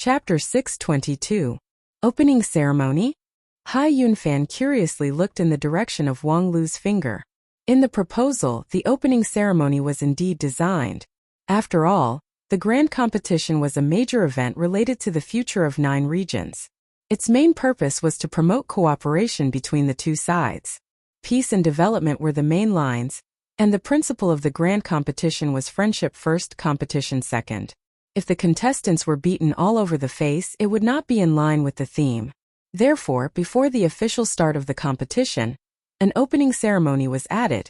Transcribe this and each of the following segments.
Chapter 622. Opening Ceremony? Hai Yunfan curiously looked in the direction of Wang Lu's finger. In the proposal, the opening ceremony was indeed designed. After all, the grand competition was a major event related to the future of 9 regions. Its main purpose was to promote cooperation between the two sides. Peace and development were the main lines, and the principle of the grand competition was friendship first, competition second. If the contestants were beaten all over the face, it would not be in line with the theme. Therefore, before the official start of the competition, an opening ceremony was added,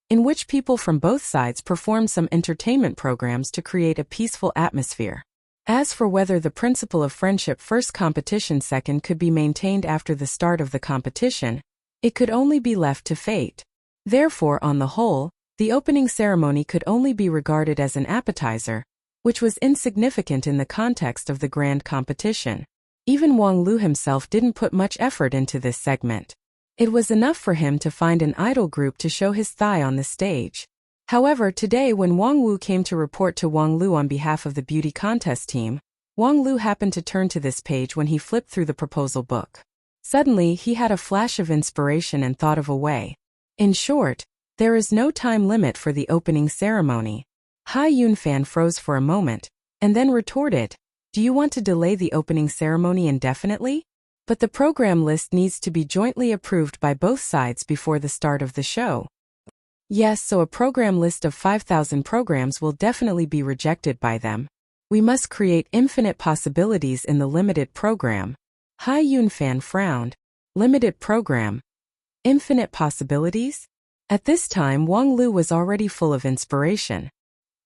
in which people from both sides performed some entertainment programs to create a peaceful atmosphere. As for whether the principle of friendship first, competition second could be maintained after the start of the competition, it could only be left to fate. Therefore, on the whole, the opening ceremony could only be regarded as an appetizer, which was insignificant in the context of the grand competition. Even Wang Lu himself didn't put much effort into this segment. It was enough for him to find an idol group to show his thigh on the stage. However, today when Wang Wu came to report to Wang Lu on behalf of the beauty contest team, Wang Lu happened to turn to this page when he flipped through the proposal book. Suddenly, he had a flash of inspiration and thought of a way. In short, there is no time limit for the opening ceremony. Hai Yunfan froze for a moment, and then retorted, "Do you want to delay the opening ceremony indefinitely? But the program list needs to be jointly approved by both sides before the start of the show." "Yes, so a program list of 5,000 programs will definitely be rejected by them. We must create infinite possibilities in the limited program." Hai Yunfan frowned. Limited program? Infinite possibilities? At this time, Wang Lu was already full of inspiration.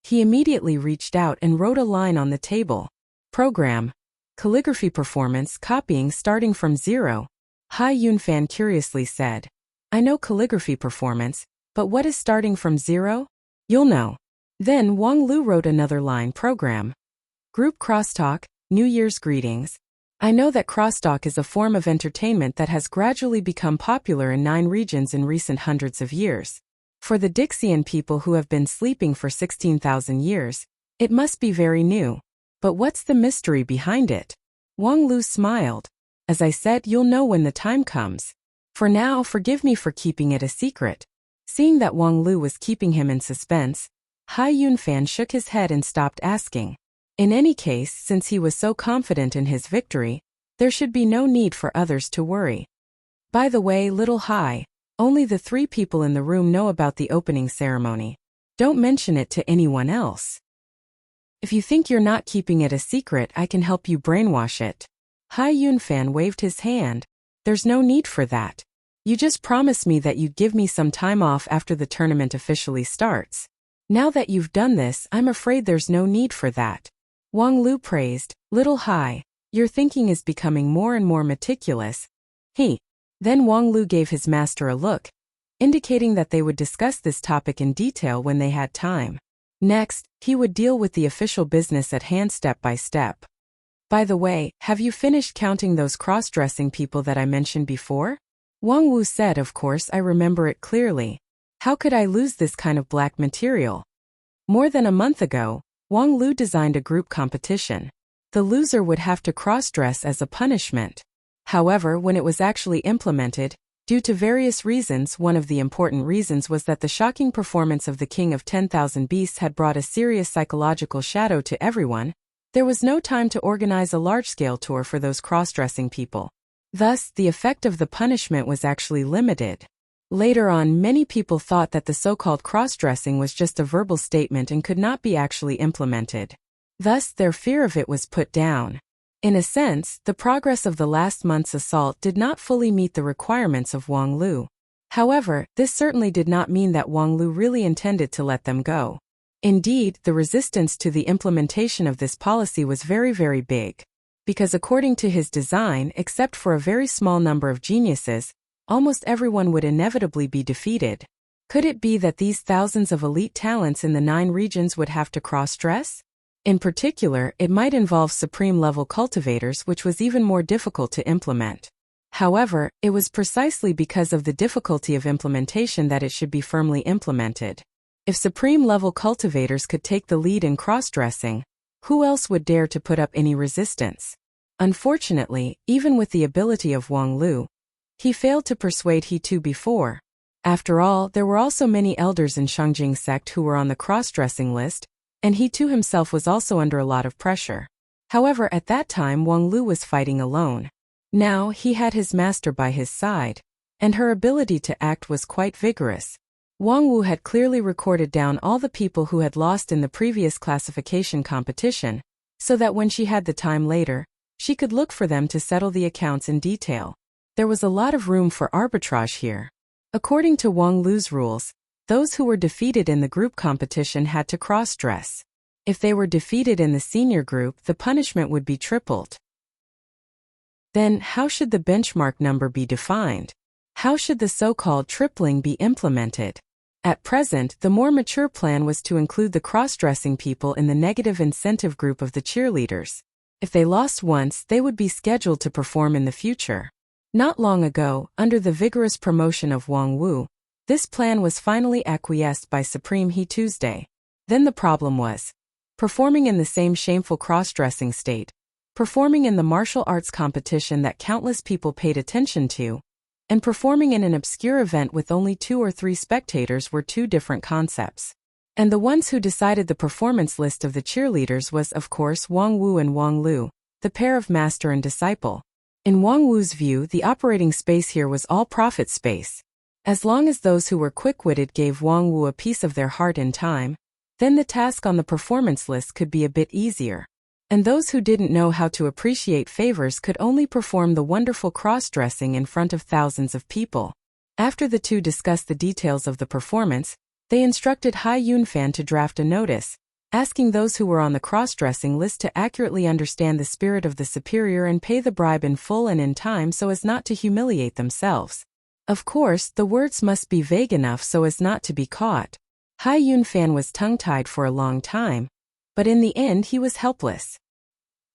He immediately reached out and wrote a line on the table. Program. Calligraphy performance, copying starting from 0. Hai Yunfan curiously said, "I know calligraphy performance, but what is starting from 0? You'll know." Then Wang Lu wrote another line, program. Group crosstalk, New Year's greetings. I know that crosstalk is a form of entertainment that has gradually become popular in 9 regions in recent hundreds of years. For the Dixian people who have been sleeping for 16,000 years, it must be very new. But what's the mystery behind it? Wang Lu smiled. As I said, you'll know when the time comes. For now, forgive me for keeping it a secret. Seeing that Wang Lu was keeping him in suspense, Hai Yunfan shook his head and stopped asking. In any case, since he was so confident in his victory, there should be no need for others to worry. By the way, little Hai, only the 3 people in the room know about the opening ceremony. Don't mention it to anyone else. If you think you're not keeping it a secret, I can help you brainwash it. Hai Yunfan waved his hand. There's no need for that. You just promised me that you'd give me some time off after the tournament officially starts. Now that you've done this, I'm afraid there's no need for that. Wang Lu praised, little Hai, your thinking is becoming more and more meticulous. Then Wang Lu gave his master a look, indicating that they would discuss this topic in detail when they had time. Next, he would deal with the official business at hand step by step. By the way, have you finished counting those cross-dressing people that I mentioned before? Wang Wu said, of course, I remember it clearly. How could I lose this kind of black material? More than a month ago, Wang Lu designed a group competition. The loser would have to cross-dress as a punishment. However, when it was actually implemented, due to various reasons, one of the important reasons was that the shocking performance of the King of 10,000 Beasts had brought a serious psychological shadow to everyone, there was no time to organize a large-scale tour for those cross-dressing people. Thus, the effect of the punishment was actually limited. Later on, many people thought that the so-called cross-dressing was just a verbal statement and could not be actually implemented. Thus, their fear of it was put down. In a sense, the progress of the last month's assault did not fully meet the requirements of Wang Lu. However, this certainly did not mean that Wang Lu really intended to let them go. Indeed, the resistance to the implementation of this policy was very, very big. Because according to his design, except for a very small number of geniuses, almost everyone would inevitably be defeated. Could it be that these thousands of elite talents in the 9 regions would have to cross-dress? In particular, it might involve supreme-level cultivators, which was even more difficult to implement. However, it was precisely because of the difficulty of implementation that it should be firmly implemented. If supreme-level cultivators could take the lead in cross-dressing, Who else would dare to put up any resistance? Unfortunately, even with the ability of Wang Lu, he failed to persuade He Tu before. After all, there were also many elders in Shangjing sect who were on the cross-dressing list, and He Tu himself was also under a lot of pressure. However, at that time Wang Lu was fighting alone. Now, he had his master by his side, and her ability to act was quite vigorous. Wang Wu had clearly recorded down all the people who had lost in the previous classification competition, so that when she had the time later, she could look for them to settle the accounts in detail. There was a lot of room for arbitrage here. According to Wang Lu's rules, those who were defeated in the group competition had to cross-dress. If they were defeated in the senior group, the punishment would be tripled. Then, how should the benchmark number be defined? How should the so-called tripling be implemented? At present, the more mature plan was to include the cross-dressing people in the negative incentive group of the cheerleaders. If they lost once, they would be scheduled to perform in the future. Not long ago, under the vigorous promotion of Wang Wu, this plan was finally acquiesced by Supreme He Tuesday. Then the problem was performing in the same shameful cross-dressing state, performing in the martial arts competition that countless people paid attention to, and performing in an obscure event with only 2 or 3 spectators were two different concepts. And the ones who decided the performance list of the cheerleaders was, of course, Wang Wu and Wang Lu, the pair of master and disciple. In Wang Wu's view, the operating space here was all profit space. As long as those who were quick-witted gave Wang Wu a piece of their heart in time, then the task on the performance list could be a bit easier. And those who didn't know how to appreciate favors could only perform the wonderful cross-dressing in front of thousands of people. After the two discussed the details of the performance, they instructed Hai Yunfan to draft a notice, asking those who were on the cross-dressing list to accurately understand the spirit of the superior and pay the bribe in full and in time so as not to humiliate themselves. Of course, the words must be vague enough so as not to be caught. Hai Yunfan was tongue-tied for a long time, but in the end he was helpless.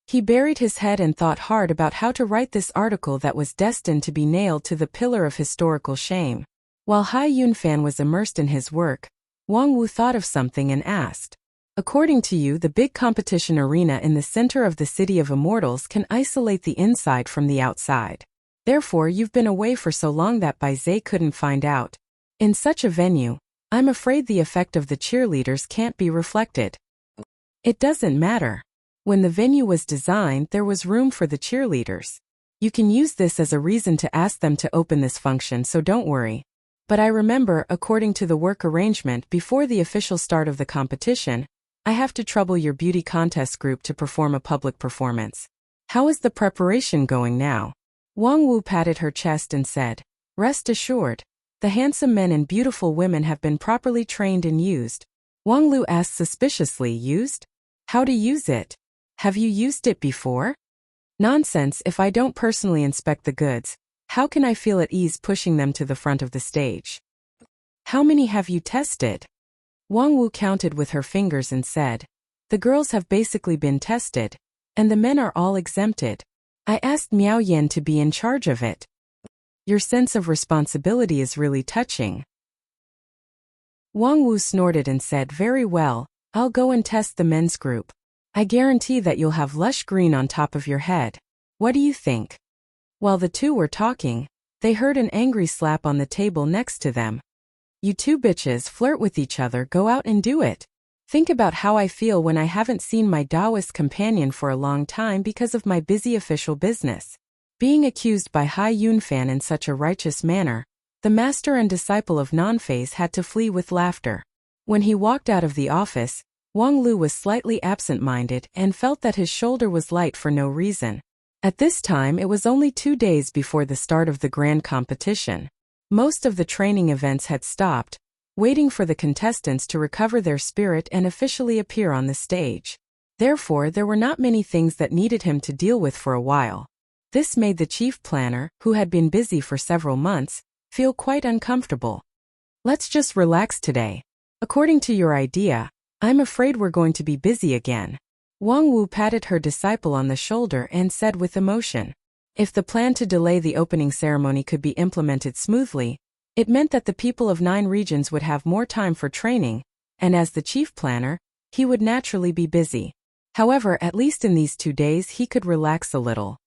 He buried his head and thought hard about how to write this article that was destined to be nailed to the pillar of historical shame. While Hai Yunfan was immersed in his work, Wang Wu thought of something and asked, "According to you, the big competition arena in the center of the City of Immortals can isolate the inside from the outside. Therefore, you've been away for so long that Bai Zhe couldn't find out. In such a venue, I'm afraid the effect of the cheerleaders can't be reflected." It doesn't matter. When the venue was designed, there was room for the cheerleaders. You can use this as a reason to ask them to open this function, so don't worry. But I remember, according to the work arrangement before the official start of the competition, I have to trouble your beauty contest group to perform a public performance. How is the preparation going now? Wang Wu patted her chest and said, "Rest assured, the handsome men and beautiful women have been properly trained and used." Wang Lu asked suspiciously, "Used? How to use it? Have you used it before?" "Nonsense, if I don't personally inspect the goods, how can I feel at ease pushing them to the front of the stage?" "How many have you tested?" Wang Wu counted with her fingers and said, "The girls have basically been tested, and the men are all exempted. I asked Miao Yan to be in charge of it." "Your sense of responsibility is really touching." Wang Wu snorted and said, "Very well, I'll go and test the men's group. I guarantee that you'll have lush green on top of your head. What do you think?" While the two were talking, they heard an angry slap on the table next to them. "You two bitches flirt with each other, go out and do it. Think about how I feel when I haven't seen my Taoist companion for a long time because of my busy official business." Being accused by Hai Yunfan in such a righteous manner, the master and disciple of Non-Phase had to flee with laughter. When he walked out of the office, Wang Lu was slightly absent-minded and felt that his shoulder was light for no reason. At this time, it was only 2 days before the start of the grand competition. Most of the training events had stopped, waiting for the contestants to recover their spirit and officially appear on the stage. Therefore, there were not many things that needed him to deal with for a while. This made the chief planner, who had been busy for several months, feel quite uncomfortable. "Let's just relax today. According to your idea, I'm afraid we're going to be busy again." Wang Wu patted her disciple on the shoulder and said with emotion. If the plan to delay the opening ceremony could be implemented smoothly, it meant that the people of 9 regions would have more time for training, and as the chief planner, he would naturally be busy. However, at least in these 2 days he could relax a little.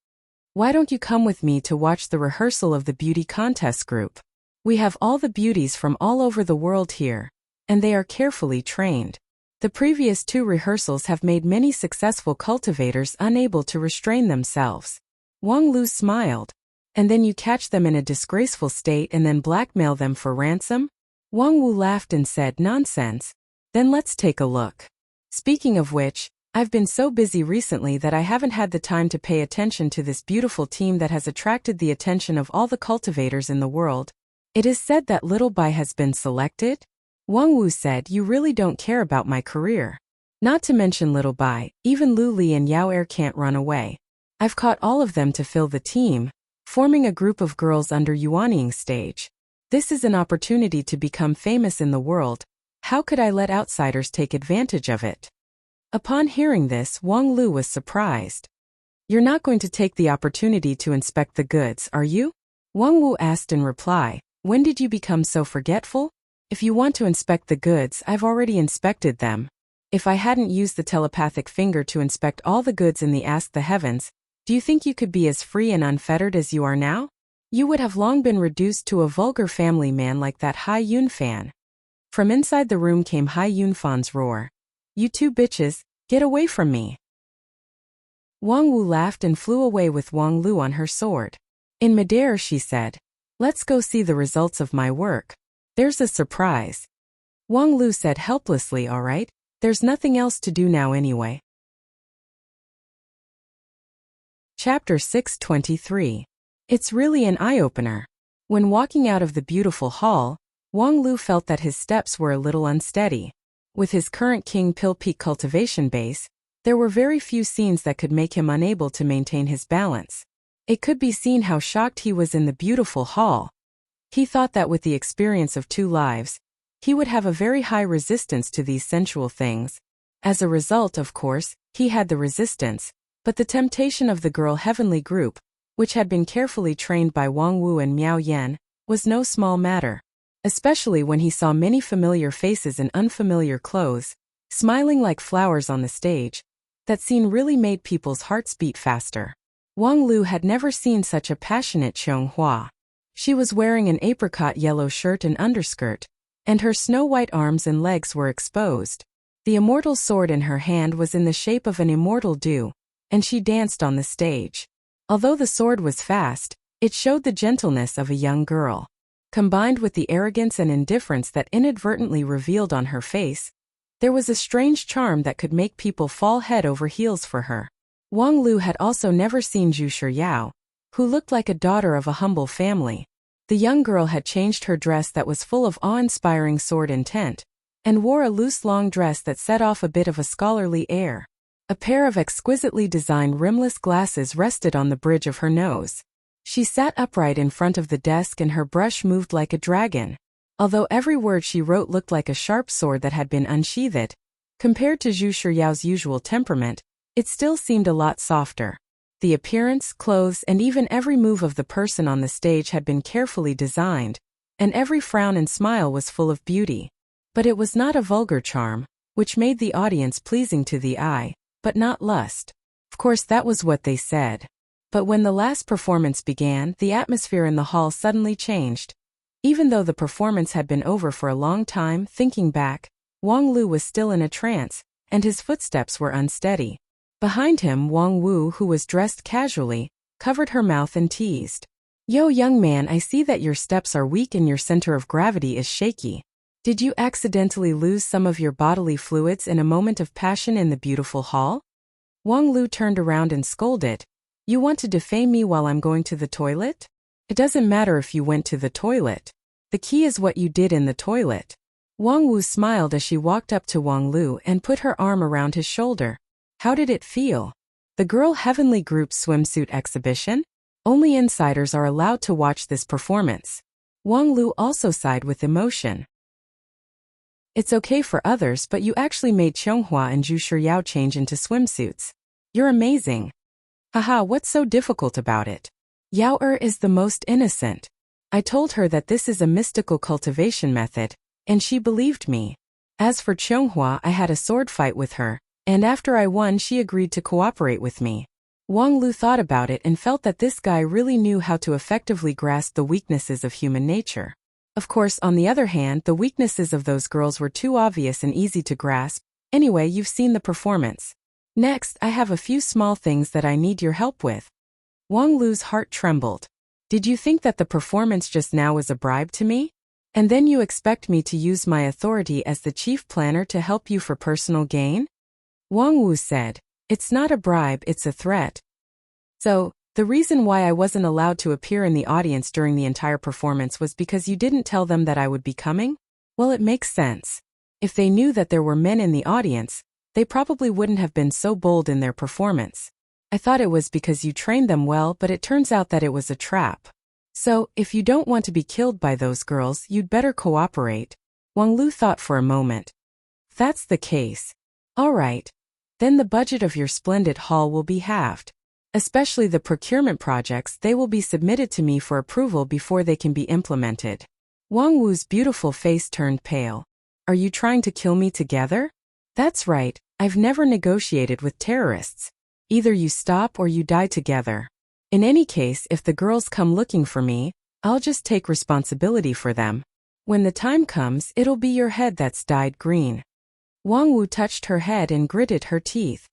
Why don't you come with me to watch the rehearsal of the beauty contest group? We have all the beauties from all over the world here, and they are carefully trained. The previous 2 rehearsals have made many successful cultivators unable to restrain themselves. Wang Lu smiled. And then you catch them in a disgraceful state and then blackmail them for ransom? Wang Wu laughed and said, nonsense. Then let's take a look. Speaking of which, I've been so busy recently that I haven't had the time to pay attention to this beautiful team that has attracted the attention of all the cultivators in the world. It is said that Little Bai has been selected? Wang Wu said, you really don't care about my career. Not to mention Little Bai, even Lu Li and Yao Er can't run away. I've caught all of them to fill the team, forming a group of girls under Yuanying stage. This is an opportunity to become famous in the world. How could I let outsiders take advantage of it? Upon hearing this, Wang Lu was surprised. You're not going to take the opportunity to inspect the goods, are you? Wang Wu asked in reply, when did you become so forgetful? If you want to inspect the goods, I've already inspected them. If I hadn't used the telepathic finger to inspect all the goods in the Ask the Heavens, do you think you could be as free and unfettered as you are now? You would have long been reduced to a vulgar family man like that Hai Yunfan. From inside the room came Hai Yunfan's roar. You 2 bitches, get away from me. Wang Wu laughed and flew away with Wang Lu on her sword. In midair she said, let's go see the results of my work. There's a surprise. Wang Lu said helplessly, all right, there's nothing else to do now anyway. Chapter 623. It's really an eye-opener. When walking out of the beautiful hall, Wang Lu felt that his steps were a little unsteady. With his current King Pill Peak cultivation base, there were very few scenes that could make him unable to maintain his balance. It could be seen how shocked he was in the beautiful hall. He thought that with the experience of 2 lives, he would have a very high resistance to these sensual things. As a result, of course, he had the resistance, but the temptation of the girl heavenly group, which had been carefully trained by Wang Wu and Miao Yan, was no small matter. Especially when he saw many familiar faces in unfamiliar clothes, smiling like flowers on the stage. That scene really made people's hearts beat faster. Wang Lu had never seen such a passionate Qianghua. She was wearing an apricot yellow shirt and underskirt, and her snow-white arms and legs were exposed. The immortal sword in her hand was in the shape of an immortal dew, and she danced on the stage. Although the sword was fast, it showed the gentleness of a young girl. Combined with the arrogance and indifference that inadvertently revealed on her face, there was a strange charm that could make people fall head over heels for her. Wang Lu had also never seen Zhu Shiyao, who looked like a daughter of a humble family. The young girl had changed her dress that was full of awe-inspiring sword intent, and wore a loose long dress that set off a bit of a scholarly air. A pair of exquisitely designed rimless glasses rested on the bridge of her nose. She sat upright in front of the desk and her brush moved like a dragon. Although every word she wrote looked like a sharp sword that had been unsheathed, compared to Zhu Shiyao's usual temperament, it still seemed a lot softer. The appearance, clothes, and even every move of the person on the stage had been carefully designed, and every frown and smile was full of beauty. But it was not a vulgar charm, which made the audience pleasing to the eye, but not lust. Of course, that was what they said. But when the last performance began, the atmosphere in the hall suddenly changed. Even though the performance had been over for a long time, thinking back, Wang Lu was still in a trance, and his footsteps were unsteady. Behind him, Wang Wu, who was dressed casually, covered her mouth and teased. Yo, young man, I see that your steps are weak and your center of gravity is shaky. Did you accidentally lose some of your bodily fluids in a moment of passion in the beautiful hall? Wang Lu turned around and scolded. You want to defame me while I'm going to the toilet? It doesn't matter if you went to the toilet. The key is what you did in the toilet. Wang Wu smiled as she walked up to Wang Lu and put her arm around his shoulder. How did it feel? The Girl Heavenly Group's swimsuit exhibition? Only insiders are allowed to watch this performance. Wang Lu also sighed with emotion. It's okay for others, but you actually made Qianghua and Zhu Shiyao change into swimsuits. You're amazing. Haha, what's so difficult about it? Yao Er is the most innocent. I told her that this is a mystical cultivation method, and she believed me. As for Qianghua, I had a sword fight with her, And after I won, she agreed to cooperate with me. Wang Lu thought about it and felt that this guy really knew how to effectively grasp the weaknesses of human nature. Of course, on the other hand, the weaknesses of those girls were too obvious and easy to grasp. Anyway, you've seen the performance. Next, I have a few small things that I need your help with. Wang Lu's heart trembled. Did you think that the performance just now was a bribe to me? And then you expect me to use my authority as the chief planner to help you for personal gain? Wang Wu said, it's not a bribe, it's a threat. So, the reason why I wasn't allowed to appear in the audience during the entire performance was because you didn't tell them that I would be coming? Well, it makes sense. If they knew that there were men in the audience, they probably wouldn't have been so bold in their performance. I thought it was because you trained them well, but it turns out that it was a trap. So, if you don't want to be killed by those girls, you'd better cooperate. Wang Lu thought for a moment. That's the case. All right. Then the budget of your splendid hall will be halved. Especially the procurement projects, they will be submitted to me for approval before they can be implemented. Wang Wu's beautiful face turned pale. Are you trying to kill me together? That's right, I've never negotiated with terrorists. Either you stop or you die together. In any case, if the girls come looking for me, I'll just take responsibility for them. When the time comes, it'll be your head that's dyed green. Wang Wu touched her head and gritted her teeth.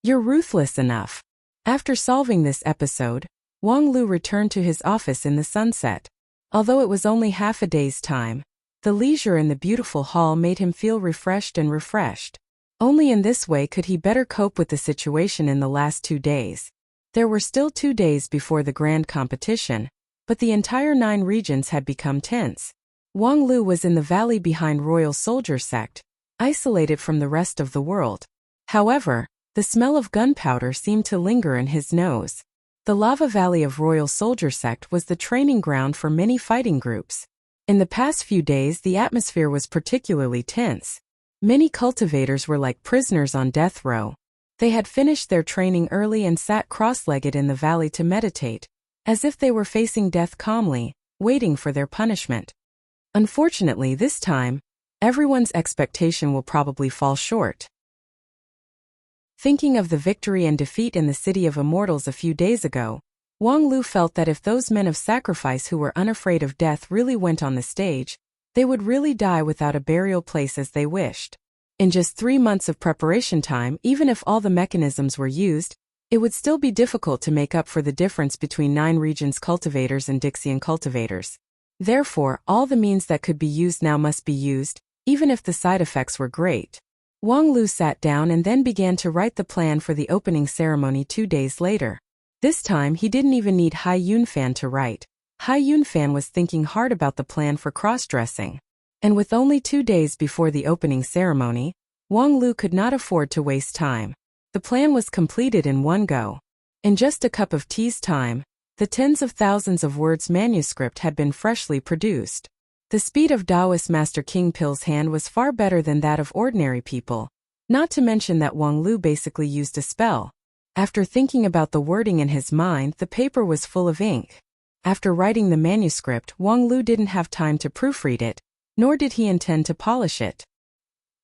You're ruthless enough. After solving this episode, Wang Lu returned to his office in the sunset. Although it was only half a day's time, the leisure in the beautiful hall made him feel refreshed. Only in this way could he better cope with the situation in the last 2 days. There were still 2 days before the grand competition, but the entire 9 regions had become tense. Wang Lu was in the valley behind Royal Soldier Sect, isolated from the rest of the world. However, the smell of gunpowder seemed to linger in his nose. The lava valley of Royal Soldier Sect was the training ground for many fighting groups. In the past few days, the atmosphere was particularly tense. Many cultivators were like prisoners on death row. They had finished their training early and sat cross-legged in the valley to meditate, as if they were facing death calmly, waiting for their punishment. Unfortunately, this time, everyone's expectation will probably fall short. Thinking of the victory and defeat in the City of Immortals a few days ago, Wang Lu felt that if those men of sacrifice who were unafraid of death really went on the stage, they would really die without a burial place as they wished. In just 3 months of preparation time, even if all the mechanisms were used, it would still be difficult to make up for the difference between 9 regions cultivators and Dixian cultivators. Therefore, all the means that could be used now must be used, even if the side effects were great. Wang Lu sat down and then began to write the plan for the opening ceremony 2 days later. This time he didn't even need Hai Yunfan to write. Hai Yunfan was thinking hard about the plan for cross-dressing. And with only 2 days before the opening ceremony, Wang Lu could not afford to waste time. The plan was completed in one go. In just a cup of tea's time, the tens of thousands of words manuscript had been freshly produced. The speed of Taoist Master King Pill's hand was far better than that of ordinary people, not to mention that Wang Lu basically used a spell. After thinking about the wording in his mind, the paper was full of ink. After writing the manuscript, Wang Lu didn't have time to proofread it, nor did he intend to polish it.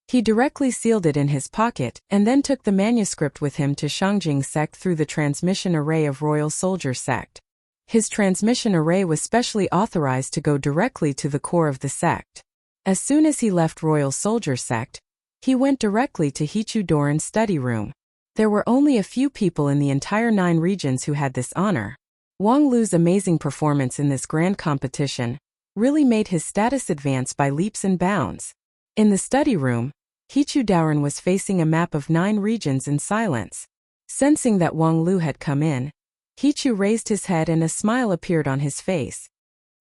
He directly sealed it in his pocket and then took the manuscript with him to Shangjing Sect through the transmission array of Royal Soldier Sect. His transmission array was specially authorized to go directly to the core of the sect. As soon as he left Royal Soldier Sect, he went directly to Hichu Doran's study room. There were only a few people in the entire 9 regions who had this honor. Wang Lu's amazing performance in this grand competition really made his status advance by leaps and bounds. In the study room, Hichu Doran was facing a map of 9 regions in silence. Sensing that Wang Lu had come in, Hichu raised his head and a smile appeared on his face.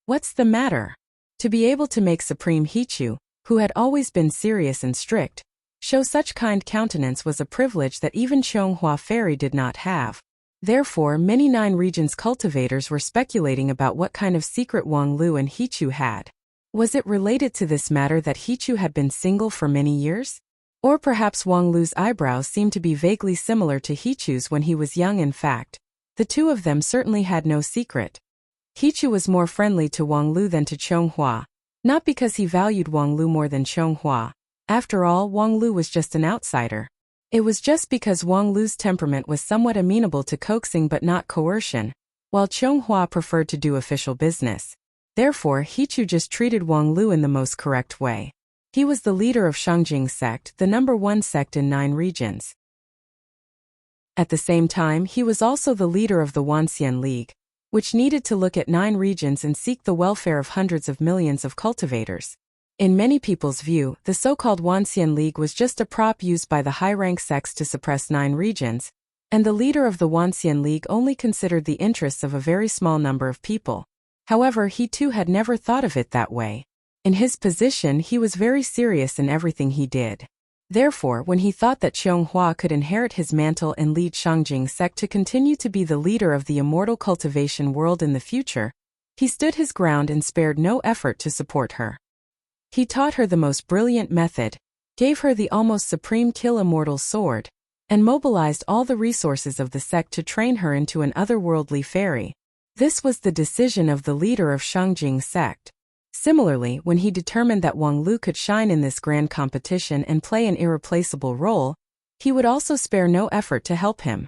What's the matter? To be able to make Supreme Hichu, who had always been serious and strict, show such kind countenance was a privilege that even Chonghua Fairy did not have. Therefore, many 9 regions cultivators were speculating about what kind of secret Wang Lu and Hichu had. Was it related to this matter that Hichu had been single for many years? Or perhaps Wang Lu's eyebrows seemed to be vaguely similar to Hichu's when he was young. In fact, the two of them certainly had no secret. Hichu was more friendly to Wang Lu than to Chonghua, not because he valued Wang Lu more than Chonghua. After all, Wang Lu was just an outsider. It was just because Wang Lu's temperament was somewhat amenable to coaxing but not coercion, while Chonghua preferred to do official business. Therefore, Hichu just treated Wang Lu in the most correct way. He was the leader of Shangjing sect, the #1 sect in 9 regions. At the same time, he was also the leader of the Wanxian League, which needed to look at 9 regions and seek the welfare of hundreds of millions of cultivators. In many people's view, the so-called Wanxian League was just a prop used by the high-rank sects to suppress 9 regions, and the leader of the Wanxian League only considered the interests of a very small number of people. However, he too had never thought of it that way. In his position, he was very serious in everything he did. Therefore, when he thought that Chonghua could inherit his mantle and lead Shangjing sect to continue to be the leader of the immortal cultivation world in the future, he stood his ground and spared no effort to support her. He taught her the most brilliant method, gave her the almost supreme kill immortal sword, and mobilized all the resources of the sect to train her into an otherworldly fairy. This was the decision of the leader of Shangjing sect. Similarly, when he determined that Wang Lu could shine in this grand competition and play an irreplaceable role, he would also spare no effort to help him.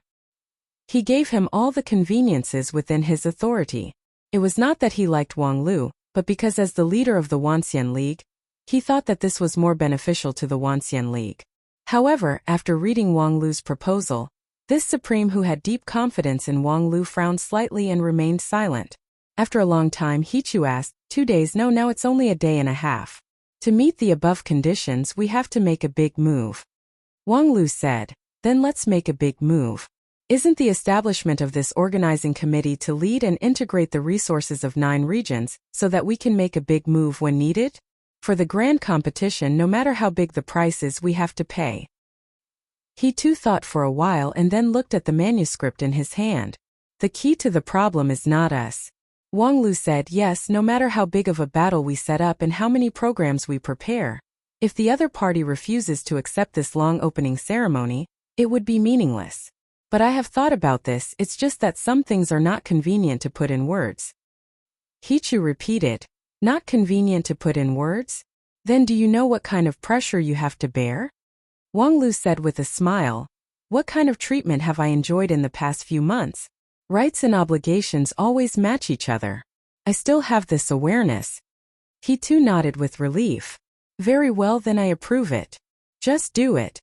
He gave him all the conveniences within his authority. It was not that he liked Wang Lu, but because as the leader of the Wanxian League, he thought that this was more beneficial to the Wanxian League. However, after reading Wang Lu's proposal, this supreme who had deep confidence in Wang Lu frowned slightly and remained silent. After a long time, Hichu asked, 2 days? No, now it's only a day and a half. To meet the above conditions, we have to make a big move. Wang Lu said, then let's make a big move. Isn't the establishment of this organizing committee to lead and integrate the resources of 9 regions, so that we can make a big move when needed? For the grand competition, no matter how big the price is, we have to pay. He too thought for a while and then looked at the manuscript in his hand. The key to the problem is not us. Wang Lu said, yes, no matter how big of a battle we set up and how many programs we prepare, if the other party refuses to accept this long opening ceremony, it would be meaningless. But I have thought about this, it's just that some things are not convenient to put in words. Hichu repeated, not convenient to put in words? Then do you know what kind of pressure you have to bear? Wang Lu said with a smile, what kind of treatment have I enjoyed in the past few months? Rights and obligations always match each other. I still have this awareness. He too nodded with relief. Very well, then I approve it. Just do it.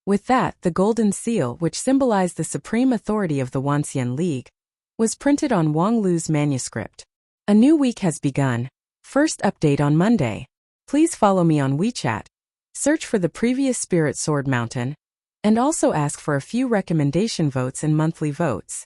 With that, the golden seal, which symbolized the supreme authority of the Wanxian League, was printed on Wang Lu's manuscript. A new week has begun. First update on Monday. Please follow me on WeChat. Search for the previous Spirit Sword Mountain, and also ask for a few recommendation votes and monthly votes.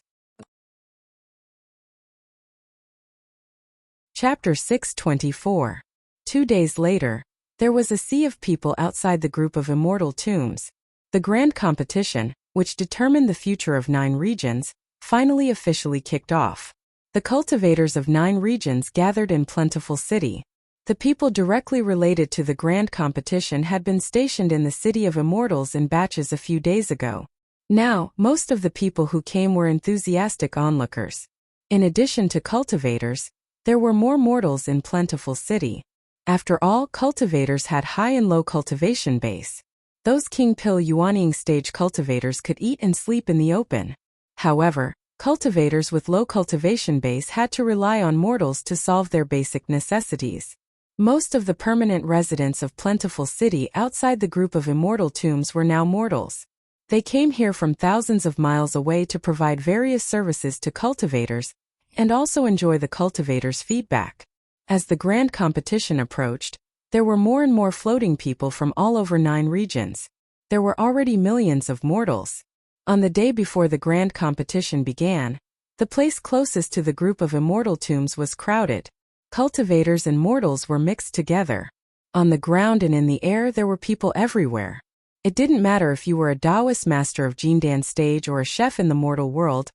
Chapter 624. 2 days later, there was a sea of people outside the group of immortal tombs. The grand competition, which determined the future of 9 regions, finally officially kicked off. The cultivators of 9 regions gathered in Plentiful City. The people directly related to the grand competition had been stationed in the City of Immortals in batches a few days ago. Now, most of the people who came were enthusiastic onlookers. In addition to cultivators, there were more mortals in Plentiful City. After all, cultivators had high and low cultivation base. Those King Pill Yuanying stage cultivators could eat and sleep in the open. However, cultivators with low cultivation base had to rely on mortals to solve their basic necessities. Most of the permanent residents of Plentiful City outside the group of immortal tombs were now mortals. They came here from thousands of miles away to provide various services to cultivators, and also enjoy the cultivators' feedback. As the grand competition approached, there were more and more floating people from all over 9 regions. There were already millions of mortals. On the day before the grand competition began, the place closest to the group of immortal tombs was crowded. Cultivators and mortals were mixed together. On the ground and in the air there were people everywhere. It didn't matter if you were a Taoist master of Jindan stage or a chef in the mortal world,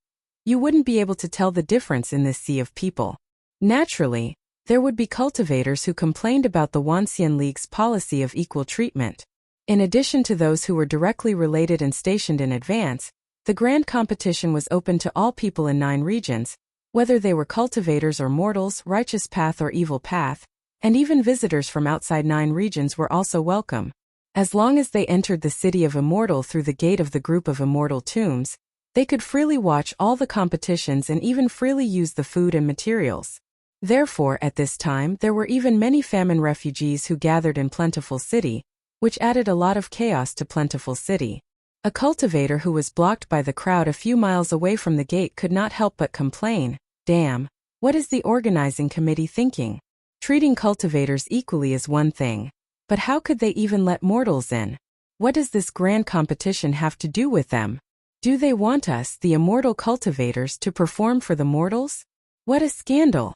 you wouldn't be able to tell the difference in this sea of people. Naturally, there would be cultivators who complained about the Wanxian League's policy of equal treatment. In addition to those who were directly related and stationed in advance, the grand competition was open to all people in 9 regions, whether they were cultivators or mortals, righteous path or evil path, and even visitors from outside 9 regions were also welcome. As long as they entered the city of Immortal through the gate of the group of immortal tombs, they could freely watch all the competitions and even freely use the food and materials. Therefore, at this time, there were even many famine refugees who gathered in Plentiful City, which added a lot of chaos to Plentiful City. A cultivator who was blocked by the crowd a few miles away from the gate could not help but complain, "Damn, what is the organizing committee thinking? Treating cultivators equally is one thing, but how could they even let mortals in? What does this grand competition have to do with them? Do they want us, the immortal cultivators, to perform for the mortals? What a scandal!"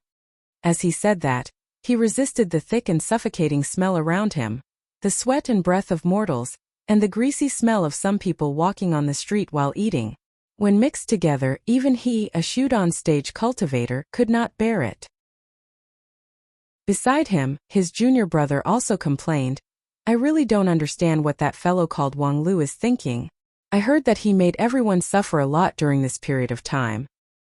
As he said that, he resisted the thick and suffocating smell around him, the sweat and breath of mortals, and the greasy smell of some people walking on the street while eating. When mixed together, even he, a shoot-on-stage cultivator, could not bear it. Beside him, his junior brother also complained, "I really don't understand what that fellow called Wang Lu is thinking. I heard that he made everyone suffer a lot during this period of time.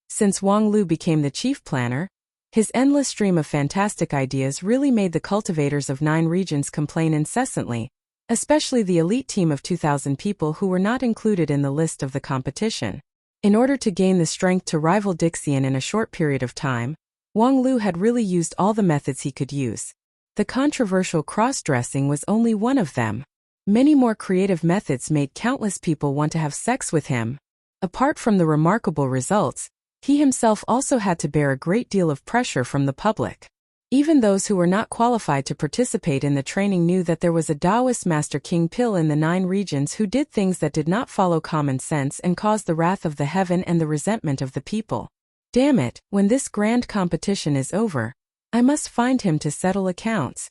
Since Wang Lu became the chief planner, his endless stream of fantastic ideas really made the cultivators of 9 regions complain incessantly, especially the elite team of 2,000 people who were not included in the list of the competition. In order to gain the strength to rival Dixian in a short period of time, Wang Lu had really used all the methods he could use. The controversial cross-dressing was only one of them. Many more creative methods made countless people want to have sex with him. Apart from the remarkable results, he himself also had to bear a great deal of pressure from the public. Even those who were not qualified to participate in the training knew that there was a Taoist Master King Pil in the 9 regions who did things that did not follow common sense and caused the wrath of the heaven and the resentment of the people. Damn it, when this grand competition is over, I must find him to settle accounts.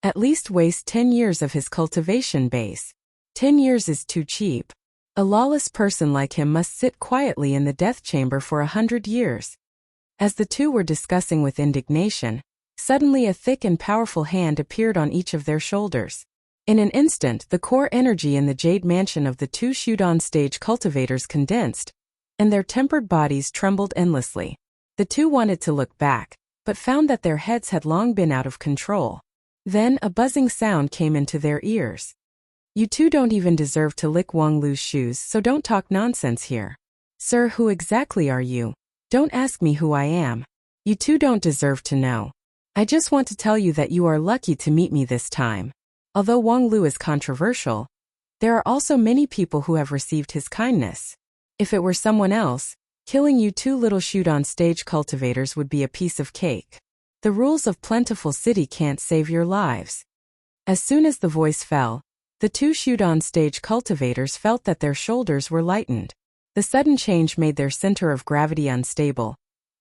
At least waste 10 years of his cultivation base. 10 years is too cheap. A lawless person like him must sit quietly in the death chamber for 100 years. As the two were discussing with indignation, suddenly a thick and powerful hand appeared on each of their shoulders. In an instant, the core energy in the jade mansion of the 2 shoot-on-stage cultivators condensed, and their tempered bodies trembled endlessly. The 2 wanted to look back, but found that their heads had long been out of control. Then a buzzing sound came into their ears. "You 2 don't even deserve to lick Wang Lu's shoes, so don't talk nonsense here." "Sir, who exactly are you? Don't ask me who I am. You 2 don't deserve to know. I just want to tell you that you are lucky to meet me this time. Although Wang Lu is controversial, there are also many people who have received his kindness. If it were someone else, killing you 2 little shoot-on-stage cultivators would be a piece of cake. The rules of Plentiful City can't save your lives." As soon as the voice fell, the 2 shoot-on-stage cultivators felt that their shoulders were lightened. The sudden change made their center of gravity unstable,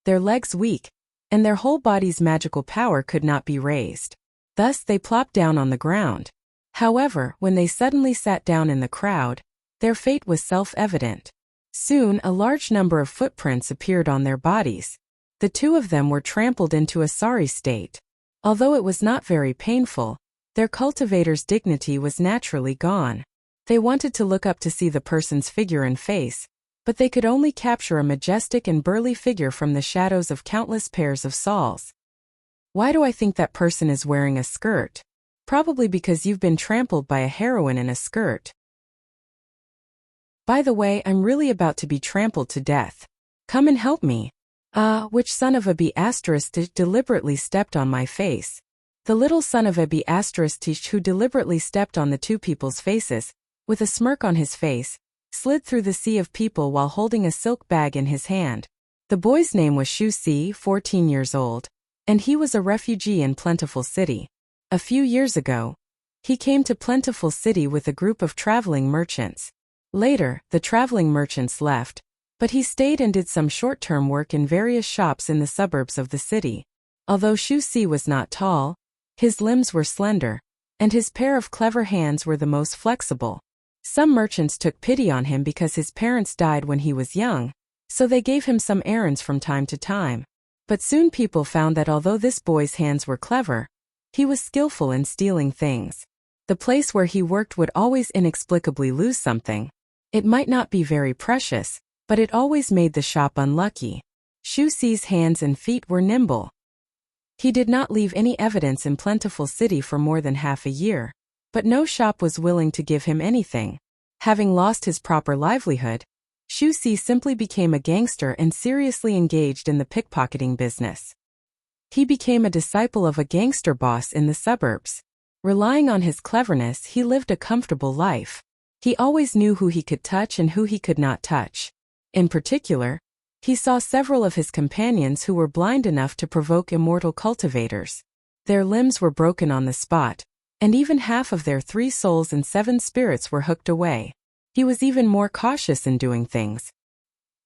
their legs weak, and their whole body's magical power could not be raised. Thus they plopped down on the ground. However, when they suddenly sat down in the crowd, their fate was self-evident. Soon a large number of footprints appeared on their bodies. The 2 of them were trampled into a sorry state. Although it was not very painful, their cultivator's dignity was naturally gone. They wanted to look up to see the person's figure and face, but they could only capture a majestic and burly figure from the shadows of countless pairs of saws. "Why do I think that person is wearing a skirt? Probably because you've been trampled by a heroine in a skirt. By the way, I'm really about to be trampled to death. Come and help me." "Ah, which son of a b*** deliberately stepped on my face?" The little son of a b*** who deliberately stepped on the 2 people's faces, with a smirk on his face, slid through the sea of people while holding a silk bag in his hand. The boy's name was Shu Si, 14 years old, and he was a refugee in Plentiful City. A few years ago, he came to Plentiful City with a group of traveling merchants. Later, the traveling merchants left, but he stayed and did some short-term work in various shops in the suburbs of the city. Although Shu Si was not tall, his limbs were slender, and his pair of clever hands were the most flexible. Some merchants took pity on him because his parents died when he was young, so they gave him some errands from time to time. But soon people found that although this boy's hands were clever, he was skillful in stealing things. The place where he worked would always inexplicably lose something. It might not be very precious, but it always made the shop unlucky. Shu Si's hands and feet were nimble. He did not leave any evidence in Plentiful City for more than half a year. But no shop was willing to give him anything. Having lost his proper livelihood, Xu Si simply became a gangster and seriously engaged in the pickpocketing business. He became a disciple of a gangster boss in the suburbs. Relying on his cleverness, he lived a comfortable life. He always knew who he could touch and who he could not touch. In particular, he saw several of his companions who were blind enough to provoke immortal cultivators. Their limbs were broken on the spot, and even half of their 3 souls and 7 spirits were hooked away. He was even more cautious in doing things.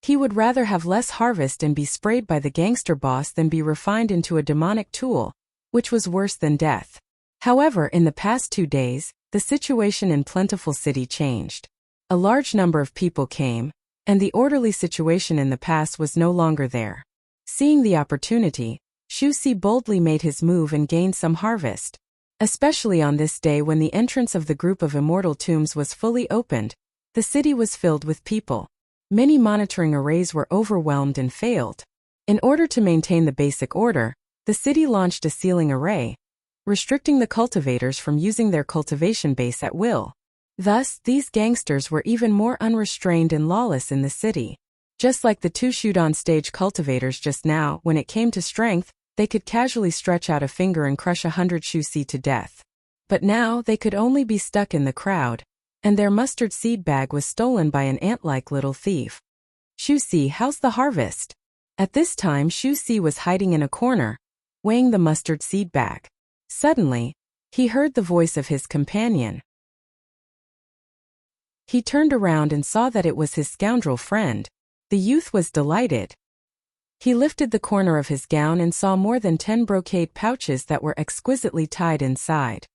He would rather have less harvest and be sprayed by the gangster boss than be refined into a demonic tool, which was worse than death. However, in the past 2 days, the situation in Plentiful City changed. A large number of people came, and the orderly situation in the past was no longer there. Seeing the opportunity, Xu Si boldly made his move and gained some harvest. Especially on this day when the entrance of the group of immortal tombs was fully opened, the city was filled with people. Many monitoring arrays were overwhelmed and failed. In order to maintain the basic order, the city launched a sealing array, restricting the cultivators from using their cultivation base at will. Thus, these gangsters were even more unrestrained and lawless in the city. Just like the 2 shoot-on-stage cultivators just now, when it came to strength, they could casually stretch out a finger and crush 100 Xu Si to death. But now they could only be stuck in the crowd, and their mustard seed bag was stolen by an ant-like little thief. Xu Si, how's the harvest? At this time Xu Si was hiding in a corner, weighing the mustard seed bag. Suddenly, he heard the voice of his companion. He turned around and saw that it was his scoundrel friend. The youth was delighted. He lifted the corner of his gown and saw more than 10 brocade pouches that were exquisitely tied inside.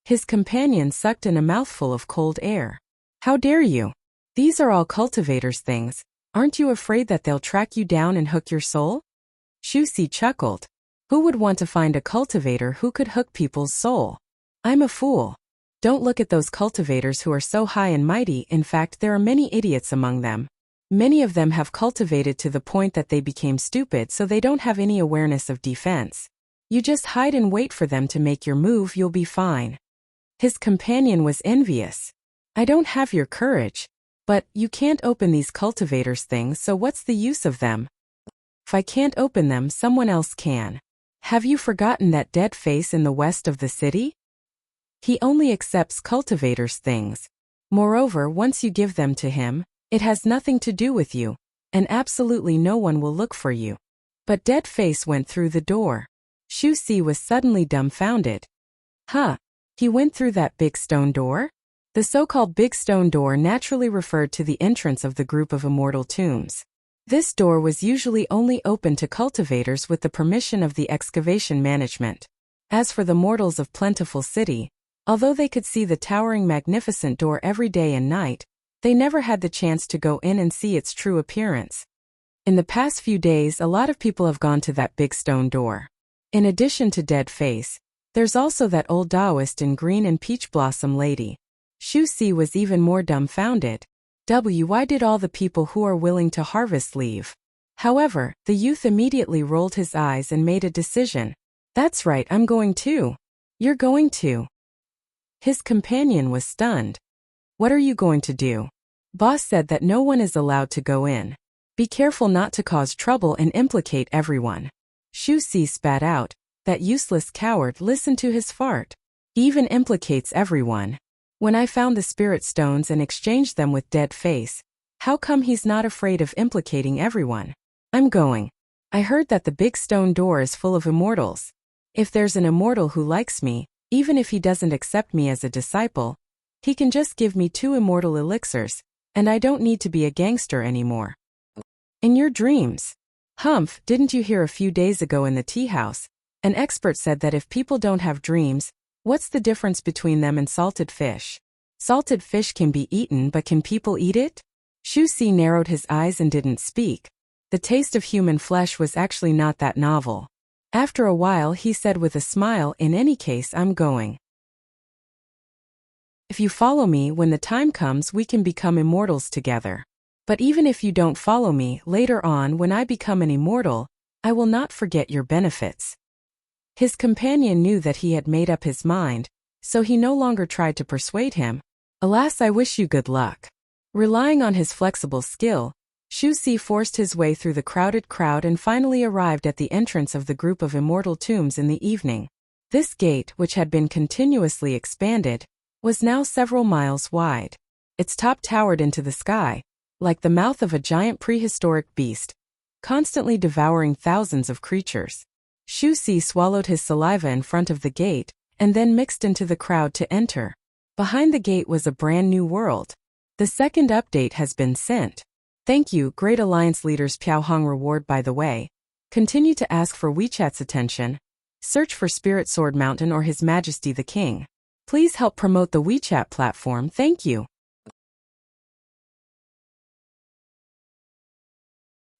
His companion sucked in a mouthful of cold air. How dare you? These are all cultivators' things. Aren't you afraid that they'll track you down and hook your soul? Xu Si chuckled. Who would want to find a cultivator who could hook people's soul? I'm a fool. Don't look at those cultivators who are so high and mighty. In fact, there are many idiots among them. Many of them have cultivated to the point that they became stupid, so they don't have any awareness of defense. You just hide and wait for them to make your move, you'll be fine. His companion was envious. I don't have your courage. But you can't open these cultivators' things, so what's the use of them? If I can't open them, someone else can. Have you forgotten that dead face in the west of the city? He only accepts cultivators' things. Moreover, once you give them to him, it has nothing to do with you, and absolutely no one will look for you. But Dead Face went through the door. Xu Si was suddenly dumbfounded. Huh? He went through that big stone door? The so-called big stone door naturally referred to the entrance of the group of immortal tombs. This door was usually only open to cultivators with the permission of the excavation management. As for the mortals of Plentiful City, although they could see the towering magnificent door every day and night, they never had the chance to go in and see its true appearance. In the past few days, a lot of people have gone to that big stone door. In addition to Dead Face, there's also that old Taoist in green and peach blossom lady. Xu Si was even more dumbfounded. Why did all the people who are willing to harvest leave? However, the youth immediately rolled his eyes and made a decision. That's right, I'm going too. You're going to. His companion was stunned. What are you going to do? Boss said that no one is allowed to go in. Be careful not to cause trouble and implicate everyone. Xu Si spat out. That useless coward, listen to his fart. He even implicates everyone. When I found the spirit stones and exchanged them with Dead Face, how come he's not afraid of implicating everyone? I'm going. I heard that the big stone door is full of immortals. If there's an immortal who likes me, even if he doesn't accept me as a disciple, he can just give me 2 immortal elixirs, and I don't need to be a gangster anymore. In your dreams. Humph, didn't you hear a few days ago in the tea house? An expert said that if people don't have dreams, what's the difference between them and salted fish? Salted fish can be eaten, but can people eat it? Xu Si narrowed his eyes and didn't speak. The taste of human flesh was actually not that novel. After a while he said with a smile, in any case I'm going. If you follow me, when the time comes we can become immortals together. But even if you don't follow me, later on when I become an immortal, I will not forget your benefits. His companion knew that he had made up his mind, so he no longer tried to persuade him. Alas, I wish you good luck. Relying on his flexible skill, Shu Si forced his way through the crowded crowd and finally arrived at the entrance of the group of immortal tombs in the evening. This gate, which had been continuously expanded, was now several miles wide. Its top towered into the sky, like the mouth of a giant prehistoric beast, constantly devouring thousands of creatures. Shu Si swallowed his saliva in front of the gate, and then mixed into the crowd to enter. Behind the gate was a brand new world. The second update has been sent. Thank you, Great Alliance leaders. Piao Hong reward by the way. Continue to ask for WeChat's attention. Search for Spirit Sword Mountain or His Majesty the King. Please help promote the WeChat platform. Thank you.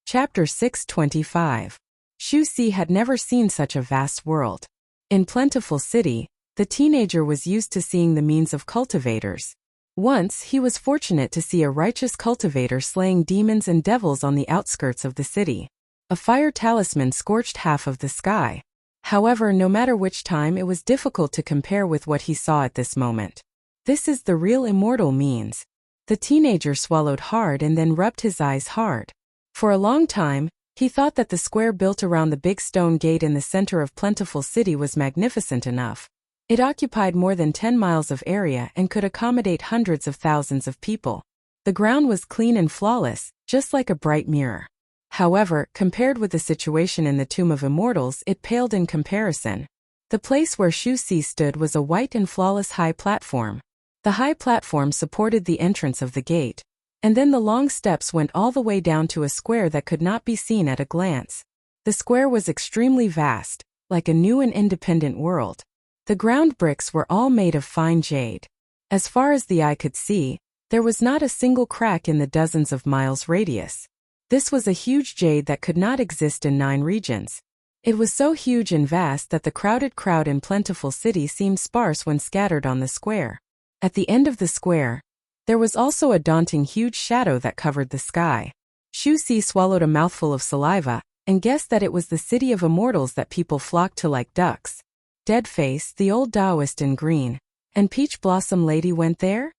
Chapter 625. Shu Si had never seen such a vast world. In Plentiful City, the teenager was used to seeing the means of cultivators. Once, he was fortunate to see a righteous cultivator slaying demons and devils on the outskirts of the city. A fire talisman scorched half of the sky. However, no matter which time, it was difficult to compare with what he saw at this moment. This is the real immortal means. The teenager swallowed hard and then rubbed his eyes hard. For a long time, he thought that the square built around the big stone gate in the center of Plentiful City was magnificent enough. It occupied more than 10 miles of area and could accommodate hundreds of thousands of people. The ground was clean and flawless, just like a bright mirror. However, compared with the situation in the Tomb of Immortals, it paled in comparison. The place where Shu Si stood was a white and flawless high platform. The high platform supported the entrance of the gate, and then the long steps went all the way down to a square that could not be seen at a glance. The square was extremely vast, like a new and independent world. The ground bricks were all made of fine jade. As far as the eye could see, there was not a single crack in the dozens of miles radius. This was a huge jade that could not exist in 9 regions. It was so huge and vast that the crowded crowd in Plentiful City seemed sparse when scattered on the square. At the end of the square, there was also a daunting huge shadow that covered the sky. Shu Si swallowed a mouthful of saliva and guessed that it was the city of immortals that people flocked to like ducks. Deadface, the old Taoist in green, and Peach Blossom Lady went there?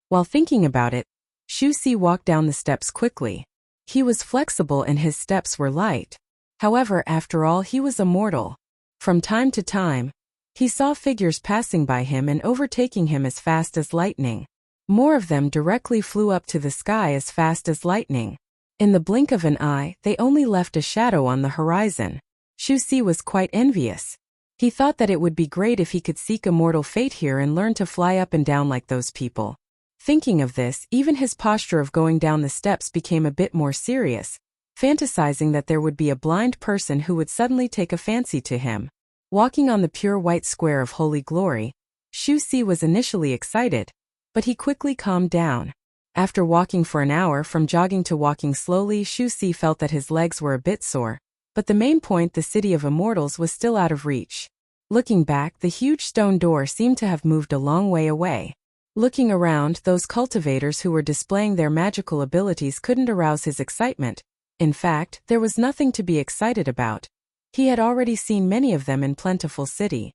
While thinking about it, Shu Si walked down the steps quickly. He was flexible and his steps were light. However, after all, he was immortal. From time to time, he saw figures passing by him and overtaking him as fast as lightning. More of them directly flew up to the sky as fast as lightning. In the blink of an eye, they only left a shadow on the horizon. Shu Si was quite envious. He thought that it would be great if he could seek immortal fate here and learn to fly up and down like those people. Thinking of this, even his posture of going down the steps became a bit more serious, fantasizing that there would be a blind person who would suddenly take a fancy to him. Walking on the pure white square of holy glory, Shu Si was initially excited, but he quickly calmed down. After walking for an hour, from jogging to walking slowly, Shu Si felt that his legs were a bit sore, but the main point, the city of immortals, was still out of reach. Looking back, the huge stone door seemed to have moved a long way away. Looking around, those cultivators who were displaying their magical abilities couldn't arouse his excitement. In fact, there was nothing to be excited about. He had already seen many of them in Plentiful City.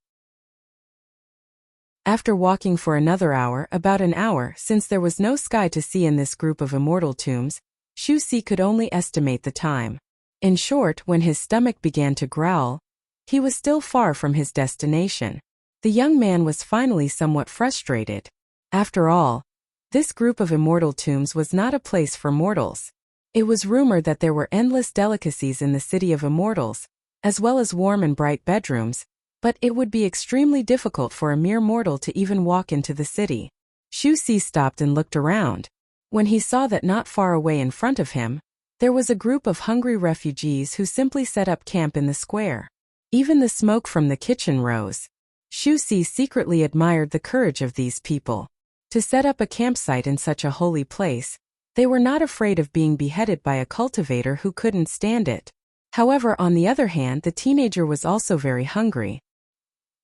After walking for another hour, about an hour, since there was no sky to see in this group of immortal tombs, Shu Si could only estimate the time. In short, when his stomach began to growl, he was still far from his destination. The young man was finally somewhat frustrated. After all, this group of immortal tombs was not a place for mortals. It was rumored that there were endless delicacies in the city of immortals, as well as warm and bright bedrooms, but it would be extremely difficult for a mere mortal to even walk into the city. Shu Si stopped and looked around. When he saw that not far away in front of him, there was a group of hungry refugees who simply set up camp in the square. Even the smoke from the kitchen rose. Shu Si secretly admired the courage of these people. To set up a campsite in such a holy place, they were not afraid of being beheaded by a cultivator who couldn't stand it. However, on the other hand, the teenager was also very hungry.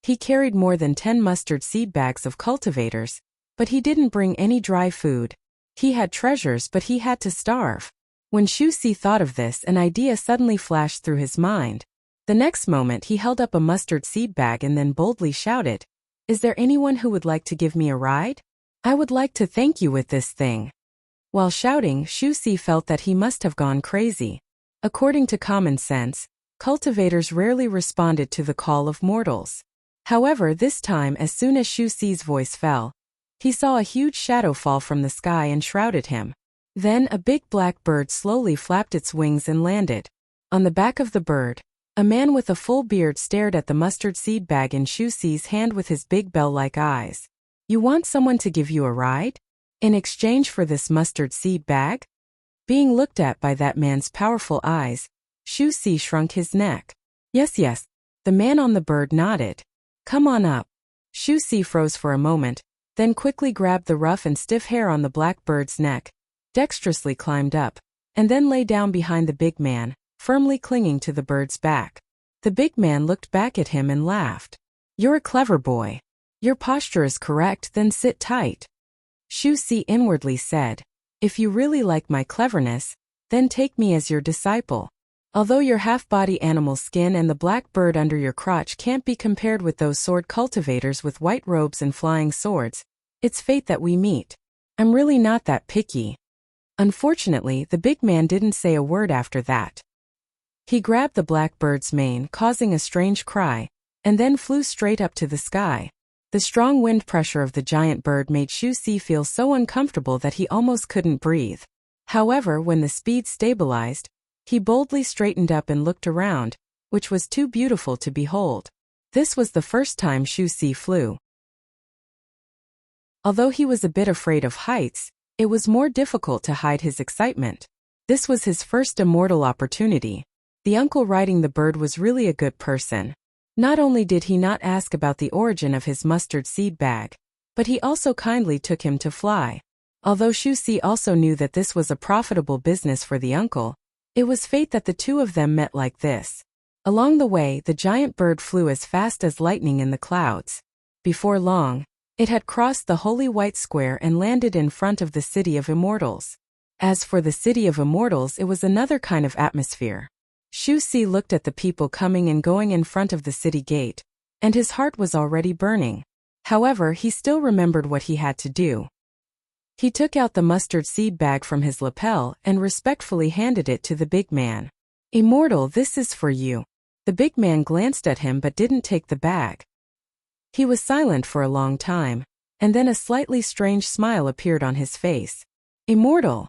He carried more than 10 mustard seed bags of cultivators, but he didn't bring any dry food. He had treasures, but he had to starve. When Shu Si thought of this, an idea suddenly flashed through his mind. The next moment he held up a mustard seed bag and then boldly shouted, Is there anyone who would like to give me a ride? I would like to thank you with this thing. While shouting, Shu Si felt that he must have gone crazy. According to common sense, cultivators rarely responded to the call of mortals. However, this time, as soon as Shu Si's voice fell, he saw a huge shadow fall from the sky and shrouded him. Then a big black bird slowly flapped its wings and landed. On the back of the bird, a man with a full beard stared at the mustard seed bag in Shu Si's hand with his big bell-like eyes. You want someone to give you a ride? In exchange for this mustard seed bag? Being looked at by that man's powerful eyes, Shu Si shrunk his neck. Yes, yes. The man on the bird nodded. Come on up. Shu Si froze for a moment, then quickly grabbed the rough and stiff hair on the black bird's neck, dexterously climbed up, and then lay down behind the big man, firmly clinging to the bird's back. The big man looked back at him and laughed. You're a clever boy. Your posture is correct, then sit tight. Shu Si inwardly said, if you really like my cleverness, then take me as your disciple. Although your half-body animal skin and the black bird under your crotch can't be compared with those sword cultivators with white robes and flying swords, it's fate that we meet. I'm really not that picky. Unfortunately, the big man didn't say a word after that. He grabbed the black bird's mane, causing a strange cry, and then flew straight up to the sky. The strong wind pressure of the giant bird made Shu Si feel so uncomfortable that he almost couldn't breathe. However, when the speed stabilized, he boldly straightened up and looked around, which was too beautiful to behold. This was the first time Shu Si flew. Although he was a bit afraid of heights, it was more difficult to hide his excitement. This was his first immortal opportunity. The uncle riding the bird was really a good person. Not only did he not ask about the origin of his mustard seed bag, but he also kindly took him to fly. Although Shu Si also knew that this was a profitable business for the uncle, it was fate that the two of them met like this. Along the way, the giant bird flew as fast as lightning in the clouds. Before long, it had crossed the holy white square and landed in front of the City of Immortals. As for the City of Immortals, it was another kind of atmosphere. Shu Si looked at the people coming and going in front of the city gate, and his heart was already burning. However, he still remembered what he had to do. He took out the mustard seed bag from his lapel and respectfully handed it to the big man. Immortal, this is for you. The big man glanced at him but didn't take the bag. He was silent for a long time, and then a slightly strange smile appeared on his face. Immortal?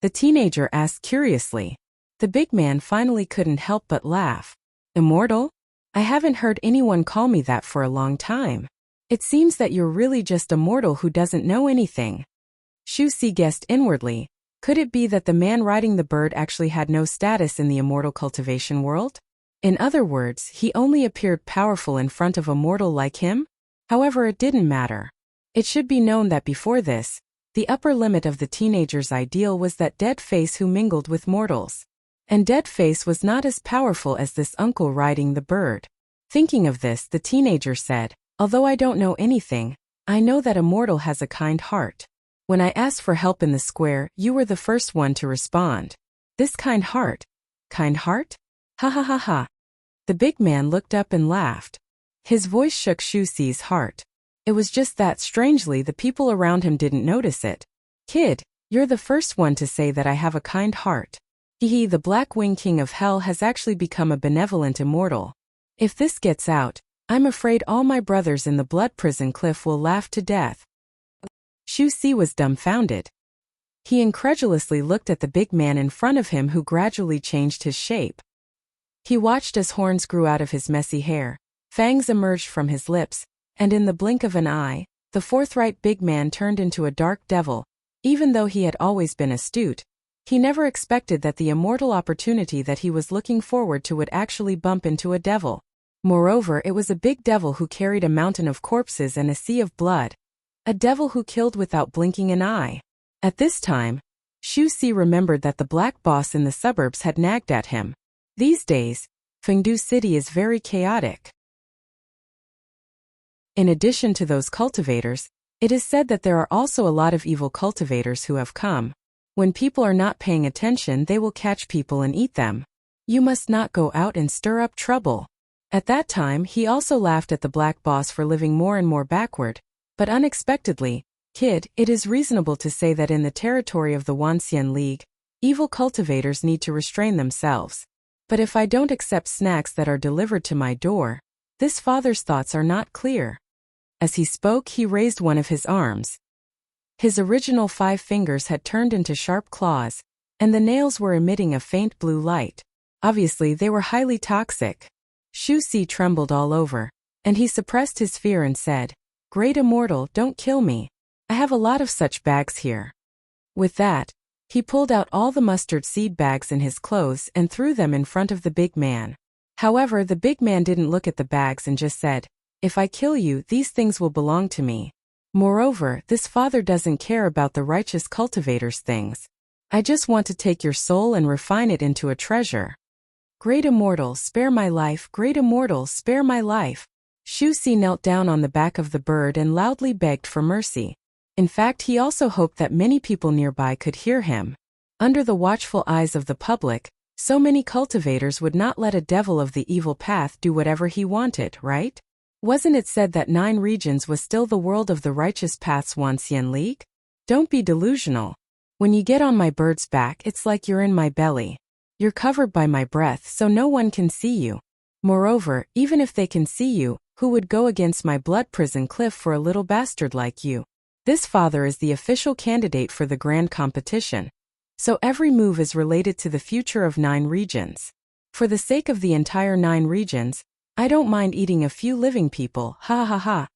The teenager asked curiously. The big man finally couldn't help but laugh. Immortal? I haven't heard anyone call me that for a long time. It seems that you're really just a mortal who doesn't know anything. Shu Si guessed inwardly. Could it be that the man riding the bird actually had no status in the immortal cultivation world? In other words, he only appeared powerful in front of a mortal like him? However, it didn't matter. It should be known that before this, the upper limit of the teenager's ideal was that dead face who mingled with mortals. And dead face was not as powerful as this uncle riding the bird. Thinking of this, the teenager said, although I don't know anything, I know that a mortal has a kind heart. When I asked for help in the square, you were the first one to respond. This kind heart? Kind heart? Ha ha ha ha. The big man looked up and laughed. His voice shook Shu Si's heart. It was just that strangely the people around him didn't notice it. Kid, you're the first one to say that I have a kind heart. Hehe, the Black Wing King of Hell has actually become a benevolent immortal. If this gets out, I'm afraid all my brothers in the blood prison cliff will laugh to death. Shu Si was dumbfounded. He incredulously looked at the big man in front of him who gradually changed his shape. He watched as horns grew out of his messy hair, fangs emerged from his lips, and in the blink of an eye, the forthright big man turned into a dark devil. Even though he had always been astute, he never expected that the immortal opportunity that he was looking forward to would actually bump into a devil. Moreover, it was a big devil who carried a mountain of corpses and a sea of blood. A devil who killed without blinking an eye. At this time, Shu Si remembered that the black boss in the suburbs had nagged at him. These days, Fengdu City is very chaotic. In addition to those cultivators, it is said that there are also a lot of evil cultivators who have come. When people are not paying attention, they will catch people and eat them. You must not go out and stir up trouble. At that time he also laughed at the black boss for living more and more backward, but unexpectedly, "Kid, it is reasonable to say that in the territory of the Wanxian League, evil cultivators need to restrain themselves. But if I don't accept snacks that are delivered to my door, this father's thoughts are not clear." As he spoke, he raised one of his arms. His original 5 fingers had turned into sharp claws, and the nails were emitting a faint blue light. Obviously, they were highly toxic. Shu Si trembled all over, and he suppressed his fear and said, "Great Immortal, don't kill me. I have a lot of such bags here." With that, he pulled out all the mustard seed bags in his clothes and threw them in front of the big man. However, the big man didn't look at the bags and just said, "If I kill you, these things will belong to me. Moreover, this father doesn't care about the righteous cultivators' things. I just want to take your soul and refine it into a treasure. Great Immortal, spare my life, Great Immortal, spare my life." Shu Si knelt down on the back of the bird and loudly begged for mercy. In fact, he also hoped that many people nearby could hear him. Under the watchful eyes of the public, so many cultivators would not let a devil of the evil path do whatever he wanted, right? Wasn't it said that 9 regions was still the world of the righteous path's Wanxian League? Don't be delusional. When you get on my bird's back, it's like you're in my belly. You're covered by my breath so no one can see you. Moreover, even if they can see you, who would go against my blood prison cliff for a little bastard like you? This father is the official candidate for the grand competition. So every move is related to the future of 9 regions. For the sake of the entire 9 regions, I don't mind eating a few living people, ha ha ha.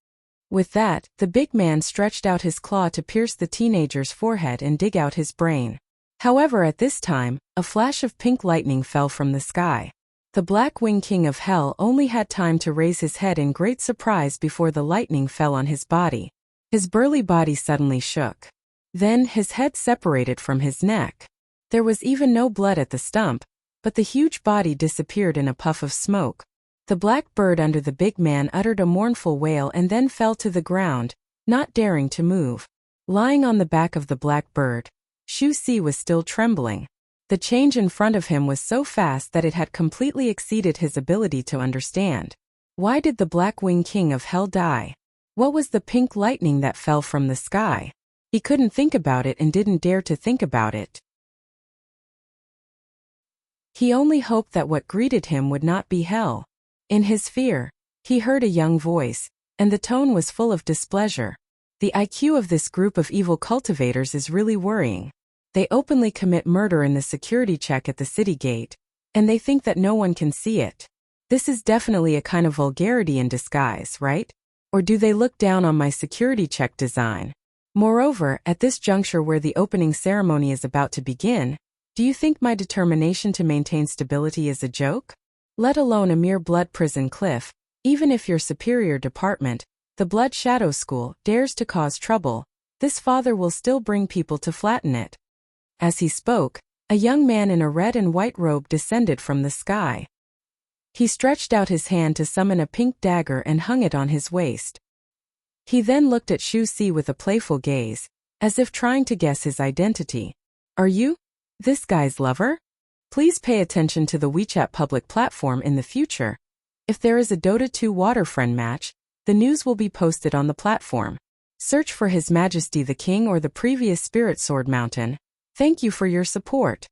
With that, the big man stretched out his claw to pierce the teenager's forehead and dig out his brain. However, at this time, a flash of pink lightning fell from the sky. The Black Wing King of Hell only had time to raise his head in great surprise before the lightning fell on his body. His burly body suddenly shook. Then, his head separated from his neck. There was even no blood at the stump, but the huge body disappeared in a puff of smoke. The black bird under the big man uttered a mournful wail and then fell to the ground, not daring to move. Lying on the back of the black bird, Shu Si was still trembling. The change in front of him was so fast that it had completely exceeded his ability to understand. Why did the Black Wing King of Hell die? What was the pink lightning that fell from the sky? He couldn't think about it and didn't dare to think about it. He only hoped that what greeted him would not be hell. In his fear, he heard a young voice, and the tone was full of displeasure. The IQ of this group of evil cultivators is really worrying. They openly commit murder in the security check at the city gate, and they think that no one can see it. This is definitely a kind of vulgarity in disguise, right? Or do they look down on my security check design? Moreover, at this juncture where the opening ceremony is about to begin, do you think my determination to maintain stability is a joke? Let alone a mere blood prison cliff, even if your superior department, the Blood Shadow School, dares to cause trouble, this father will still bring people to flatten it. As he spoke, a young man in a red and white robe descended from the sky. He stretched out his hand to summon a pink dagger and hung it on his waist. He then looked at Shu Si with a playful gaze, as if trying to guess his identity. Are you this guy's lover? Please pay attention to the WeChat public platform in the future. If there is a Dota 2 Waterfriend match, the news will be posted on the platform. Search for His Majesty the King or the previous Spirit Sword Mountain. Thank you for your support.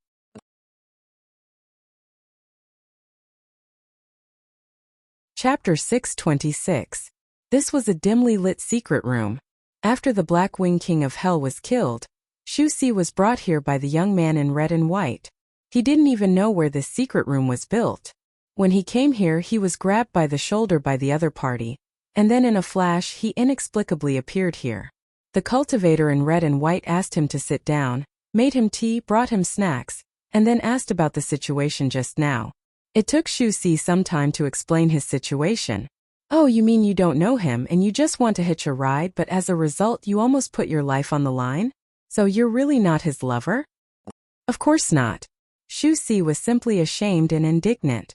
Chapter 626. This was a dimly lit secret room. After the Black Wing King of Hell was killed, Shu Si was brought here by the young man in red and white. He didn't even know where this secret room was built. When he came here, he was grabbed by the shoulder by the other party, and then in a flash he inexplicably appeared here. The cultivator in red and white asked him to sit down, made him tea, brought him snacks, and then asked about the situation just now. It took Shu Si some time to explain his situation. Oh, you mean you don't know him and you just want to hitch a ride, but as a result you almost put your life on the line? So you're really not his lover? Of course not. Shu Si was simply ashamed and indignant.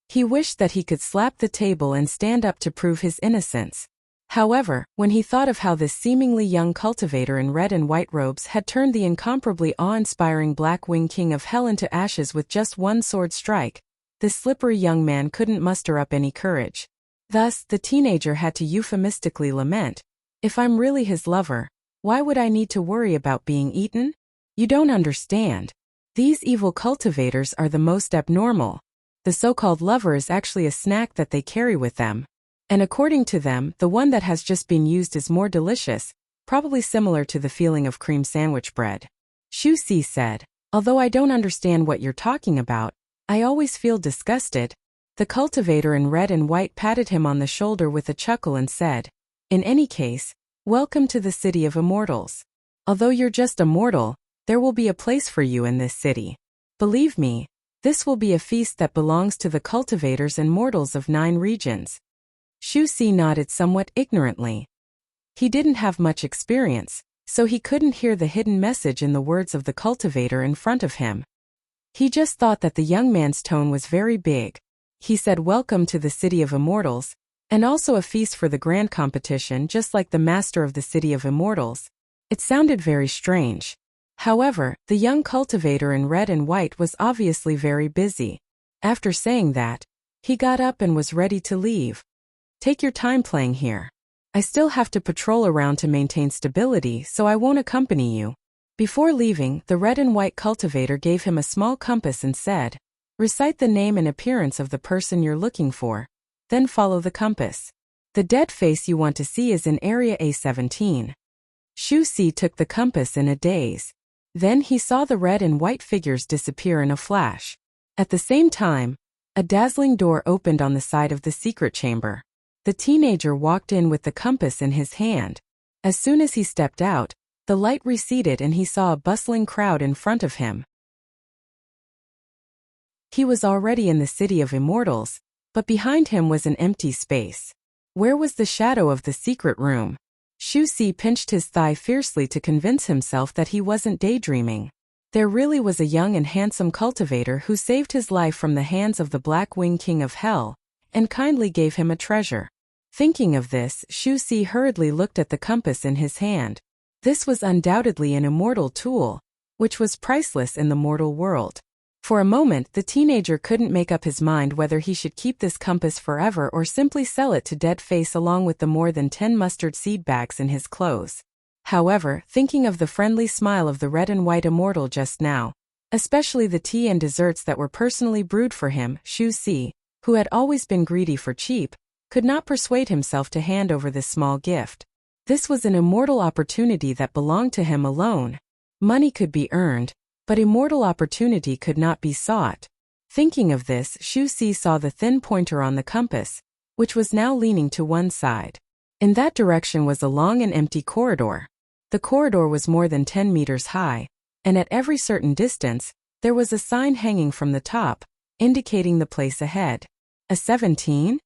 He wished that he could slap the table and stand up to prove his innocence. However, when he thought of how this seemingly young cultivator in red and white robes had turned the incomparably awe-inspiring Black Wing King of Hell into ashes with just one sword strike, The slippery young man couldn't muster up any courage. Thus, the teenager had to euphemistically lament, "If I'm really his lover, why would I need to worry about being eaten? You don't understand. These evil cultivators are the most abnormal. The so-called lover is actually a snack that they carry with them. And according to them, the one that has just been used is more delicious, probably similar to the feeling of cream sandwich bread." Xu Si said, "Although I don't understand what you're talking about, I always feel disgusted." The cultivator in red and white patted him on the shoulder with a chuckle and said, "In any case, welcome to the city of immortals. Although you're just a mortal, there will be a place for you in this city. Believe me, this will be a feast that belongs to the cultivators and mortals of 9 regions." Xu Si nodded somewhat ignorantly. He didn't have much experience, so he couldn't hear the hidden message in the words of the cultivator in front of him. He just thought that the young man's tone was very big. He said welcome to the city of immortals, and also a feast for the grand competition just like the master of the city of immortals. It sounded very strange. However, the young cultivator in red and white was obviously very busy. After saying that, he got up and was ready to leave. "Take your time playing here. I still have to patrol around to maintain stability, so I won't accompany you." Before leaving, the red and white cultivator gave him a small compass and said, "Recite the name and appearance of the person you're looking for, then follow the compass. The dead face you want to see is in area A17. Xu Si took the compass in a daze. Then he saw the red and white figures disappear in a flash. At the same time, a dazzling door opened on the side of the secret chamber. The teenager walked in with the compass in his hand. As soon as he stepped out, the light receded and he saw a bustling crowd in front of him. He was already in the city of immortals, but behind him was an empty space. Where was the shadow of the secret room? Xu Si pinched his thigh fiercely to convince himself that he wasn't daydreaming. There really was a young and handsome cultivator who saved his life from the hands of the Black Wing King of Hell, and kindly gave him a treasure. Thinking of this, Xu Si hurriedly looked at the compass in his hand. This was undoubtedly an immortal tool, which was priceless in the mortal world. For a moment, the teenager couldn't make up his mind whether he should keep this compass forever or simply sell it to Dead Face along with the more than 10 mustard seed bags in his clothes. However, thinking of the friendly smile of the red and white immortal just now, especially the tea and desserts that were personally brewed for him, Xu Si, who had always been greedy for cheap, could not persuade himself to hand over this small gift. This was an immortal opportunity that belonged to him alone. Money could be earned, but immortal opportunity could not be sought. Thinking of this, Xu Si saw the thin pointer on the compass, which was now leaning to one side. In that direction was a long and empty corridor. The corridor was more than 10 meters high, and at every certain distance, there was a sign hanging from the top, indicating the place ahead. A 17?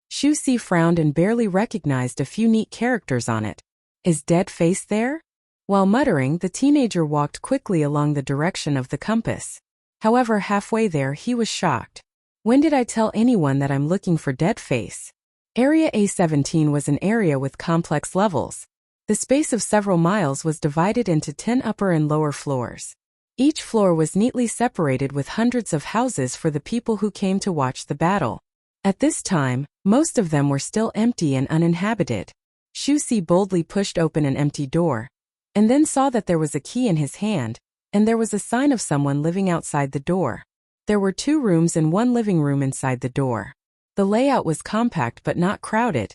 Xu Si frowned and barely recognized a few neat characters on it. Is Dead Face there? While muttering, the teenager walked quickly along the direction of the compass. However, halfway there, he was shocked. When did I tell anyone that I'm looking for Dead Face? Area A17 was an area with complex levels. The space of several miles was divided into 10 upper and lower floors. Each floor was neatly separated with hundreds of houses for the people who came to watch the battle. At this time, most of them were still empty and uninhabited. Xu Si boldly pushed open an empty door, and then saw that there was a key in his hand, and there was a sign of someone living outside the door. There were 2 rooms and 1 living room inside the door. The layout was compact but not crowded,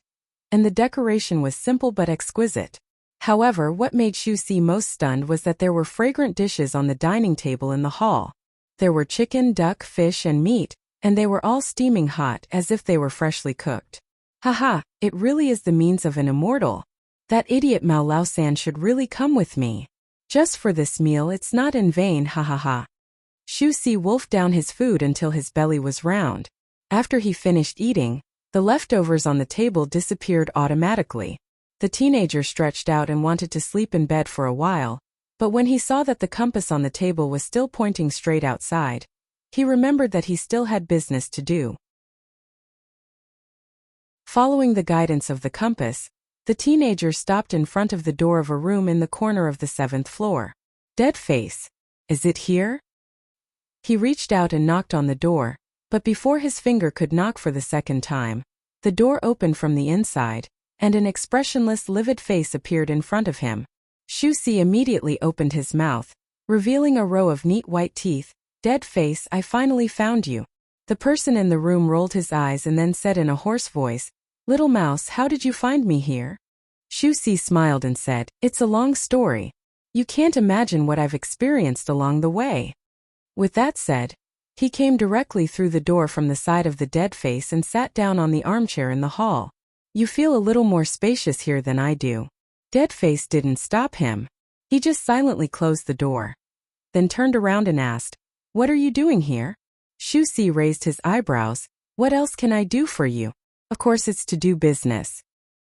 and the decoration was simple but exquisite. However, what made Xu Si most stunned was that there were fragrant dishes on the dining table in the hall. There were chicken, duck, fish, and meat, and they were all steaming hot as if they were freshly cooked. Haha, it really is the means of an immortal. That idiot Mao Laosan should really come with me. Just for this meal it's not in vain, ha ha ha. Xu Si wolfed down his food until his belly was round. After he finished eating, the leftovers on the table disappeared automatically. The teenager stretched out and wanted to sleep in bed for a while, but when he saw that the compass on the table was still pointing straight outside, he remembered that he still had business to do. Following the guidance of the compass, the teenager stopped in front of the door of a room in the corner of the 7th floor. Dead Face, is it here? He reached out and knocked on the door, But before his finger could knock for the second time, the door opened from the inside, and an expressionless, livid face appeared in front of him. Shu Si immediately opened his mouth, revealing a row of neat white teeth. "Dead face, I finally found you." The person in the room rolled his eyes and then said in a hoarse voice, "Little mouse, how did you find me here?" Shu Si smiled and said, "It's a long story. You can't imagine what I've experienced along the way." With that said, he came directly through the door from the side of the dead face and sat down on the armchair in the hall. "You feel a little more spacious here than I do." Dead face didn't stop him. He just silently closed the door, then turned around and asked, "What are you doing here?" Shu Si raised his eyebrows. "What else can I do for you?" "Of course it's to do business."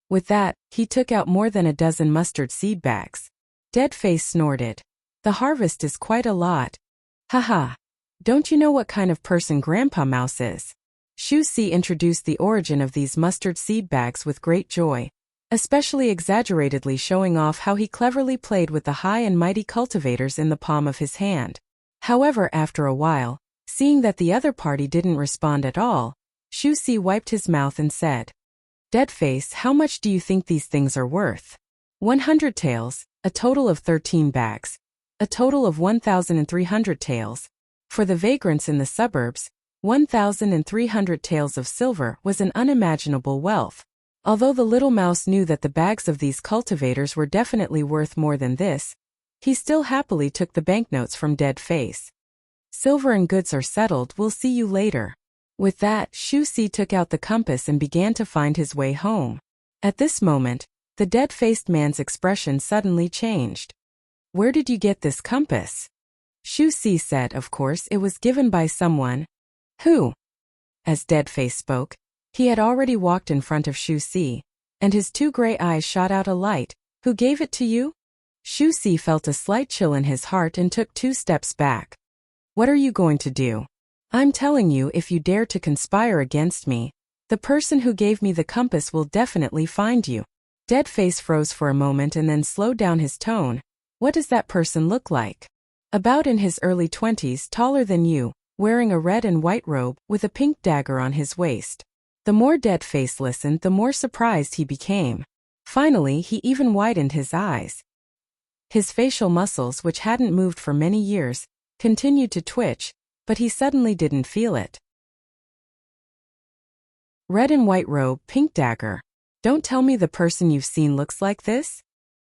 With that, he took out more than a dozen mustard seed bags. Dead face snorted. "The harvest is quite a lot." "Haha. Don't you know what kind of person Grandpa Mouse is?" Shu Si introduced the origin of these mustard seed bags with great joy, especially exaggeratedly showing off how he cleverly played with the high and mighty cultivators in the palm of his hand. However, after a while, seeing that the other party didn't respond at all, Shu Si wiped his mouth and said, "Dead face, how much do you think these things are worth?" 100 taels, a total of 13 bags. A total of 1,300 taels. For the vagrants in the suburbs, 1,300 taels of silver was an unimaginable wealth. Although the little mouse knew that the bags of these cultivators were definitely worth more than this, he still happily took the banknotes from Dead face. "Silver and goods are settled, we'll see you later." With that, Shu Si took out the compass and began to find his way home. At this moment, the dead-faced man's expression suddenly changed. "Where did you get this compass?" Shu Si said of course it was given by someone. "Who?" As Deadface spoke, he had already walked in front of Shu Si, and his two gray eyes shot out a light. "Who gave it to you?" Shu Si felt a slight chill in his heart and took 2 steps back. "What are you going to do?" "I'm telling you, if you dare to conspire against me, the person who gave me the compass will definitely find you." Deadface froze for a moment and then slowed down his tone. "What does that person look like?" "About in his early 20s, taller than you, wearing a red and white robe, with a pink dagger on his waist." The more Deadface listened, the more surprised he became. Finally, he even widened his eyes. His facial muscles, which hadn't moved for many years, continued to twitch, but he suddenly didn't feel it. "Red and white robe, pink dagger. Don't tell me the person you've seen looks like this?"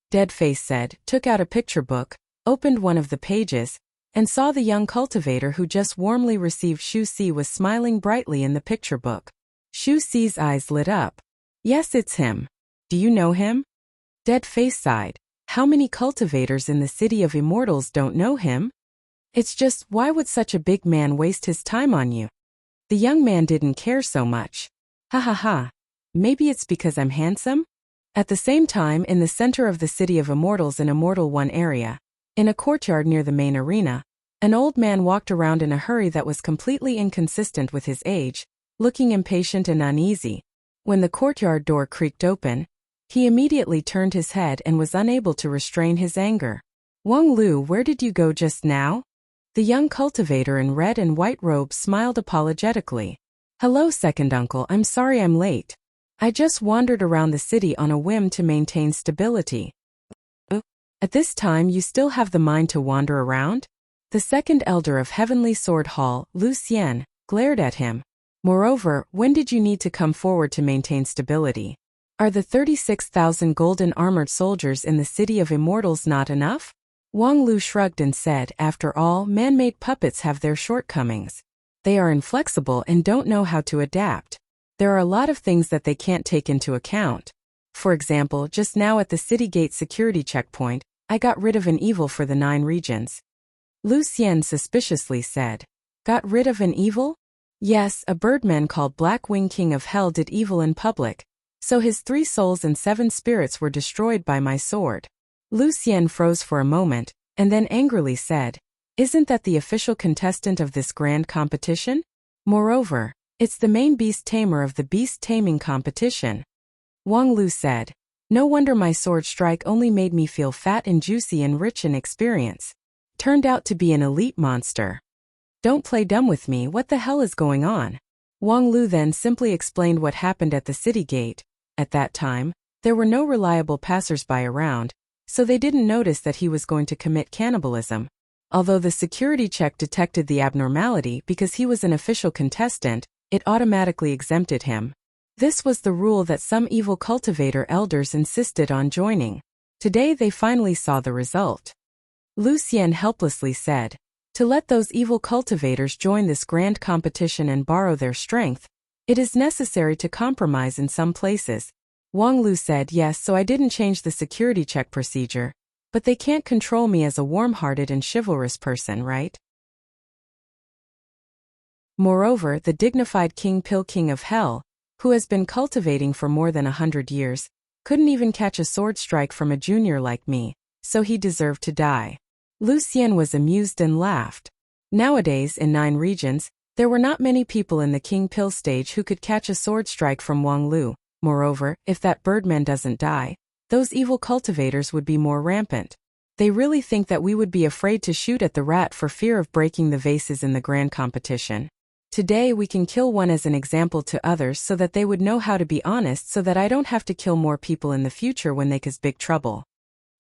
Deadface said, took out a picture book, opened one of the pages, and saw the young cultivator who just warmly received Shu Si was smiling brightly in the picture book. Shu Si's eyes lit up. "Yes, it's him. Do you know him?" Deadface sighed. "How many cultivators in the City of Immortals don't know him? It's just, why would such a big man waste his time on you?" The young man didn't care so much. "Ha ha ha. Maybe it's because I'm handsome?" At the same time, in the center of the City of Immortals in Immortal 1 area, in a courtyard near the main arena, an old man walked around in a hurry that was completely inconsistent with his age, looking impatient and uneasy. When the courtyard door creaked open, he immediately turned his head and was unable to restrain his anger. "Wang Lu, where did you go just now?" The young cultivator in red and white robe smiled apologetically. "Hello, second uncle, I'm sorry I'm late. I just wandered around the city on a whim to maintain stability." "At this time you still have the mind to wander around?" The second elder of Heavenly Sword Hall, Lu Xian, glared at him. "Moreover, when did you need to come forward to maintain stability? Are the 36,000 golden armored soldiers in the City of Immortals not enough?" Wang Lu shrugged and said, "After all, man-made puppets have their shortcomings. They are inflexible and don't know how to adapt. There are a lot of things that they can't take into account. For example, just now at the city gate security checkpoint, I got rid of an evil for the 9 regions." Lu Xian suspiciously said, "Got rid of an evil?" "Yes, a birdman called Black Wing King of Hell did evil in public, so his 3 souls and 7 spirits were destroyed by my sword." Lu Xian froze for a moment, and then angrily said, "Isn't that the official contestant of this grand competition? Moreover, it's the main beast tamer of the beast taming competition." Wang Lu said, "No wonder my sword strike only made me feel fat and juicy and rich in experience. Turned out to be an elite monster." Don't play dumb with me, what the hell is going on? Wang Lu then simply explained what happened at the city gate. At that time, there were no reliable passers-by around, so they didn't notice that he was going to commit cannibalism. Although the security check detected the abnormality because he was an official contestant, it automatically exempted him. This was the rule that some evil cultivator elders insisted on joining. Today they finally saw the result. Lu Xian helplessly said, "To let those evil cultivators join this grand competition and borrow their strength, it is necessary to compromise in some places." Wang Lu said, "Yes, so I didn't change the security check procedure. But they can't control me as a warm-hearted and chivalrous person, right?" Moreover, the dignified King Pil, King of Hell, who has been cultivating for more than 100 years, couldn't even catch a sword strike from a junior like me, so he deserved to die. Lu Xian was amused and laughed. Nowadays, in 9 regions, there were not many people in the King Pil stage who could catch a sword strike from Wang Lu. Moreover, if that birdman doesn't die, those evil cultivators would be more rampant. They really think that we would be afraid to shoot at the rat for fear of breaking the vases in the grand competition. Today we can kill one as an example to others so that they would know how to be honest, so that I don't have to kill more people in the future when they cause big trouble.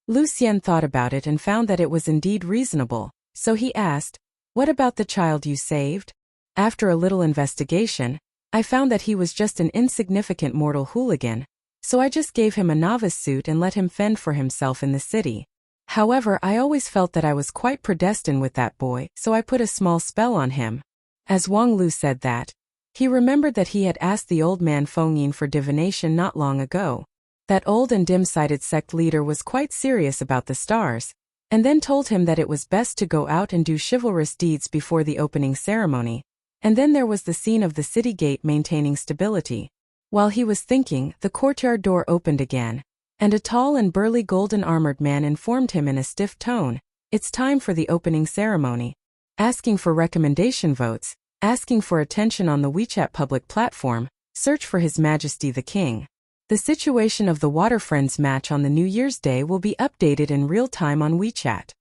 Lu Xian thought about it and found that it was indeed reasonable, so he asked, "What about the child you saved?" After a little investigation, I found that he was just an insignificant mortal hooligan, so I just gave him a novice suit and let him fend for himself in the city. However, I always felt that I was quite predestined with that boy, so I put a small spell on him. As Wang Lu said that, he remembered that he had asked the old man Feng Yin for divination not long ago. That old and dim-sighted sect leader was quite serious about the stars, and then told him that it was best to go out and do chivalrous deeds before the opening ceremony. And then there was the scene of the city gate maintaining stability. While he was thinking, the courtyard door opened again, and a tall and burly golden-armored man informed him in a stiff tone, "It's time for the opening ceremony." Asking for recommendation votes, asking for attention on the WeChat public platform, search for His Majesty the King. The situation of the Water Friends match on the New Year's Day will be updated in real time on WeChat.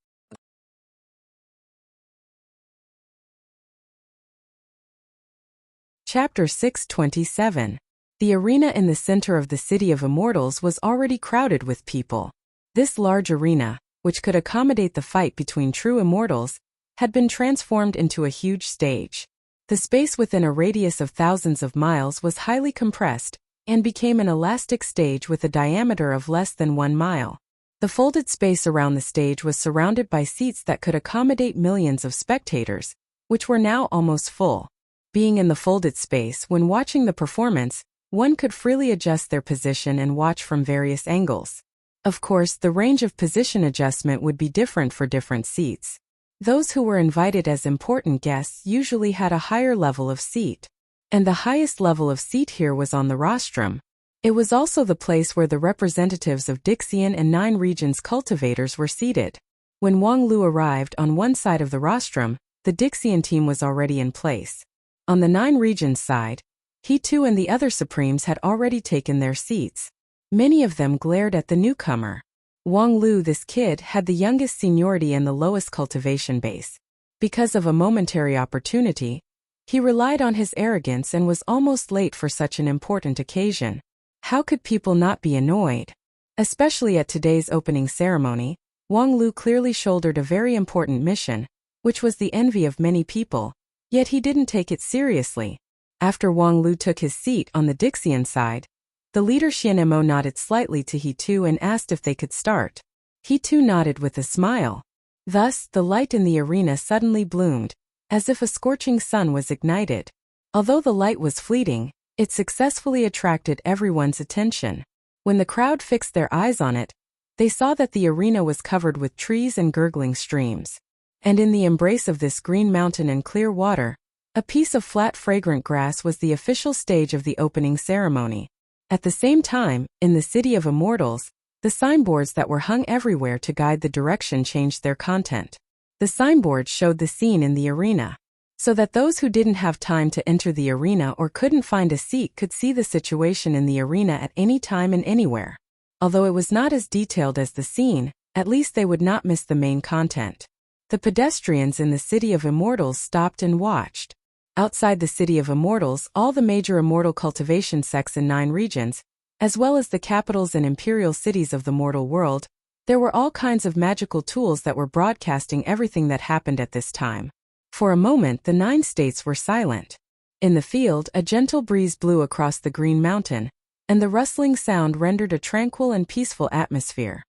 Chapter 627. The arena in the center of the City of Immortals was already crowded with people. This large arena, which could accommodate the fight between true immortals, had been transformed into a huge stage. The space within a radius of thousands of miles was highly compressed, and became an elastic stage with a diameter of less than 1 mile. The folded space around the stage was surrounded by seats that could accommodate millions of spectators, which were now almost full. Being in the folded space, when watching the performance, one could freely adjust their position and watch from various angles. Of course, the range of position adjustment would be different for different seats. Those who were invited as important guests usually had a higher level of seat. And the highest level of seat here was on the rostrum. It was also the place where the representatives of Dixian and 9 regions cultivators were seated. When Wang Lu arrived on one side of the rostrum, the Dixian team was already in place. On the 9 regions side, he too and the other supremes had already taken their seats. Many of them glared at the newcomer. Wang Lu, this kid, had the youngest seniority and the lowest cultivation base. Because of a momentary opportunity, he relied on his arrogance and was almost late for such an important occasion. How could people not be annoyed? Especially at today's opening ceremony, Wang Lu clearly shouldered a very important mission, which was the envy of many people, yet he didn't take it seriously. After Wang Lu took his seat on the Dixian side, the leader Xian Mo nodded slightly to He Tu and asked if they could start. He Tu nodded with a smile. Thus, the light in the arena suddenly bloomed, as if a scorching sun was ignited. Although the light was fleeting, it successfully attracted everyone's attention. When the crowd fixed their eyes on it, they saw that the arena was covered with trees and gurgling streams. And in the embrace of this green mountain and clear water, a piece of flat fragrant grass was the official stage of the opening ceremony. At the same time, in the City of Immortals, the signboards that were hung everywhere to guide the direction changed their content. The signboards showed the scene in the arena, so that those who didn't have time to enter the arena or couldn't find a seat could see the situation in the arena at any time and anywhere. Although it was not as detailed as the scene, at least they would not miss the main content. The pedestrians in the City of Immortals stopped and watched. Outside the City of Immortals, all the major immortal cultivation sects in 9 regions, as well as the capitals and imperial cities of the mortal world, there were all kinds of magical tools that were broadcasting everything that happened at this time. For a moment, the 9 states were silent. In the field, a gentle breeze blew across the green mountain, and the rustling sound rendered a tranquil and peaceful atmosphere.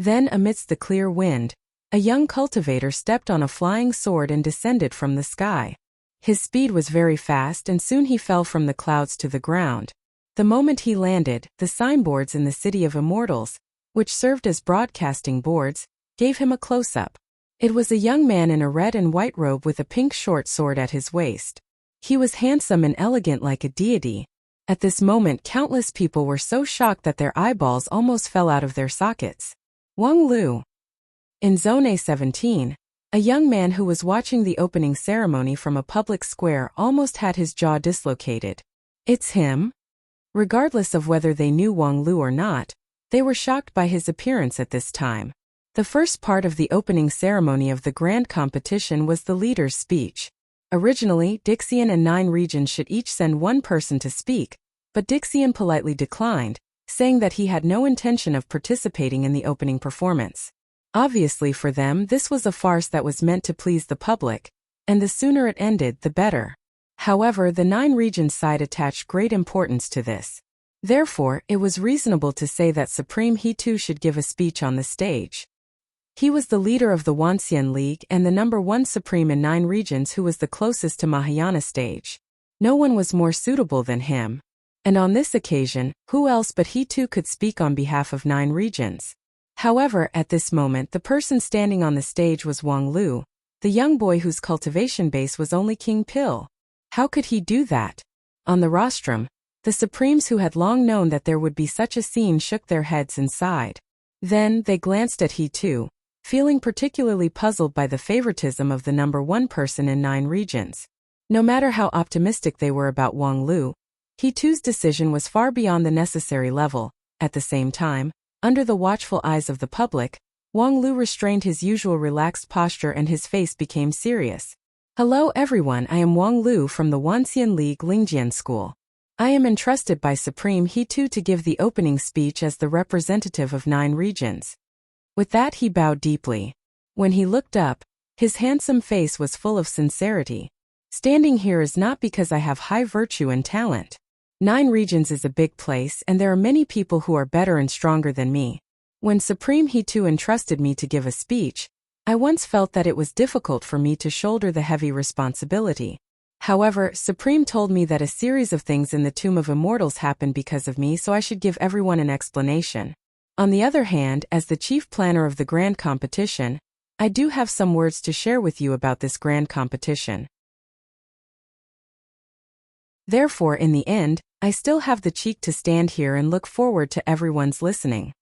Then, amidst the clear wind, a young cultivator stepped on a flying sword and descended from the sky. His speed was very fast, and soon he fell from the clouds to the ground. The moment he landed, the signboards in the City of Immortals, which served as broadcasting boards, gave him a close-up. It was a young man in a red and white robe with a pink short sword at his waist. He was handsome and elegant like a deity. At this moment, countless people were so shocked that their eyeballs almost fell out of their sockets. Wang Lu. In Zone A17, a young man who was watching the opening ceremony from a public square almost had his jaw dislocated. It's him? Regardless of whether they knew Wang Lu or not, they were shocked by his appearance at this time. The first part of the opening ceremony of the grand competition was the leader's speech. Originally, Dixian and 9 regions should each send one person to speak, but Dixian politely declined, saying that he had no intention of participating in the opening performance. Obviously for them, this was a farce that was meant to please the public, and the sooner it ended, the better. However, the 9 regions side attached great importance to this. Therefore, it was reasonable to say that Supreme He too should give a speech on the stage. He was the leader of the Wanxian League and the number 1 Supreme in 9 regions who was the closest to Mahayana stage. No one was more suitable than him. And on this occasion, who else but he too could speak on behalf of 9 regions? However, at this moment the person standing on the stage was Wang Lu, the young boy whose cultivation base was only King Pill. How could he do that? On the rostrum, the Supremes who had long known that there would be such a scene shook their heads and sighed. Then, they glanced at he too, feeling particularly puzzled by the favoritism of the number 1 person in 9 regions. No matter how optimistic they were about Wang Lu, he too's decision was far beyond the necessary level. At the same time, under the watchful eyes of the public, Wang Lu restrained his usual relaxed posture and his face became serious. Hello everyone, I am Wang Lu from the Wanxian League Lingjian School. I am entrusted by Supreme He Tu to give the opening speech as the representative of 9 regions. With that he bowed deeply. When he looked up, his handsome face was full of sincerity. Standing here is not because I have high virtue and talent. 9 regions is a big place and there are many people who are better and stronger than me. When Supreme He Tu entrusted me to give a speech, I once felt that it was difficult for me to shoulder the heavy responsibility. However, Supreme told me that a series of things in the Tomb of Immortals happened because of me, so I should give everyone an explanation. On the other hand, as the chief planner of the grand competition, I do have some words to share with you about this grand competition. Therefore, in the end, I still have the cheek to stand here and look forward to everyone's listening.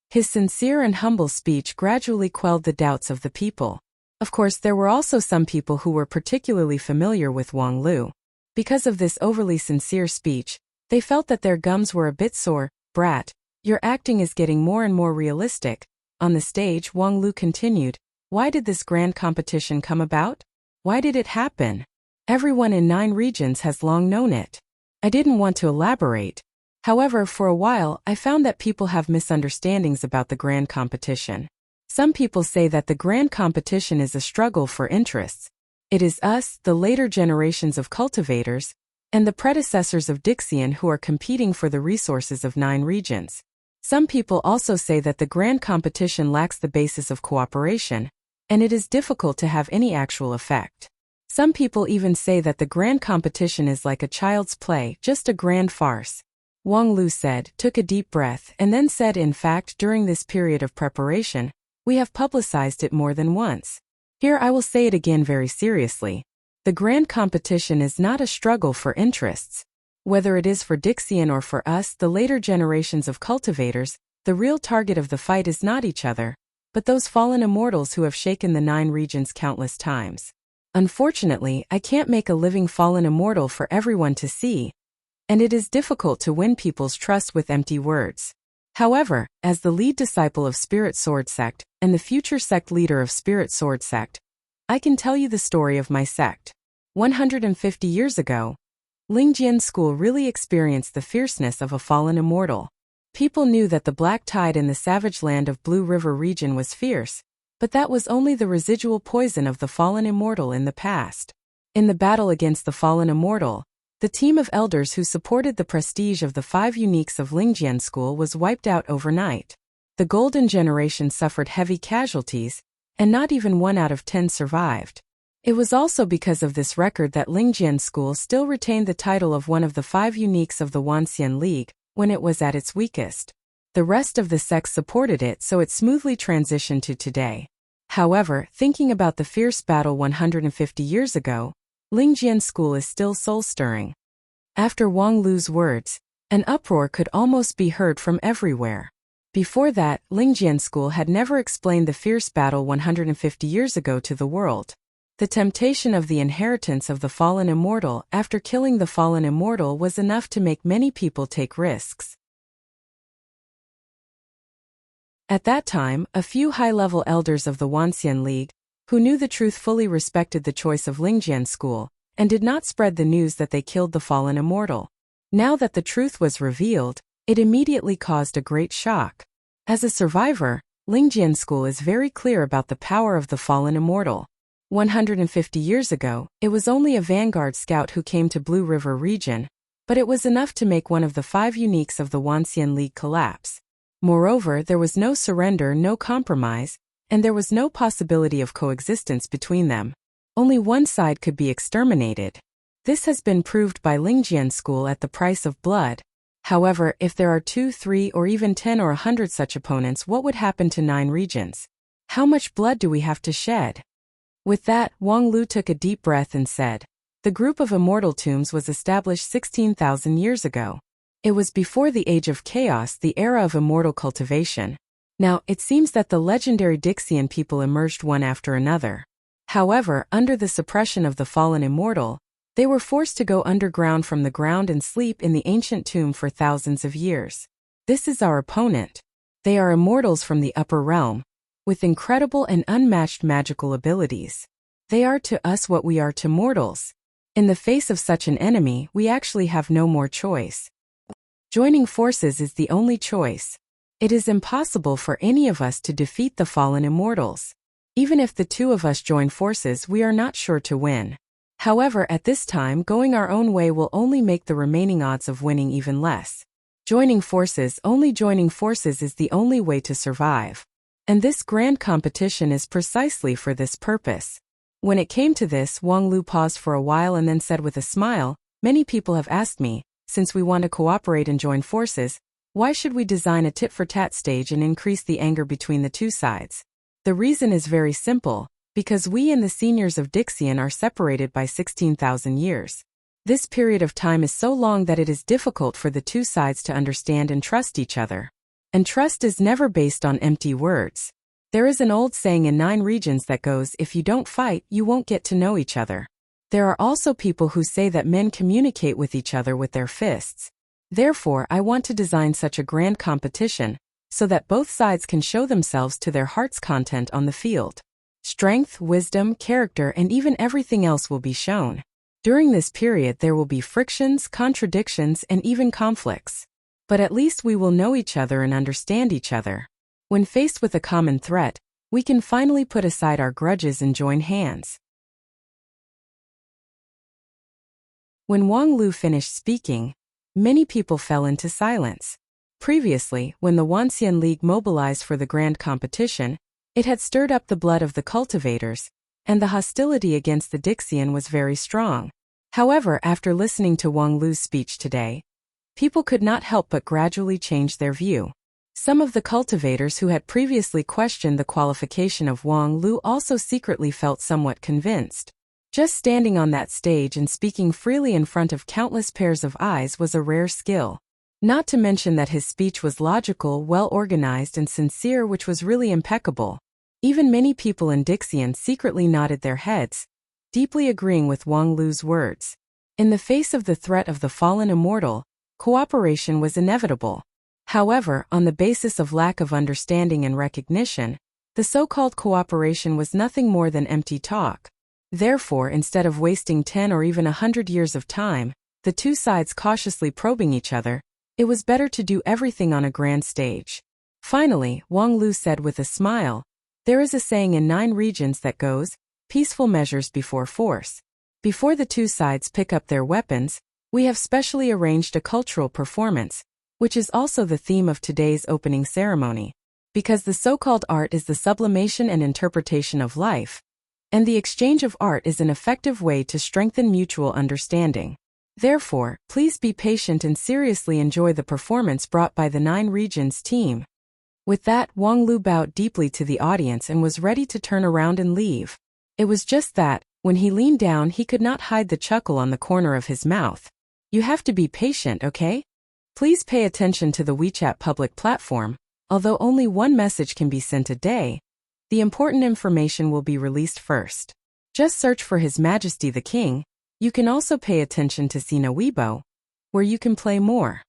His sincere and humble speech gradually quelled the doubts of the people. Of course, there were also some people who were particularly familiar with Wang Lu. Because of this overly sincere speech, they felt that their gums were a bit sore. Brat, your acting is getting more and more realistic. On the stage, Wang Lu continued, why did this grand competition come about? Why did it happen? Everyone in 9 regions has long known it. I didn't want to elaborate. However, for a while, I found that people have misunderstandings about the grand competition. Some people say that the grand competition is a struggle for interests. It is us, the later generations of cultivators, and the predecessors of Dixian who are competing for the resources of 9 regions. Some people also say that the grand competition lacks the basis of cooperation, and it is difficult to have any actual effect. Some people even say that the grand competition is like a child's play, just a grand farce. Wang Lu said, took a deep breath, and then said, in fact, during this period of preparation, we have publicized it more than once. Here I will say it again very seriously. The grand competition is not a struggle for interests. Whether it is for Dixian or for us, the later generations of cultivators, the real target of the fight is not each other, but those fallen immortals who have shaken the 9 regions countless times. Unfortunately, I can't make a living fallen immortal for everyone to see, and it is difficult to win people's trust with empty words. However, as the lead disciple of Spirit Sword Sect and the future sect leader of Spirit Sword Sect, I can tell you the story of my sect. 150 years ago, Lingjian school really experienced the fierceness of a fallen immortal. People knew that the black tide in the savage land of Blue River region was fierce, but that was only the residual poison of the fallen immortal in the past. In the battle against the fallen immortal, the team of elders who supported the prestige of the 5 uniques of Lingjian school was wiped out overnight. The golden generation suffered heavy casualties, and not even 1 out of 10 survived. It was also because of this record that Lingjian school still retained the title of one of the 5 uniques of the Wanxian League when it was at its weakest. The rest of the sects supported it, so it smoothly transitioned to today. However, thinking about the fierce battle 150 years ago, Lingjian school is still soul-stirring. After Wang Lu's words, an uproar could almost be heard from everywhere. Before that, Lingjian school had never explained the fierce battle 150 years ago to the world. The temptation of the inheritance of the fallen immortal after killing the fallen immortal was enough to make many people take risks. At that time, a few high-level elders of the Wanxian League, who knew the truth, fully respected the choice of Lingjian school, and did not spread the news that they killed the fallen immortal. Now that the truth was revealed, it immediately caused a great shock. As a survivor, Lingjian school is very clear about the power of the fallen immortal. 150 years ago, it was only a vanguard scout who came to Blue River region, but it was enough to make one of the 5 uniques of the Wanxian League collapse. Moreover, there was no surrender, no compromise, and there was no possibility of coexistence between them. Only one side could be exterminated. This has been proved by Lingjian school at the price of blood. However, if there are 2, 3, or even 10 or 100 such opponents, what would happen to 9 regions? How much blood do we have to shed? With that, Wang Lu took a deep breath and said, "The group of immortal tombs was established 16,000 years ago. It was before the age of chaos, the era of immortal cultivation. Now, it seems that the legendary Dixian people emerged one after another. However, under the suppression of the fallen immortal, they were forced to go underground from the ground and sleep in the ancient tomb for thousands of years. This is our opponent. They are immortals from the upper realm, with incredible and unmatched magical abilities. They are to us what we are to mortals. In the face of such an enemy, we actually have no more choice. Joining forces is the only choice. It is impossible for any of us to defeat the fallen immortals. Even if the 2 of us join forces, we are not sure to win. However, at this time, going our own way will only make the remaining odds of winning even less. Only joining forces is the only way to survive. And this grand competition is precisely for this purpose." When it came to this, Wang Lu paused for a while and then said with a smile, "Many people have asked me, since we want to cooperate and join forces, why should we design a tit-for-tat stage and increase the anger between the 2 sides? The reason is very simple, because we and the seniors of Dixian are separated by 16,000 years. This period of time is so long that it is difficult for the 2 sides to understand and trust each other. And trust is never based on empty words. There is an old saying in 9 regions that goes, if you don't fight, you won't get to know each other. There are also people who say that men communicate with each other with their fists. Therefore, I want to design such a grand competition, so that both sides can show themselves to their heart's content on the field. Strength, wisdom, character, and even everything else will be shown. During this period there will be frictions, contradictions, and even conflicts. But at least we will know each other and understand each other. When faced with a common threat, we can finally put aside our grudges and join hands." When Wang Lu finished speaking, many people fell into silence. Previously, when the Wanxian League mobilized for the grand competition, it had stirred up the blood of the cultivators, and the hostility against the Dixian was very strong. However, after listening to Wang Lu's speech today, people could not help but gradually change their view. Some of the cultivators who had previously questioned the qualification of Wang Lu also secretly felt somewhat convinced. Just standing on that stage and speaking freely in front of countless pairs of eyes was a rare skill. Not to mention that his speech was logical, well-organized, and sincere, which was really impeccable. Even many people in Dixian secretly nodded their heads, deeply agreeing with Wang Lu's words. In the face of the threat of the fallen immortal, cooperation was inevitable. However, on the basis of lack of understanding and recognition, the so-called cooperation was nothing more than empty talk. Therefore, instead of wasting 10 or even 100 years of time, the two sides cautiously probing each other, it was better to do everything on a grand stage. Finally, Wang Lu said with a smile, "There is a saying in 9 regions that goes, peaceful measures before force. Before the two sides pick up their weapons, we have specially arranged a cultural performance, which is also the theme of today's opening ceremony. Because the so-called art is the sublimation and interpretation of life, and the exchange of art is an effective way to strengthen mutual understanding. Therefore, please be patient and seriously enjoy the performance brought by the 9 regions team." With that, Wang Lu bowed deeply to the audience and was ready to turn around and leave. It was just that, when he leaned down, he could not hide the chuckle on the corner of his mouth. "You have to be patient, okay? Please pay attention to the WeChat public platform. Although only one message can be sent a day, the important information will be released first. Just search for His Majesty the King. You can also pay attention to Sina Weibo, where you can play more."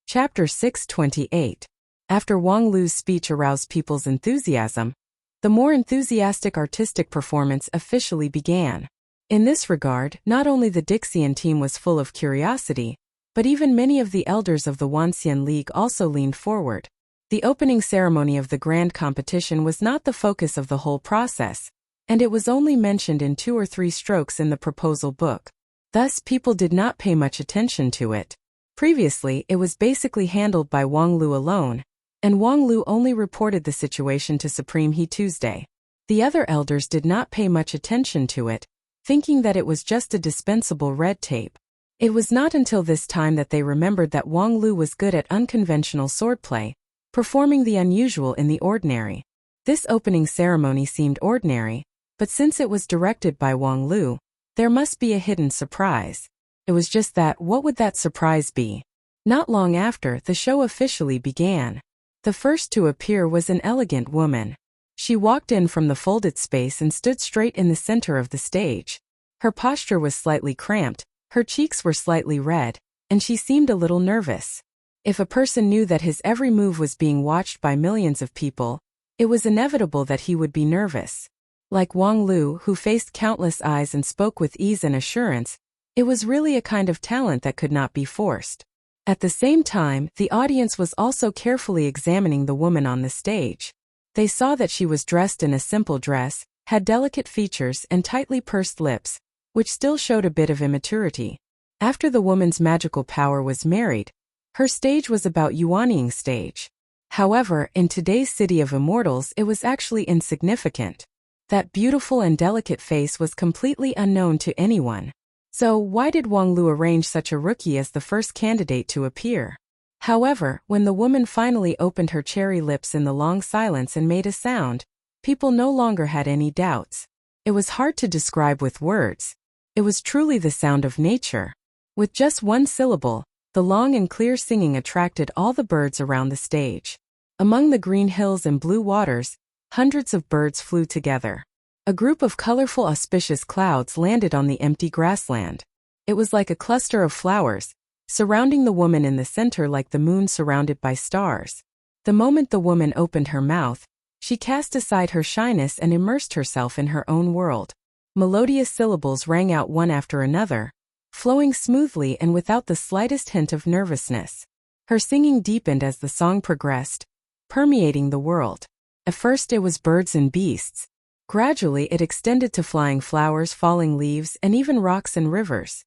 Chapter 628. After Wang Lu's speech aroused people's enthusiasm, the more enthusiastic artistic performance officially began. In this regard, not only the Dixian team was full of curiosity, but even many of the elders of the Wanxian League also leaned forward. The opening ceremony of the grand competition was not the focus of the whole process, and it was only mentioned in 2 or 3 strokes in the proposal book. Thus, people did not pay much attention to it. Previously, it was basically handled by Wang Lu alone, and Wang Lu only reported the situation to Supreme He Tuesday. The other elders did not pay much attention to it, thinking that it was just a dispensable red tape. It was not until this time that they remembered that Wang Lu was good at unconventional swordplay, performing the unusual in the ordinary. This opening ceremony seemed ordinary, but since it was directed by Wang Lu, there must be a hidden surprise. It was just that, what would that surprise be? Not long after, the show officially began. The first to appear was an elegant woman. She walked in from the folded space and stood straight in the center of the stage. Her posture was slightly cramped, her cheeks were slightly red, and she seemed a little nervous. If a person knew that his every move was being watched by millions of people, it was inevitable that he would be nervous. Like Wang Lu, who faced countless eyes and spoke with ease and assurance, it was really a kind of talent that could not be forced. At the same time, the audience was also carefully examining the woman on the stage. They saw that she was dressed in a simple dress, had delicate features and tightly pursed lips, which still showed a bit of immaturity. After the woman's magical power was married, her stage was about Yuanying stage. However, in today's city of immortals, it was actually insignificant. That beautiful and delicate face was completely unknown to anyone. So why did Wang Lu arrange such a rookie as the first candidate to appear? However, when the woman finally opened her cherry lips in the long silence and made a sound, people no longer had any doubts. It was hard to describe with words. It was truly the sound of nature. With just one syllable, the long and clear singing attracted all the birds around the stage. Among the green hills and blue waters, hundreds of birds flew together. A group of colorful auspicious clouds landed on the empty grassland. It was like a cluster of flowers, surrounding the woman in the center like the moon surrounded by stars. The moment the woman opened her mouth, she cast aside her shyness and immersed herself in her own world. Melodious syllables rang out one after another, flowing smoothly and without the slightest hint of nervousness. Her singing deepened as the song progressed, permeating the world. At first it was birds and beasts. Gradually it extended to flying flowers, falling leaves, and even rocks and rivers.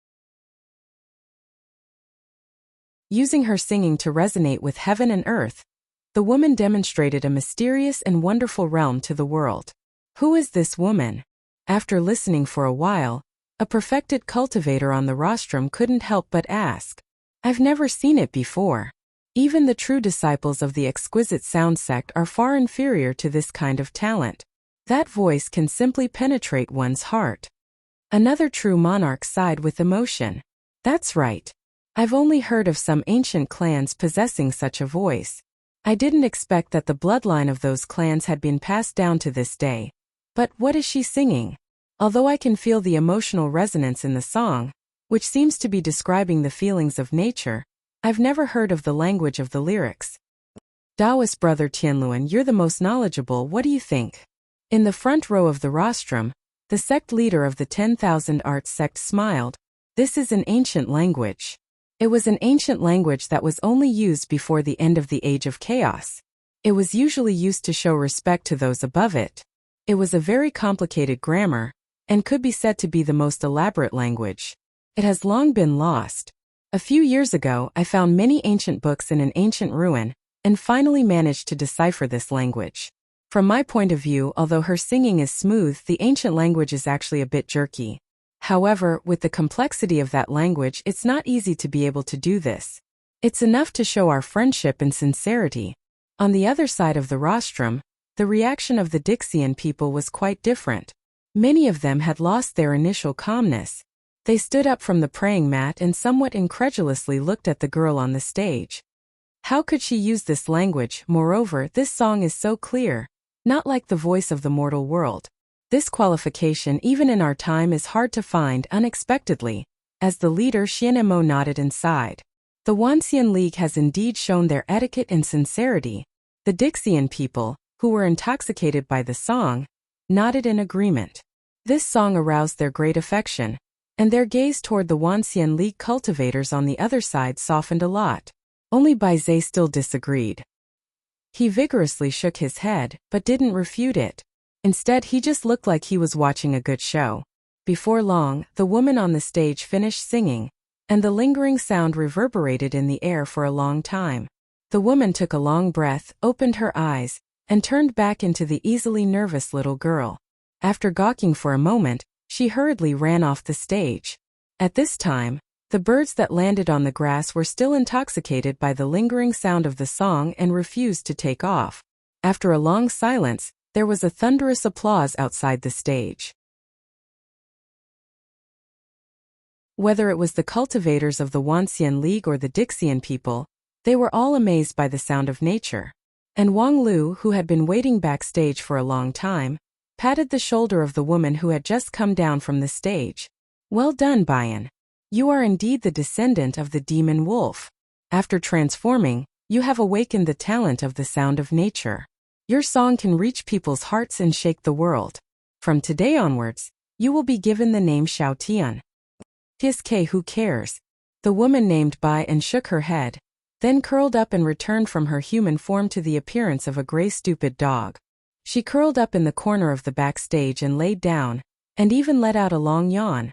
Using her singing to resonate with heaven and earth, the woman demonstrated a mysterious and wonderful realm to the world. Who is this woman? After listening for a while, a perfected cultivator on the rostrum couldn't help but ask. I've never seen it before. Even the true disciples of the exquisite sound sect are far inferior to this kind of talent. That voice can simply penetrate one's heart. Another true monarch sighed with emotion. That's right. I've only heard of some ancient clans possessing such a voice. I didn't expect that the bloodline of those clans had been passed down to this day. But what is she singing? Although I can feel the emotional resonance in the song, which seems to be describing the feelings of nature, I've never heard of the language of the lyrics. Taoist brother Tianluan, you're the most knowledgeable, what do you think? In the front row of the rostrum, the sect leader of the 10,000 Arts sect smiled. This is an ancient language. It was an ancient language that was only used before the end of the Age of Chaos. It was usually used to show respect to those above it. It was a very complicated grammar, and could be said to be the most elaborate language. It has long been lost. A few years ago, I found many ancient books in an ancient ruin, and finally managed to decipher this language. From my point of view, although her singing is smooth, the ancient language is actually a bit jerky. However, with the complexity of that language, it's not easy to be able to do this. It's enough to show our friendship and sincerity. On the other side of the rostrum, the reaction of the Dixian people was quite different. Many of them had lost their initial calmness. They stood up from the praying mat and somewhat incredulously looked at the girl on the stage. How could she use this language? Moreover, this song is so clear, not like the voice of the mortal world. This qualification, even in our time, is hard to find unexpectedly, as the leader Xianemo nodded inside. The Wanxian League has indeed shown their etiquette and sincerity. The Dixian people, who were intoxicated by the song, nodded in agreement. This song aroused their great affection, and their gaze toward the Wanxian League cultivators on the other side softened a lot. Only Bai Zhe still disagreed. He vigorously shook his head, but didn't refute it. Instead, he just looked like he was watching a good show. Before long, the woman on the stage finished singing, and the lingering sound reverberated in the air for a long time. The woman took a long breath, opened her eyes, and turned back into the easily nervous little girl. After gawking for a moment, she hurriedly ran off the stage. At this time, the birds that landed on the grass were still intoxicated by the lingering sound of the song and refused to take off. After a long silence, there was a thunderous applause outside the stage. Whether it was the cultivators of the Wanxian League or the Dixian people, they were all amazed by the sound of nature. And Wang Lu, who had been waiting backstage for a long time, patted the shoulder of the woman who had just come down from the stage. Well done, Bayan. You are indeed the descendant of the demon wolf. After transforming, you have awakened the talent of the sound of nature. Your song can reach people's hearts and shake the world. From today onwards, you will be given the name Xiaotian. TSK, who cares? The woman named Bai and shook her head, then curled up and returned from her human form to the appearance of a gray stupid dog. She curled up in the corner of the backstage and laid down, and even let out a long yawn.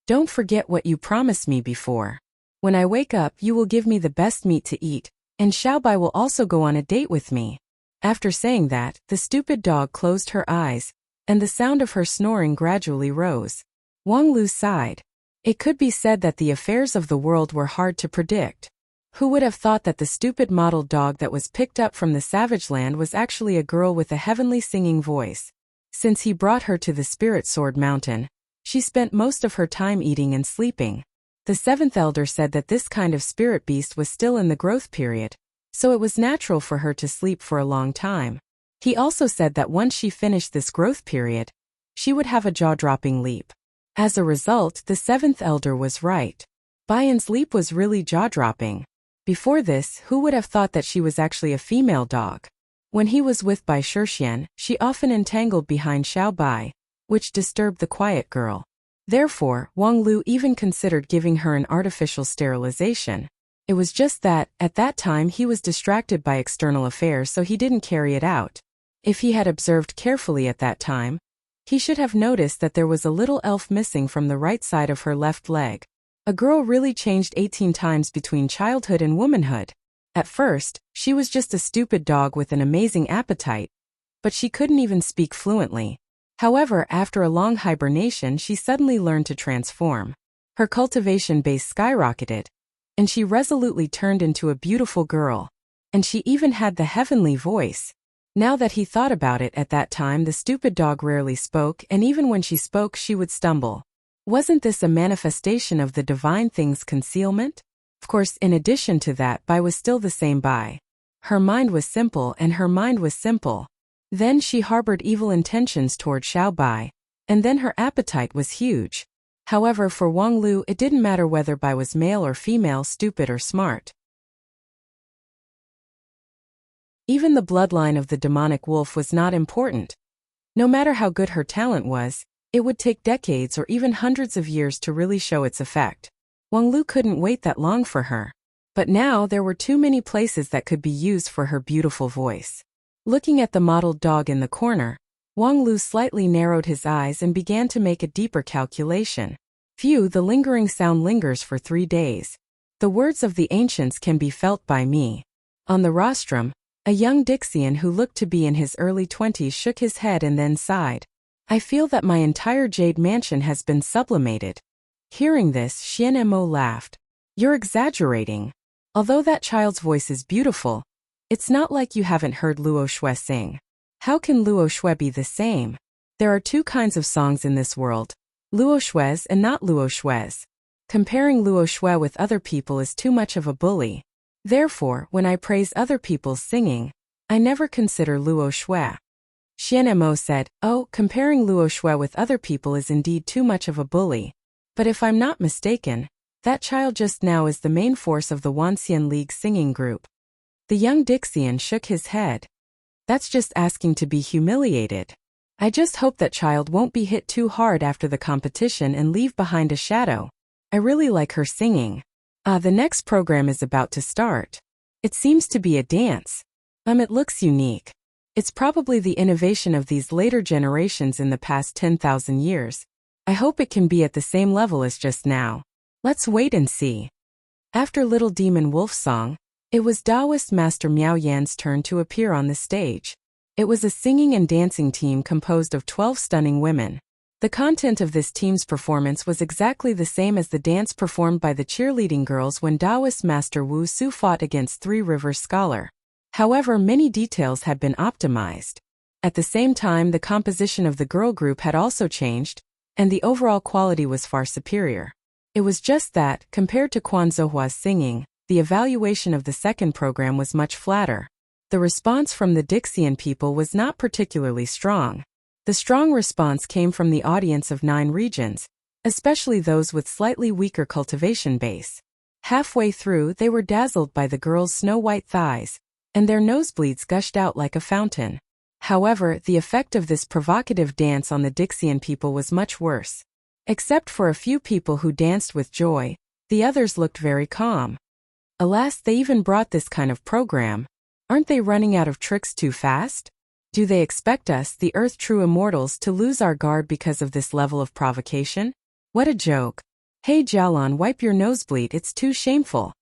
Don't forget what you promised me before. When I wake up, you will give me the best meat to eat, and Xiaobai will also go on a date with me. After saying that, the stupid dog closed her eyes, and the sound of her snoring gradually rose. Wang Lu sighed. It could be said that the affairs of the world were hard to predict. Who would have thought that the stupid model dog that was picked up from the savage land was actually a girl with a heavenly singing voice? Since he brought her to the Spirit Sword Mountain, she spent most of her time eating and sleeping. The seventh elder said that this kind of spirit beast was still in the growth period, so it was natural for her to sleep for a long time. He also said that once she finished this growth period, she would have a jaw-dropping leap. As a result, the seventh elder was right. Bayan's leap was really jaw-dropping. Before this, who would have thought that she was actually a female dog? When he was with Bai Shixian, she often entangled behind Xiao Bai, which disturbed the quiet girl. Therefore, Wang Lu even considered giving her an artificial sterilization. It was just that, at that time he was distracted by external affairs, so he didn't carry it out. If he had observed carefully at that time, he should have noticed that there was a little elf missing from the right side of her left leg. A girl really changed 18 times between childhood and womanhood. At first, she was just a stupid dog with an amazing appetite, but she couldn't even speak fluently. However, after a long hibernation, she suddenly learned to transform. Her cultivation base skyrocketed, and she resolutely turned into a beautiful girl. And she even had the heavenly voice. Now that he thought about it, at that time the stupid dog rarely spoke, and even when she spoke she would stumble. Wasn't this a manifestation of the divine thing's concealment? Of course, in addition to that, Bai was still the same Bai. Her mind was simple, and her mind was simple. Then she harbored evil intentions toward Xiao Bai. And then her appetite was huge. However, for Wang Lu, it didn't matter whether Bai was male or female, stupid or smart. Even the bloodline of the demonic wolf was not important. No matter how good her talent was, it would take decades or even hundreds of years to really show its effect. Wang Lu couldn't wait that long for her. But now there were too many places that could be used for her beautiful voice. Looking at the mottled dog in the corner, Wang Lu slightly narrowed his eyes and began to make a deeper calculation. Phew, the lingering sound lingers for 3 days. The words of the ancients can be felt by me. On the rostrum, a young Dixian who looked to be in his early 20s shook his head and then sighed. I feel that my entire jade mansion has been sublimated. Hearing this, Xian Mo laughed. You're exaggerating. Although that child's voice is beautiful, it's not like you haven't heard Luo Shui sing. How can Luo Shui be the same? There are 2 kinds of songs in this world, Luo Shui's and not Luo Shui's. Comparing Luo Shui with other people is too much of a bully. Therefore, when I praise other people's singing, I never consider Luo Shui. Xian Mo said, oh, comparing Luo Shui with other people is indeed too much of a bully. But if I'm not mistaken, that child just now is the main force of the Wanxian League singing group. The young Dixian shook his head. That's just asking to be humiliated. I just hope that child won't be hit too hard after the competition and leave behind a shadow. I really like her singing. The next program is about to start. It seems to be a dance. It looks unique. It's probably the innovation of these later generations in the past 10,000 years. I hope it can be at the same level as just now. Let's wait and see. After Little Demon Wolf's song, it was Taoist Master Miao Yan's turn to appear on the stage. It was a singing and dancing team composed of 12 stunning women. The content of this team's performance was exactly the same as the dance performed by the cheerleading girls when Taoist Master Wu Su fought against Three Rivers Scholar. However, many details had been optimized. At the same time, the composition of the girl group had also changed, and the overall quality was far superior. It was just that, compared to Quan Zouhua's singing, the evaluation of the second program was much flatter. The response from the Dixian people was not particularly strong. The strong response came from the audience of 9 regions, especially those with slightly weaker cultivation base. Halfway through, they were dazzled by the girls' snow-white thighs, and their nosebleeds gushed out like a fountain. However, the effect of this provocative dance on the Dixian people was much worse. Except for a few people who danced with joy, the others looked very calm. Alas, they even brought this kind of program. Aren't they running out of tricks too fast? Do they expect us, the Earth True Immortals, to lose our guard because of this level of provocation? What a joke. Hey Jialan, wipe your nosebleed, it's too shameful.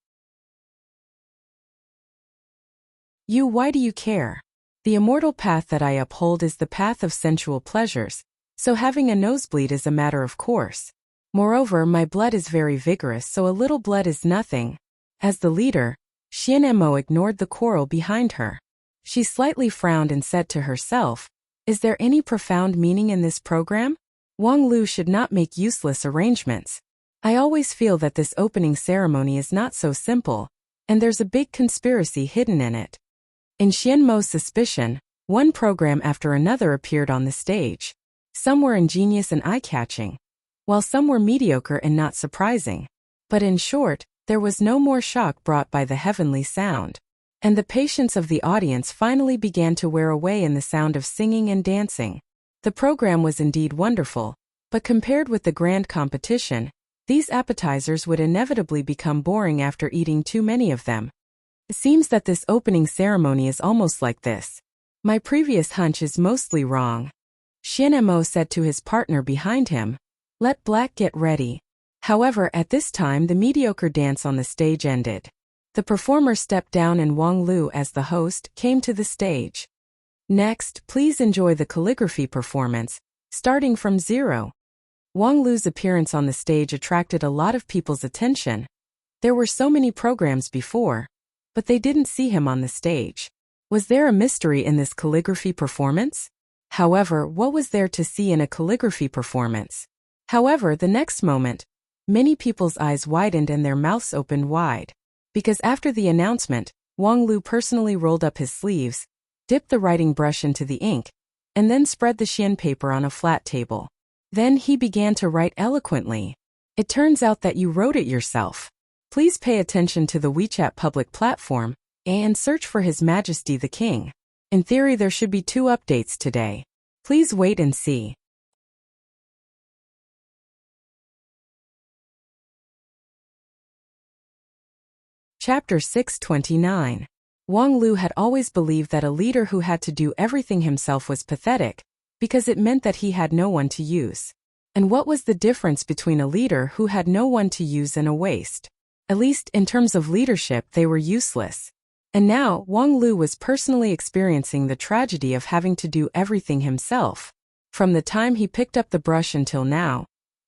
Why do you care? The immortal path that I uphold is the path of sensual pleasures, so having a nosebleed is a matter of course. Moreover, my blood is very vigorous, so a little blood is nothing. As the leader, Xian Mo ignored the quarrel behind her. She slightly frowned and said to herself, is there any profound meaning in this program? Wang Lu should not make useless arrangements. I always feel that this opening ceremony is not so simple, and there's a big conspiracy hidden in it. In Xian Mo's suspicion, one program after another appeared on the stage. Some were ingenious and eye-catching, while some were mediocre and not surprising. But in short, there was no more shock brought by the heavenly sound. And the patience of the audience finally began to wear away in the sound of singing and dancing. The program was indeed wonderful, but compared with the grand competition, these appetizers would inevitably become boring after eating too many of them. It seems that this opening ceremony is almost like this. My previous hunch is mostly wrong. Xian Mo said to his partner behind him, let Black get ready. However, at this time the mediocre dance on the stage ended. The performer stepped down and Wang Lu, as the host, came to the stage. Next, please enjoy the calligraphy performance, starting from 0. Wang Lu's appearance on the stage attracted a lot of people's attention. There were so many programs before, but they didn't see him on the stage. Was there a mystery in this calligraphy performance? However, what was there to see in a calligraphy performance? However, the next moment, many people's eyes widened and their mouths opened wide. Because after the announcement, Wang Lu personally rolled up his sleeves, dipped the writing brush into the ink, and then spread the Xian paper on a flat table. Then he began to write eloquently. It turns out that you wrote it yourself. Please pay attention to the WeChat public platform and search for His Majesty the King. In theory, there should be 2 updates today. Please wait and see. Chapter 629. Wang Lu had always believed that a leader who had to do everything himself was pathetic, because it meant that he had no one to use. And what was the difference between a leader who had no one to use and a waste? At least, in terms of leadership, they were useless. And now, Wang Lu was personally experiencing the tragedy of having to do everything himself. From the time he picked up the brush until now,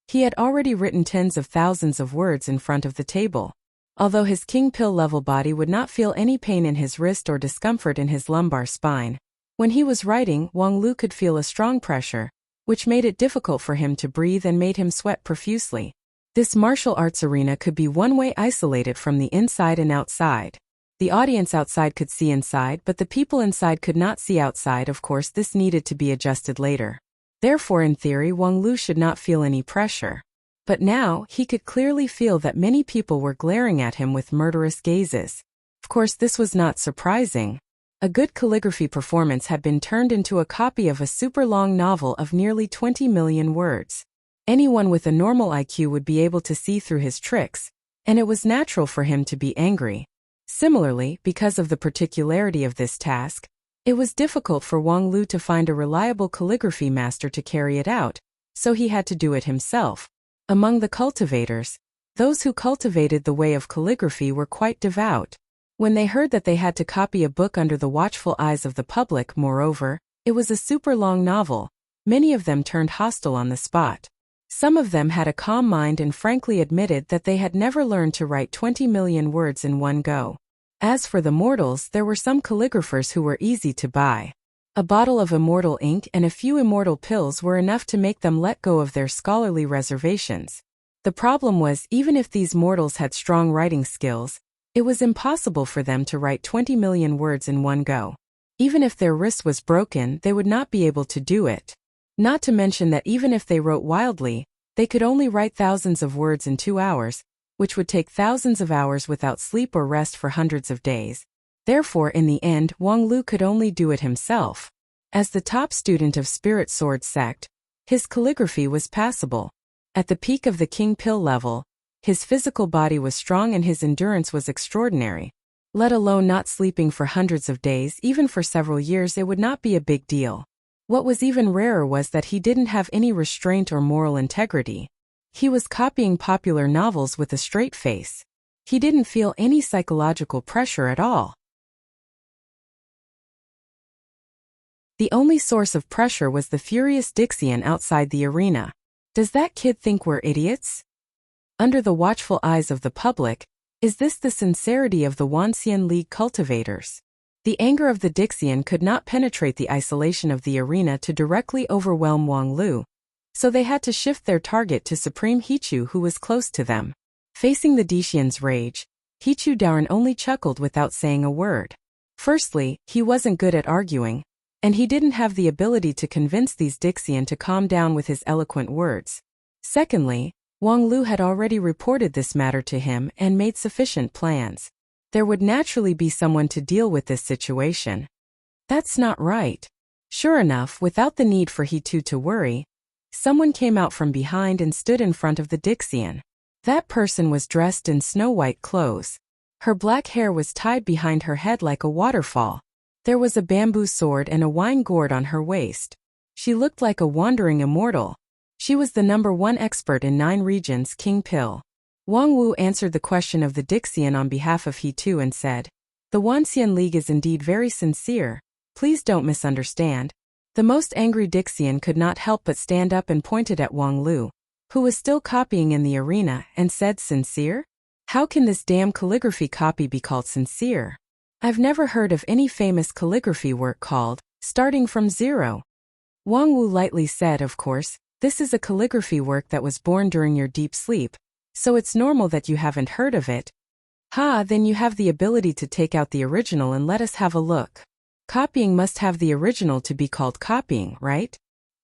he had already written tens of thousands of words in front of the table. Although his king pill-level body would not feel any pain in his wrist or discomfort in his lumbar spine, when he was writing, Wang Lu could feel a strong pressure, which made it difficult for him to breathe and made him sweat profusely. This martial arts arena could be one-way isolated from the inside and outside. The audience outside could see inside, but the people inside could not see outside. Of course, this needed to be adjusted later. Therefore, in theory, Wang Lu should not feel any pressure. But now, he could clearly feel that many people were glaring at him with murderous gazes. Of course, this was not surprising. A good calligraphy performance had been turned into a copy of a super-long novel of nearly 20 million words. Anyone with a normal IQ would be able to see through his tricks, and it was natural for him to be angry. Similarly, because of the particularity of this task, it was difficult for Wang Lu to find a reliable calligraphy master to carry it out, so he had to do it himself. Among the cultivators, those who cultivated the way of calligraphy were quite devout. When they heard that they had to copy a book under the watchful eyes of the public, moreover, it was a super-long novel, many of them turned hostile on the spot. Some of them had a calm mind and frankly admitted that they had never learned to write 20 million words in one go. As for the mortals, there were some calligraphers who were easy to buy. A bottle of immortal ink and a few immortal pills were enough to make them let go of their scholarly reservations. The problem was, even if these mortals had strong writing skills, it was impossible for them to write 20 million words in one go. Even if their wrist was broken, they would not be able to do it. Not to mention that even if they wrote wildly, they could only write thousands of words in 2 hours, which would take thousands of hours without sleep or rest for hundreds of days. Therefore, in the end, Wang Lu could only do it himself. As the top student of Spirit Sword sect, his calligraphy was passable. At the peak of the king pill level, his physical body was strong and his endurance was extraordinary. Let alone not sleeping for hundreds of days, even for several years, it would not be a big deal. What was even rarer was that he didn't have any restraint or moral integrity. He was copying popular novels with a straight face. He didn't feel any psychological pressure at all. The only source of pressure was the furious Dixian outside the arena. Does that kid think we're idiots? Under the watchful eyes of the public, is this the sincerity of the Wanxian League cultivators? The anger of the Dixian could not penetrate the isolation of the arena to directly overwhelm Wang Lu, so they had to shift their target to Supreme Hichu, who was close to them. Facing the Dixian's rage, Hichu Daoran only chuckled without saying a word. Firstly, he wasn't good at arguing, and he didn't have the ability to convince these Dixian to calm down with his eloquent words. Secondly, Wang Lu had already reported this matter to him and made sufficient plans. There would naturally be someone to deal with this situation. That's not right. Sure enough, without the need for Hichu to worry, someone came out from behind and stood in front of the Dixian. That person was dressed in snow-white clothes. Her black hair was tied behind her head like a waterfall. There was a bamboo sword and a wine gourd on her waist. She looked like a wandering immortal. She was the #1 expert in 9 regions, King Pill. Wang Wu answered the question of the Dixian on behalf of Hitu and said, "The Wanxian League is indeed very sincere. Please don't misunderstand." The most angry Dixian could not help but stand up and pointed at Wang Lu, who was still copying in the arena, and said, "Sincere? How can this damn calligraphy copy be called sincere? I've never heard of any famous calligraphy work called starting from zero." Wang Wu lightly said, "Of course, this is a calligraphy work that was born during your deep sleep, so it's normal that you haven't heard of it." "Ha, then you have the ability to take out the original and let us have a look. Copying must have the original to be called copying, right?"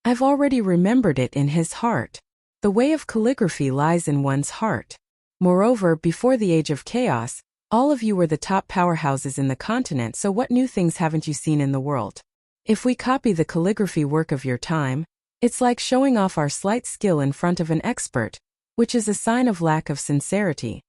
I've already remembered it in his heart. The way of calligraphy lies in one's heart. Moreover, before the age of chaos, all of you were the top powerhouses in the continent, so what new things haven't you seen in the world? If we copy the calligraphy work of your time, it's like showing off our slight skill in front of an expert, which is a sign of lack of sincerity.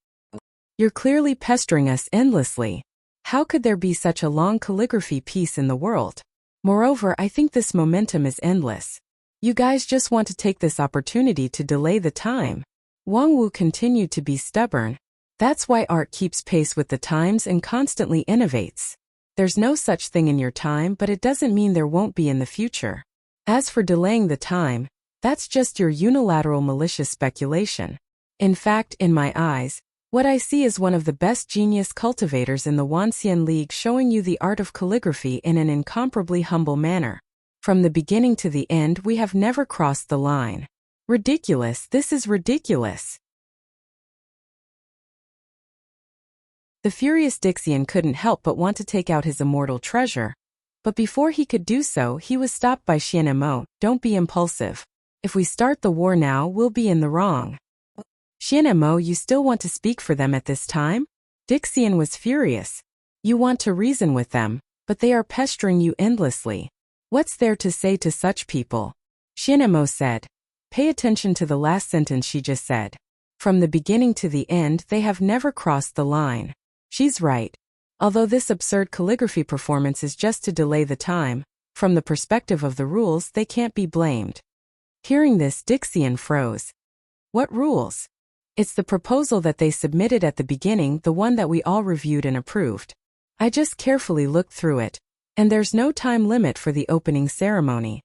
You're clearly pestering us endlessly. How could there be such a long calligraphy piece in the world? Moreover, I think this momentum is endless. You guys just want to take this opportunity to delay the time. Wang Wu continued to be stubborn. That's why art keeps pace with the times and constantly innovates. There's no such thing in your time, but it doesn't mean there won't be in the future. As for delaying the time, that's just your unilateral malicious speculation. In fact, in my eyes, what I see is one of the best genius cultivators in the Wanxian League, showing you the art of calligraphy in an incomparably humble manner. From the beginning to the end, we have never crossed the line. Ridiculous, this is ridiculous. The furious Dixian couldn't help but want to take out his immortal treasure. But before he could do so, he was stopped by Xianemo. Don't be impulsive. If we start the war now, we'll be in the wrong. Xianemo, you still want to speak for them at this time? Dixian was furious. You want to reason with them, but they are pestering you endlessly. What's there to say to such people? Xianemo said. Pay attention to the last sentence she just said. From the beginning to the end, they have never crossed the line. She's right. Although this absurd calligraphy performance is just to delay the time, from the perspective of the rules, they can't be blamed. Hearing this, Dixian froze. What rules? It's the proposal that they submitted at the beginning, the one that we all reviewed and approved. I just carefully looked through it, and there's no time limit for the opening ceremony.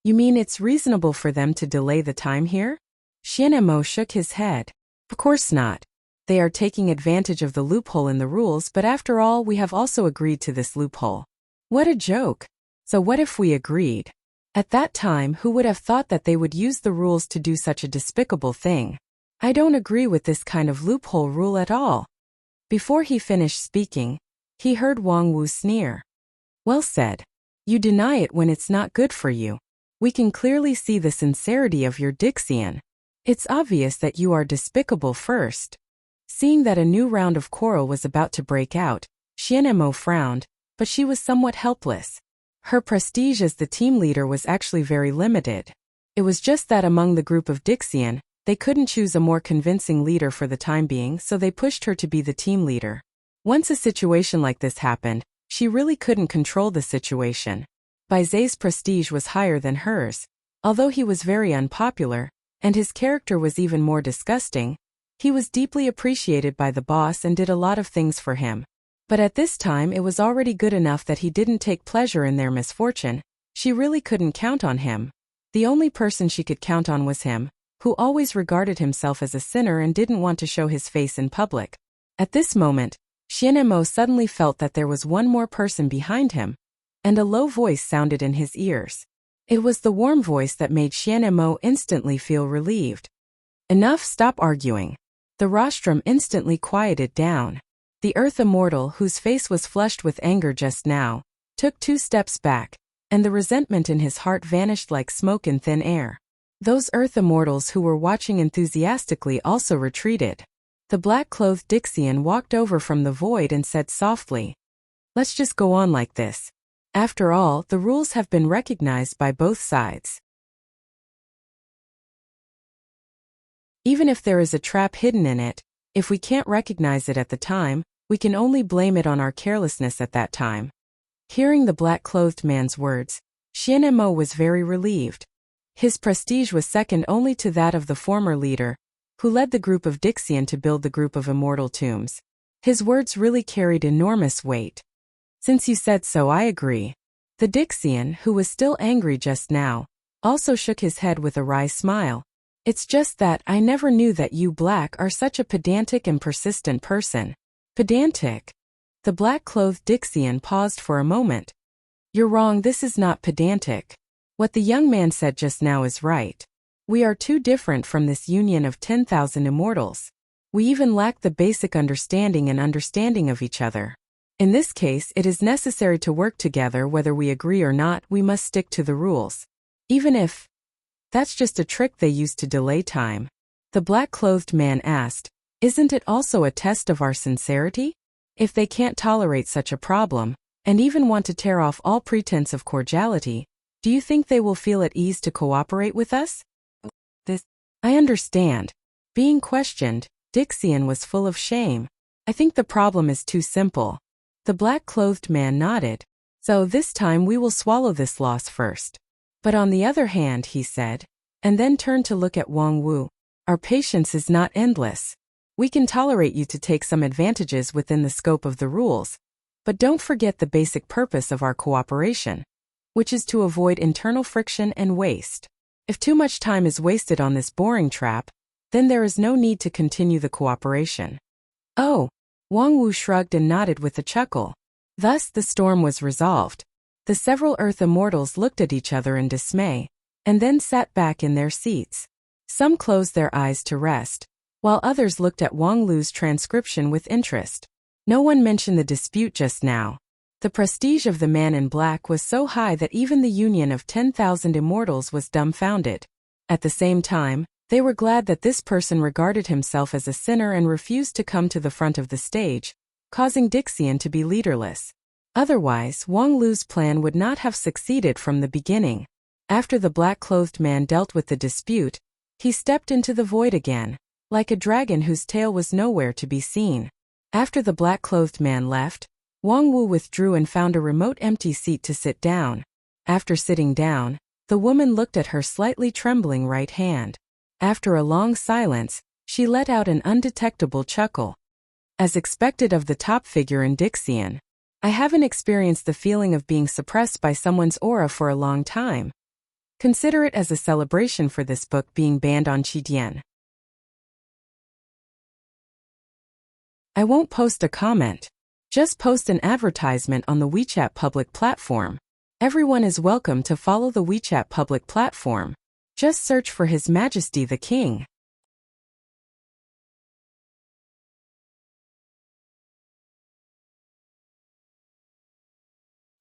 You mean it's reasonable for them to delay the time here? Xianemo shook his head. Of course not. They are taking advantage of the loophole in the rules, but after all, we have also agreed to this loophole. What a joke. So what if we agreed? At that time, who would have thought that they would use the rules to do such a despicable thing? I don't agree with this kind of loophole rule at all. Before he finished speaking, he heard Wang Wu sneer. Well said. You deny it when it's not good for you. We can clearly see the sincerity of your Dixian. It's obvious that you are despicable first. Seeing that a new round of quarrel was about to break out, Xianemo frowned, but she was somewhat helpless. Her prestige as the team leader was actually very limited. It was just that among the group of Dixian, they couldn't choose a more convincing leader for the time being, so they pushed her to be the team leader. Once a situation like this happened, she really couldn't control the situation. Bai Zai's prestige was higher than hers. Although he was very unpopular, and his character was even more disgusting, he was deeply appreciated by the boss and did a lot of things for him. But at this time it was already good enough that he didn't take pleasure in their misfortune. She really couldn't count on him. The only person she could count on was him, who always regarded himself as a sinner and didn't want to show his face in public. At this moment, Xianemo suddenly felt that there was one more person behind him, and a low voice sounded in his ears. It was the warm voice that made Xianemo instantly feel relieved. Enough, stop arguing. The rostrum instantly quieted down. The Earth Immortal, whose face was flushed with anger just now, took 2 steps back, and the resentment in his heart vanished like smoke in thin air. Those Earth Immortals who were watching enthusiastically also retreated. The black-clothed Dixian walked over from the void and said softly, "Let's just go on like this. After all, the rules have been recognized by both sides. Even if there is a trap hidden in it, if we can't recognize it at the time, we can only blame it on our carelessness at that time." Hearing the black-clothed man's words, Xianemo was very relieved. His prestige was second only to that of the former leader, who led the group of Dixian to build the group of immortal tombs. His words really carried enormous weight. Since you said so, I agree. The Dixian, who was still angry just now, also shook his head with a wry smile. It's just that I never knew that you Black are such a pedantic and persistent person. Pedantic? The black-clothed Dixian paused for a moment. You're wrong, this is not pedantic. What the young man said just now is right. We are too different from this union of 10,000 immortals. We even lack the basic understanding of each other. In this case, it is necessary to work together whether we agree or not. We must stick to the rules. Even if that's just a trick they use to delay time. The black-clothed man asked, isn't it also a test of our sincerity? If they can't tolerate such a problem, and even want to tear off all pretense of cordiality, do you think they will feel at ease to cooperate with us? I understand. Being questioned, Dixian was full of shame. I think the problem is too simple. The black-clothed man nodded. So this time we will swallow this loss first. But on the other hand, he said, and then turned to look at Wang Wu, our patience is not endless. We can tolerate you to take some advantages within the scope of the rules, but don't forget the basic purpose of our cooperation, which is to avoid internal friction and waste. If too much time is wasted on this boring trap, then there is no need to continue the cooperation. Oh, Wang Wu shrugged and nodded with a chuckle. Thus the storm was resolved. The several Earth immortals looked at each other in dismay, and then sat back in their seats. Some closed their eyes to rest, while others looked at Wang Lu's transcription with interest. No one mentioned the dispute just now. The prestige of the man in black was so high that even the union of 10,000 immortals was dumbfounded. At the same time, they were glad that this person regarded himself as a sinner and refused to come to the front of the stage, causing Dixian to be leaderless. Otherwise, Wang Lu's plan would not have succeeded from the beginning. After the black-clothed man dealt with the dispute, he stepped into the void again, like a dragon whose tail was nowhere to be seen. After the black-clothed man left, Wang Wu withdrew and found a remote empty seat to sit down. After sitting down, the woman looked at her slightly trembling right hand. After a long silence, she let out an undetectable chuckle. As expected of the top figure in Dixian, I haven't experienced the feeling of being suppressed by someone's aura for a long time. Consider it as a celebration for this book being banned on Qidian. I won't post a comment. Just post an advertisement on the WeChat public platform. Everyone is welcome to follow the WeChat public platform. Just search for His Majesty the King.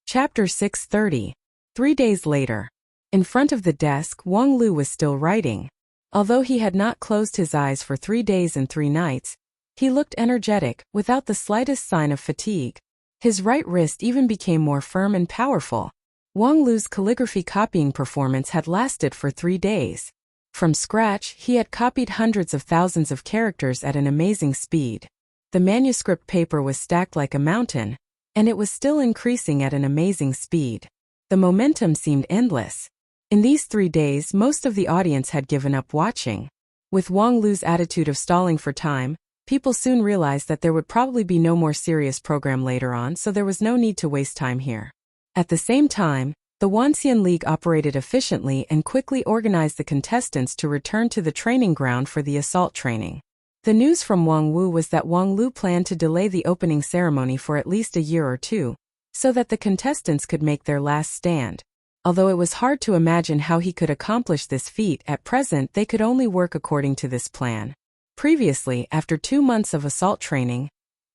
Chapter 630. 3 days later. In front of the desk, Wang Lu was still writing. Although he had not closed his eyes for 3 days and 3 nights, he looked energetic, without the slightest sign of fatigue. His right wrist even became more firm and powerful. Wang Lu's calligraphy copying performance had lasted for 3 days. From scratch, he had copied hundreds of thousands of characters at an amazing speed. The manuscript paper was stacked like a mountain, and it was still increasing at an amazing speed. The momentum seemed endless. In these 3 days, most of the audience had given up watching. With Wang Lu's attitude of stalling for time, people soon realized that there would probably be no more serious program later on, so there was no need to waste time here. At the same time, the Wanxian League operated efficiently and quickly organized the contestants to return to the training ground for the assault training. The news from Wang Wu was that Wang Lu planned to delay the opening ceremony for at least a year or two, so that the contestants could make their last stand. Although it was hard to imagine how he could accomplish this feat, at present they could only work according to this plan. Previously, after 2 months of assault training,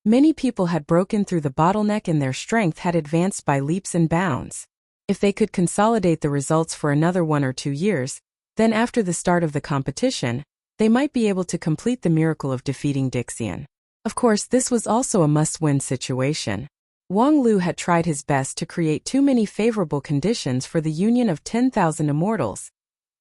many people had broken through the bottleneck and their strength had advanced by leaps and bounds. If they could consolidate the results for another 1 or 2 years, then after the start of the competition, they might be able to complete the miracle of defeating Dixian. Of course, this was also a must-win situation. Wang Lu had tried his best to create too many favorable conditions for the union of 10,000 immortals,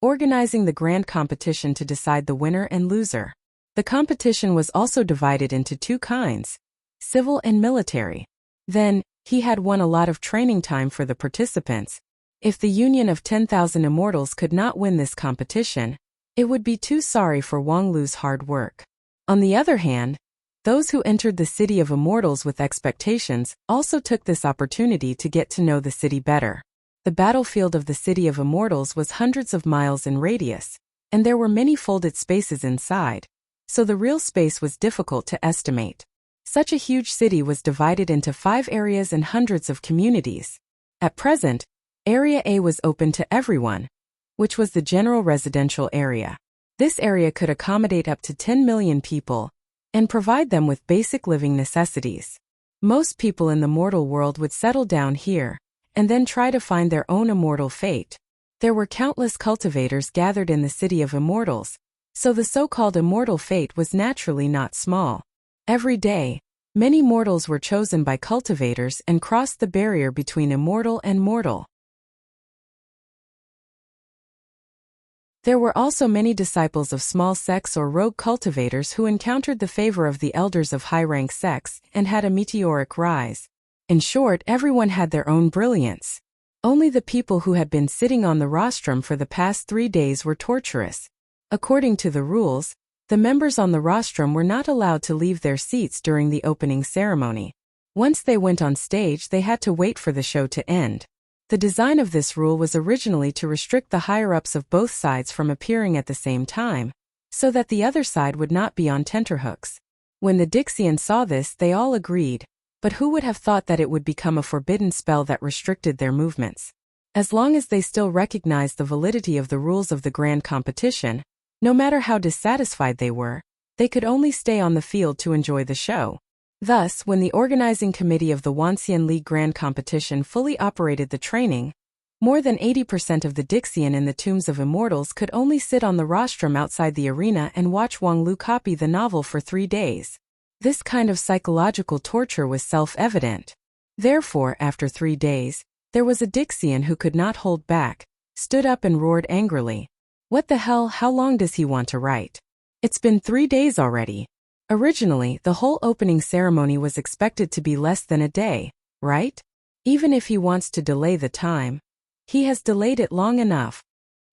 organizing the grand competition to decide the winner and loser. The competition was also divided into 2 kinds, civil and military. Then, he had won a lot of training time for the participants. If the union of 10,000 immortals could not win this competition, it would be too sorry for Wang Lu's hard work. On the other hand, those who entered the city of immortals with expectations also took this opportunity to get to know the city better. The battlefield of the city of immortals was hundreds of miles in radius, and there were many folded spaces inside, so the real space was difficult to estimate. Such a huge city was divided into 5 areas and hundreds of communities. At present, Area A was open to everyone, which was the general residential area. This area could accommodate up to 10 million people and provide them with basic living necessities. Most people in the mortal world would settle down here and then try to find their own immortal fate. There were countless cultivators gathered in the city of immortals, so the so-called immortal fate was naturally not small. Every day, many mortals were chosen by cultivators and crossed the barrier between immortal and mortal. There were also many disciples of small sects or rogue cultivators who encountered the favor of the elders of high-rank sects and had a meteoric rise. In short, everyone had their own brilliance. Only the people who had been sitting on the rostrum for the past 3 days were torturous. According to the rules, the members on the rostrum were not allowed to leave their seats during the opening ceremony. Once they went on stage, they had to wait for the show to end. The design of this rule was originally to restrict the higher-ups of both sides from appearing at the same time, so that the other side would not be on tenterhooks. When the Dixians saw this, they all agreed, but who would have thought that it would become a forbidden spell that restricted their movements? As long as they still recognized the validity of the rules of the grand competition, no matter how dissatisfied they were, they could only stay on the field to enjoy the show. Thus, when the organizing committee of the Wanxian League Grand Competition fully operated the training, more than 80% of the Dixian in the Tombs of Immortals could only sit on the rostrum outside the arena and watch Wang Lu copy the novel for 3 days. This kind of psychological torture was self-evident. Therefore, after 3 days, there was a Dixian who could not hold back, stood up and roared angrily. "What the hell, how long does he want to write? It's been 3 days already." Originally, the whole opening ceremony was expected to be less than a day, right? Even if he wants to delay the time, he has delayed it long enough.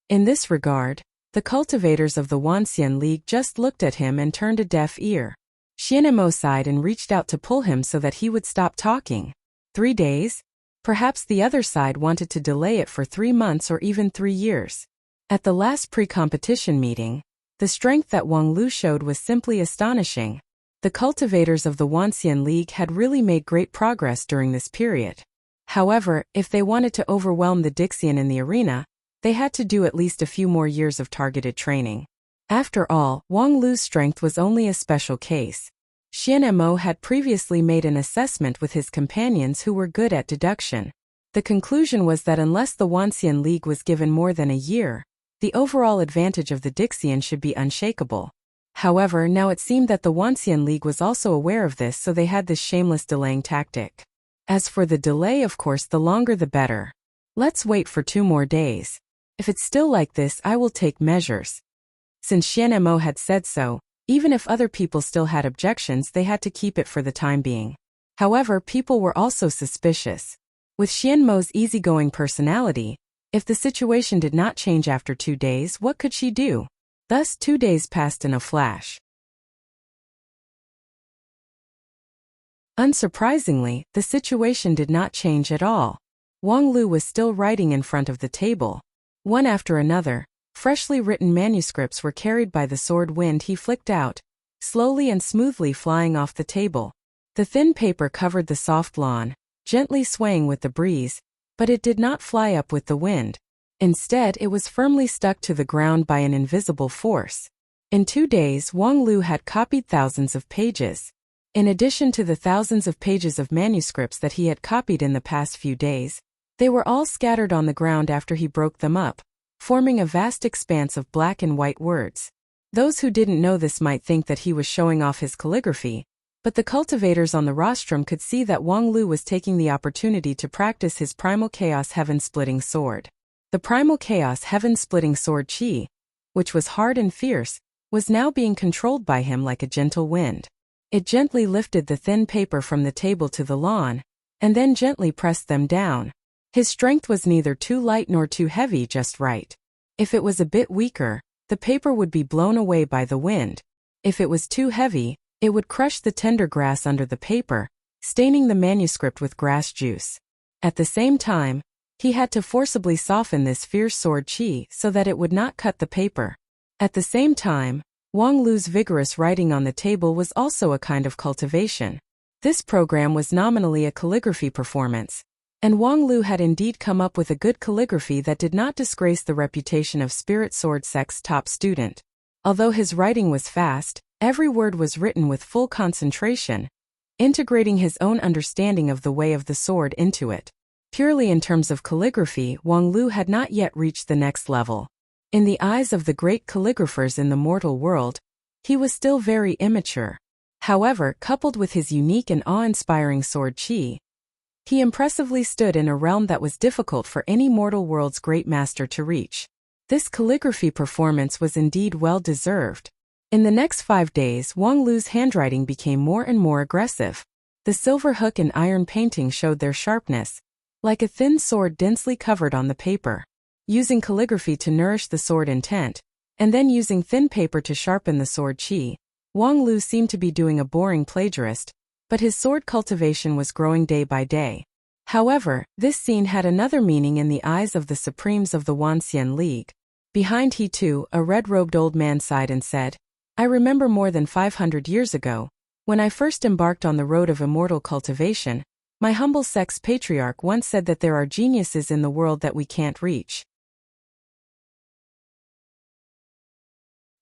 In this regard, the cultivators of the Wanxian League just looked at him and turned a deaf ear. Xianemo sighed and reached out to pull him so that he would stop talking. 3 days? Perhaps the other side wanted to delay it for 3 months or even 3 years. At the last pre-competition meeting, the strength that Wang Lu showed was simply astonishing. The cultivators of the Wanxian League had really made great progress during this period. However, if they wanted to overwhelm the Dixian in the arena, they had to do at least a few more years of targeted training. After all, Wang Lu's strength was only a special case. Xianemo had previously made an assessment with his companions who were good at deduction. The conclusion was that unless the Wanxian League was given more than a year, the overall advantage of the Dixian should be unshakable. However, now it seemed that the Wanxian League was also aware of this, so they had this shameless delaying tactic. As for the delay, of course, the longer the better. Let's wait for 2 more days. If it's still like this, I will take measures. Since Xianemo had said so, even if other people still had objections, they had to keep it for the time being. However, people were also suspicious. With Xianmo's easygoing personality, if the situation did not change after 2 days, what could she do? Thus 2 days passed in a flash. Unsurprisingly, the situation did not change at all. Wang Lu was still writing in front of the table. One after another, freshly written manuscripts were carried by the sword wind he flicked out, slowly and smoothly flying off the table. The thin paper covered the soft lawn, gently swaying with the breeze, but it did not fly up with the wind. Instead, it was firmly stuck to the ground by an invisible force. In 2 days, Wang Lu had copied thousands of pages. In addition to the thousands of pages of manuscripts that he had copied in the past few days, they were all scattered on the ground after he broke them up, forming a vast expanse of black and white words. Those who didn't know this might think that he was showing off his calligraphy, but the cultivators on the rostrum could see that Wang Lu was taking the opportunity to practice his Primal Chaos Heaven-Splitting Sword. The Primal Chaos Heaven-Splitting Sword Qi, which was hard and fierce, was now being controlled by him like a gentle wind. It gently lifted the thin paper from the table to the lawn, and then gently pressed them down. His strength was neither too light nor too heavy, just right. If it was a bit weaker, the paper would be blown away by the wind. If it was too heavy, it would crush the tender grass under the paper, staining the manuscript with grass juice. At the same time, he had to forcibly soften this fierce sword Qi so that it would not cut the paper. At the same time, Wang Lu's vigorous writing on the table was also a kind of cultivation. This program was nominally a calligraphy performance, and Wang Lu had indeed come up with a good calligraphy that did not disgrace the reputation of Spirit Sword Sect's top student. Although his writing was fast, every word was written with full concentration, integrating his own understanding of the way of the sword into it. Purely in terms of calligraphy, Wang Lu had not yet reached the next level. In the eyes of the great calligraphers in the mortal world, he was still very immature. However, coupled with his unique and awe-inspiring sword qi, he impressively stood in a realm that was difficult for any mortal world's great master to reach. This calligraphy performance was indeed well-deserved. In the next 5 days, Wang Lu's handwriting became more and more aggressive. The silver hook and iron painting showed their sharpness, like a thin sword densely covered on the paper. Using calligraphy to nourish the sword intent, and then using thin paper to sharpen the sword qi, Wang Lu seemed to be doing a boring plagiarist, but his sword cultivation was growing day by day. However, this scene had another meaning in the eyes of the supremes of the Wanxian League. Behind he too, a red-robed old man sighed and said, "I remember more than 500 years ago, when I first embarked on the road of immortal cultivation, my humble sect's patriarch once said that there are geniuses in the world that we can't reach.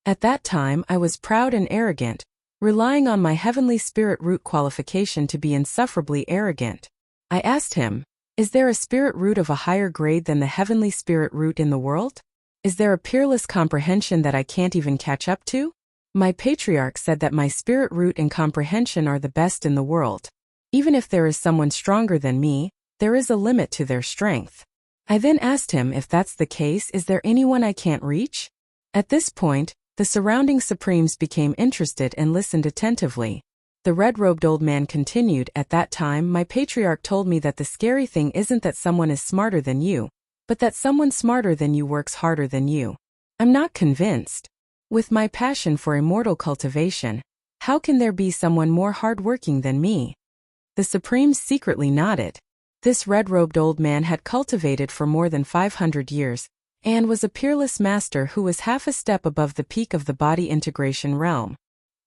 At that time I was proud and arrogant, relying on my heavenly spirit root qualification to be insufferably arrogant. I asked him, is there a spirit root of a higher grade than the heavenly spirit root in the world? Is there a peerless comprehension that I can't even catch up to? My patriarch said that my spirit root and comprehension are the best in the world. Even if there is someone stronger than me, there is a limit to their strength. I then asked him if that's the case, is there anyone I can't reach? At this point, the surrounding supremes became interested and listened attentively. The red-robed old man continued, at that time my patriarch told me that the scary thing isn't that someone is smarter than you, but that someone smarter than you works harder than you. I'm not convinced. With my passion for immortal cultivation, how can there be someone more hardworking than me? The supremes secretly nodded. This red-robed old man had cultivated for more than 500 years, and was a peerless master who was half a step above the peak of the body integration realm.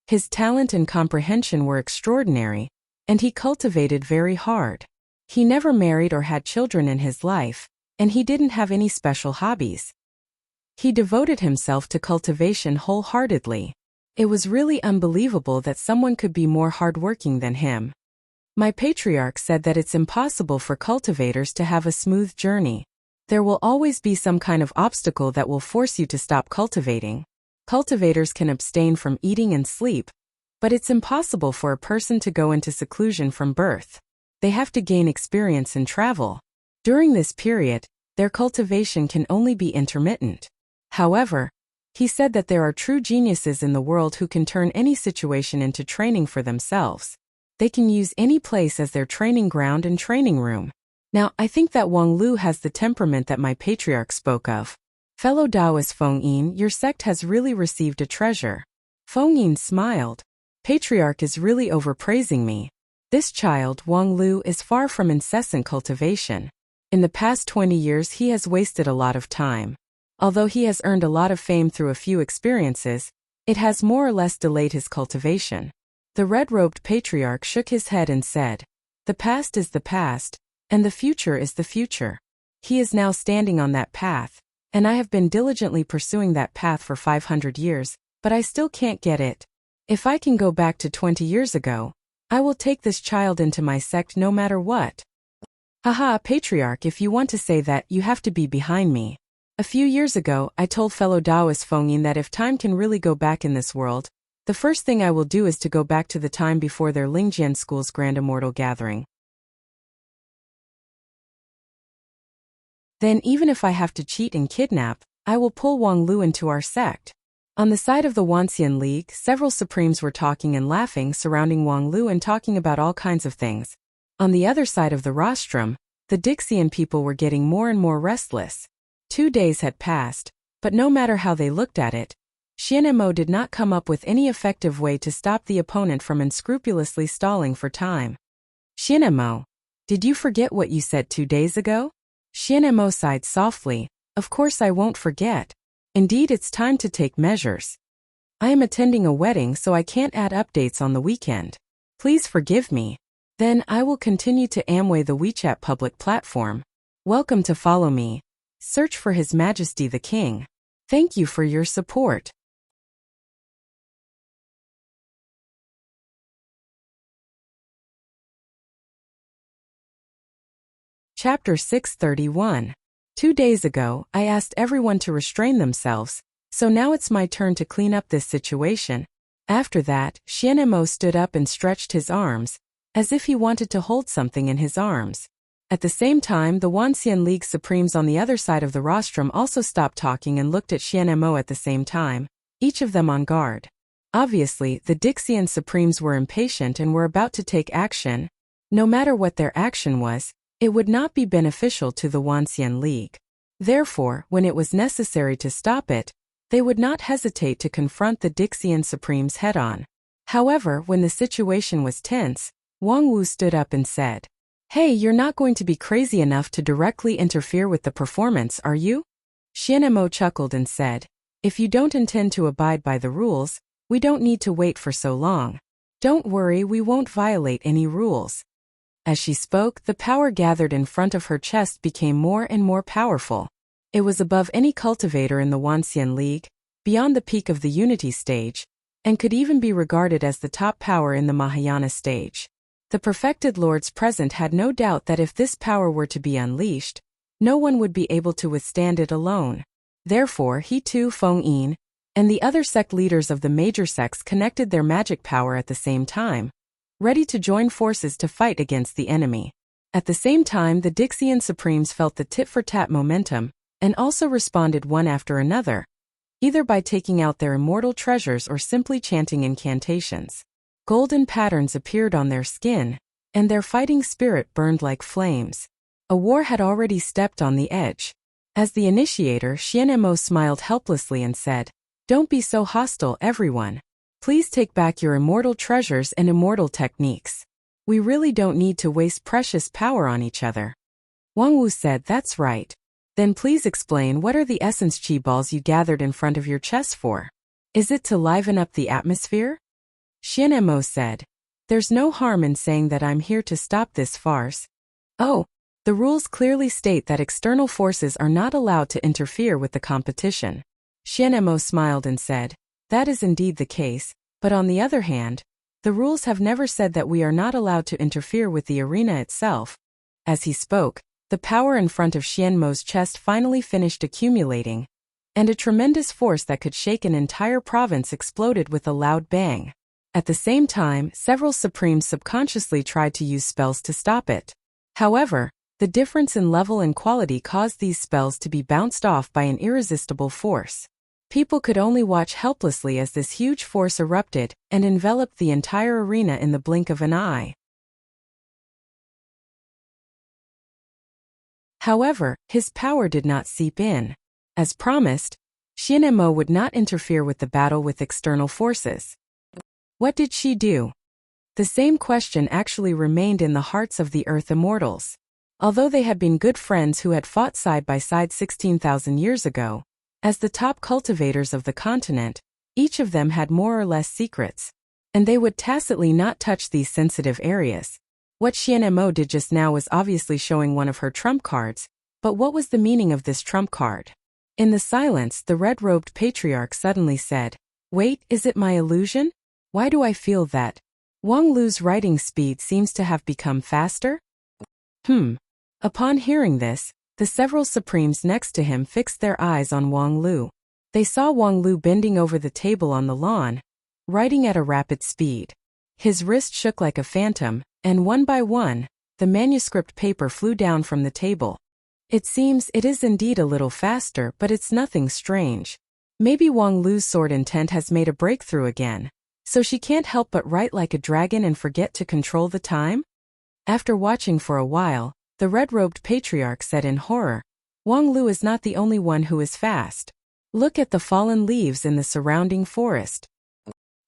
His talent and comprehension were extraordinary, and he cultivated very hard. He never married or had children in his life, and he didn't have any special hobbies. He devoted himself to cultivation wholeheartedly. It was really unbelievable that someone could be more hardworking than him. My patriarch said that it's impossible for cultivators to have a smooth journey. There will always be some kind of obstacle that will force you to stop cultivating. Cultivators can abstain from eating and sleep, but it's impossible for a person to go into seclusion from birth. They have to gain experience and travel. During this period, their cultivation can only be intermittent. However, he said that there are true geniuses in the world who can turn any situation into training for themselves. They can use any place as their training ground and training room. Now, I think that Wang Lu has the temperament that my patriarch spoke of. Fellow Taoist Feng Yin, your sect has really received a treasure. Feng Yin smiled. Patriarch is really overpraising me. This child, Wang Lu, is far from incessant cultivation. In the past 20 years he has wasted a lot of time. Although he has earned a lot of fame through a few experiences, it has more or less delayed his cultivation. The red-robed patriarch shook his head and said, "The past is the past, and the future is the future." He is now standing on that path, and I have been diligently pursuing that path for 500 years, but I still can't get it. If I can go back to 20 years ago, I will take this child into my sect no matter what. Haha, patriarch, if you want to say that, you have to be behind me. A few years ago, I told fellow Taoist Feng Yin that if time can really go back in this world, the first thing I will do is to go back to the time before their Lingjian school's grand immortal gathering. Then even if I have to cheat and kidnap, I will pull Wang Lu into our sect. On the side of the Wanxian League, several supremes were talking and laughing surrounding Wang Lu and talking about all kinds of things. On the other side of the rostrum, the Dixian people were getting more and more restless. 2 days had passed, but no matter how they looked at it, Xianemo did not come up with any effective way to stop the opponent from unscrupulously stalling for time. Xianemo, did you forget what you said 2 days ago? Xianemo sighed softly. Of course I won't forget. Indeed, it's time to take measures. I am attending a wedding, so I can't add updates on the weekend. Please forgive me. Then I will continue to Amway the WeChat public platform. Welcome to follow me. Search for His Majesty the King. Thank you for your support. Chapter 631. 2 days ago, I asked everyone to restrain themselves, so now it's my turn to clean up this situation. After that, Xianemo stood up and stretched his arms, as if he wanted to hold something in his arms. At the same time, the Wanxian League Supremes on the other side of the rostrum also stopped talking and looked at Xianemo at the same time, each of them on guard. Obviously, the Dixian Supremes were impatient and were about to take action. No matter what their action was, it would not be beneficial to the Wanxian League. Therefore, when it was necessary to stop it, they would not hesitate to confront the Dixian Supremes head-on. However, when the situation was tense, Wang Wu stood up and said, "Hey, you're not going to be crazy enough to directly interfere with the performance, are you?" Xianemo chuckled and said, "If you don't intend to abide by the rules, we don't need to wait for so long. Don't worry, we won't violate any rules." As she spoke, the power gathered in front of her chest became more and more powerful. It was above any cultivator in the Wanxian League, beyond the peak of the Unity stage, and could even be regarded as the top power in the Mahayana stage. The perfected lords present had no doubt that if this power were to be unleashed, no one would be able to withstand it alone. Therefore, he too, Feng Yin, and the other sect leaders of the major sects connected their magic power at the same time, ready to join forces to fight against the enemy. At the same time, the Dixian Supremes felt the tit-for-tat momentum, and also responded one after another, either by taking out their immortal treasures or simply chanting incantations. Golden patterns appeared on their skin, and their fighting spirit burned like flames. A war had already stepped on the edge. As the initiator, Xianemo smiled helplessly and said, "Don't be so hostile, everyone. Please take back your immortal treasures and immortal techniques. We really don't need to waste precious power on each other." Wang Wu said, "That's right. Then please explain, what are the essence chi balls you gathered in front of your chest for? Is it to liven up the atmosphere?" Xianemo said, "There's no harm in saying that I'm here to stop this farce." "Oh, the rules clearly state that external forces are not allowed to interfere with the competition." Xianemo smiled and said, "That is indeed the case, but on the other hand, the rules have never said that we are not allowed to interfere with the arena itself." As he spoke, the power in front of Xianmo's chest finally finished accumulating, and a tremendous force that could shake an entire province exploded with a loud bang. At the same time, several Supremes subconsciously tried to use spells to stop it. However, the difference in level and quality caused these spells to be bounced off by an irresistible force. People could only watch helplessly as this huge force erupted and enveloped the entire arena in the blink of an eye. However, his power did not seep in. As promised, Xianemo would not interfere with the battle with external forces. What did she do? The same question actually remained in the hearts of the Earth Immortals. Although they had been good friends who had fought side by side 16,000 years ago, as the top cultivators of the continent, each of them had more or less secrets, and they would tacitly not touch these sensitive areas. What Xianemo did just now was obviously showing one of her trump cards, but what was the meaning of this trump card? In the silence, the red-robed patriarch suddenly said, "Wait, is it my illusion? Why do I feel that Wang Lu's writing speed seems to have become faster?" Upon hearing this, the several Supremes next to him fixed their eyes on Wang Lu. They saw Wang Lu bending over the table on the lawn, writing at a rapid speed. His wrist shook like a phantom, and one by one, the manuscript paper flew down from the table. It seems it is indeed a little faster, but it's nothing strange. Maybe Wang Lu's sword intent has made a breakthrough again, so she can't help but write like a dragon and forget to control the time? After watching for a while, the red-robed patriarch said in horror, "Wang Lu is not the only one who is fast. Look at the fallen leaves in the surrounding forest.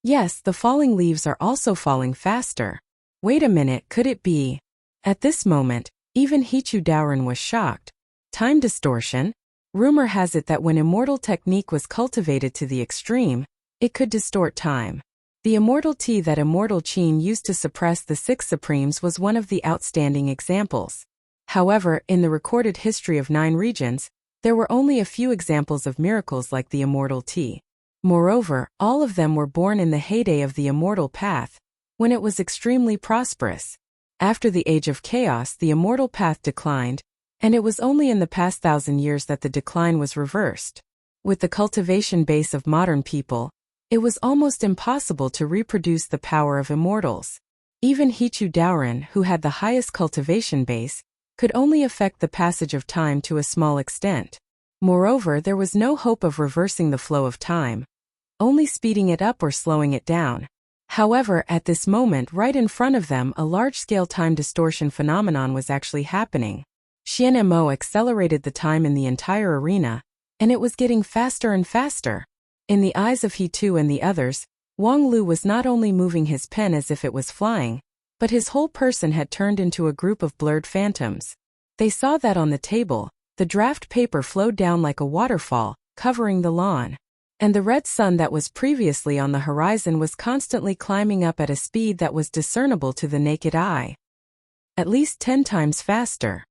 Yes, the falling leaves are also falling faster. Wait a minute, could it be?" At this moment, even Hichu Daoren was shocked. Time distortion? Rumor has it that when immortal technique was cultivated to the extreme, it could distort time. The immortal tea that Immortal Qin used to suppress the six Supremes was one of the outstanding examples. However, in the recorded history of 9 regions, there were only a few examples of miracles like the immortal tea. Moreover, all of them were born in the heyday of the immortal path, when it was extremely prosperous. After the Age of Chaos, the immortal path declined, And it was only in the past 1,000 years that the decline was reversed. With the cultivation base of modern people, it was almost impossible to reproduce the power of immortals. Even Hichu Daoren, who had the highest cultivation base, could only affect the passage of time to a small extent. Moreover, there was no hope of reversing the flow of time, only speeding it up or slowing it down. However, at this moment right in front of them, a large-scale time distortion phenomenon was actually happening. Xianmo accelerated the time in the entire arena, and it was getting faster and faster. In the eyes of He Tu and the others, Wang Lu was not only moving his pen as if it was flying, but his whole person had turned into a group of blurred phantoms. They saw that on the table, the draft paper flowed down like a waterfall, covering the lawn. And the red sun that was previously on the horizon was constantly climbing up at a speed that was discernible to the naked eye. At least 10 times faster.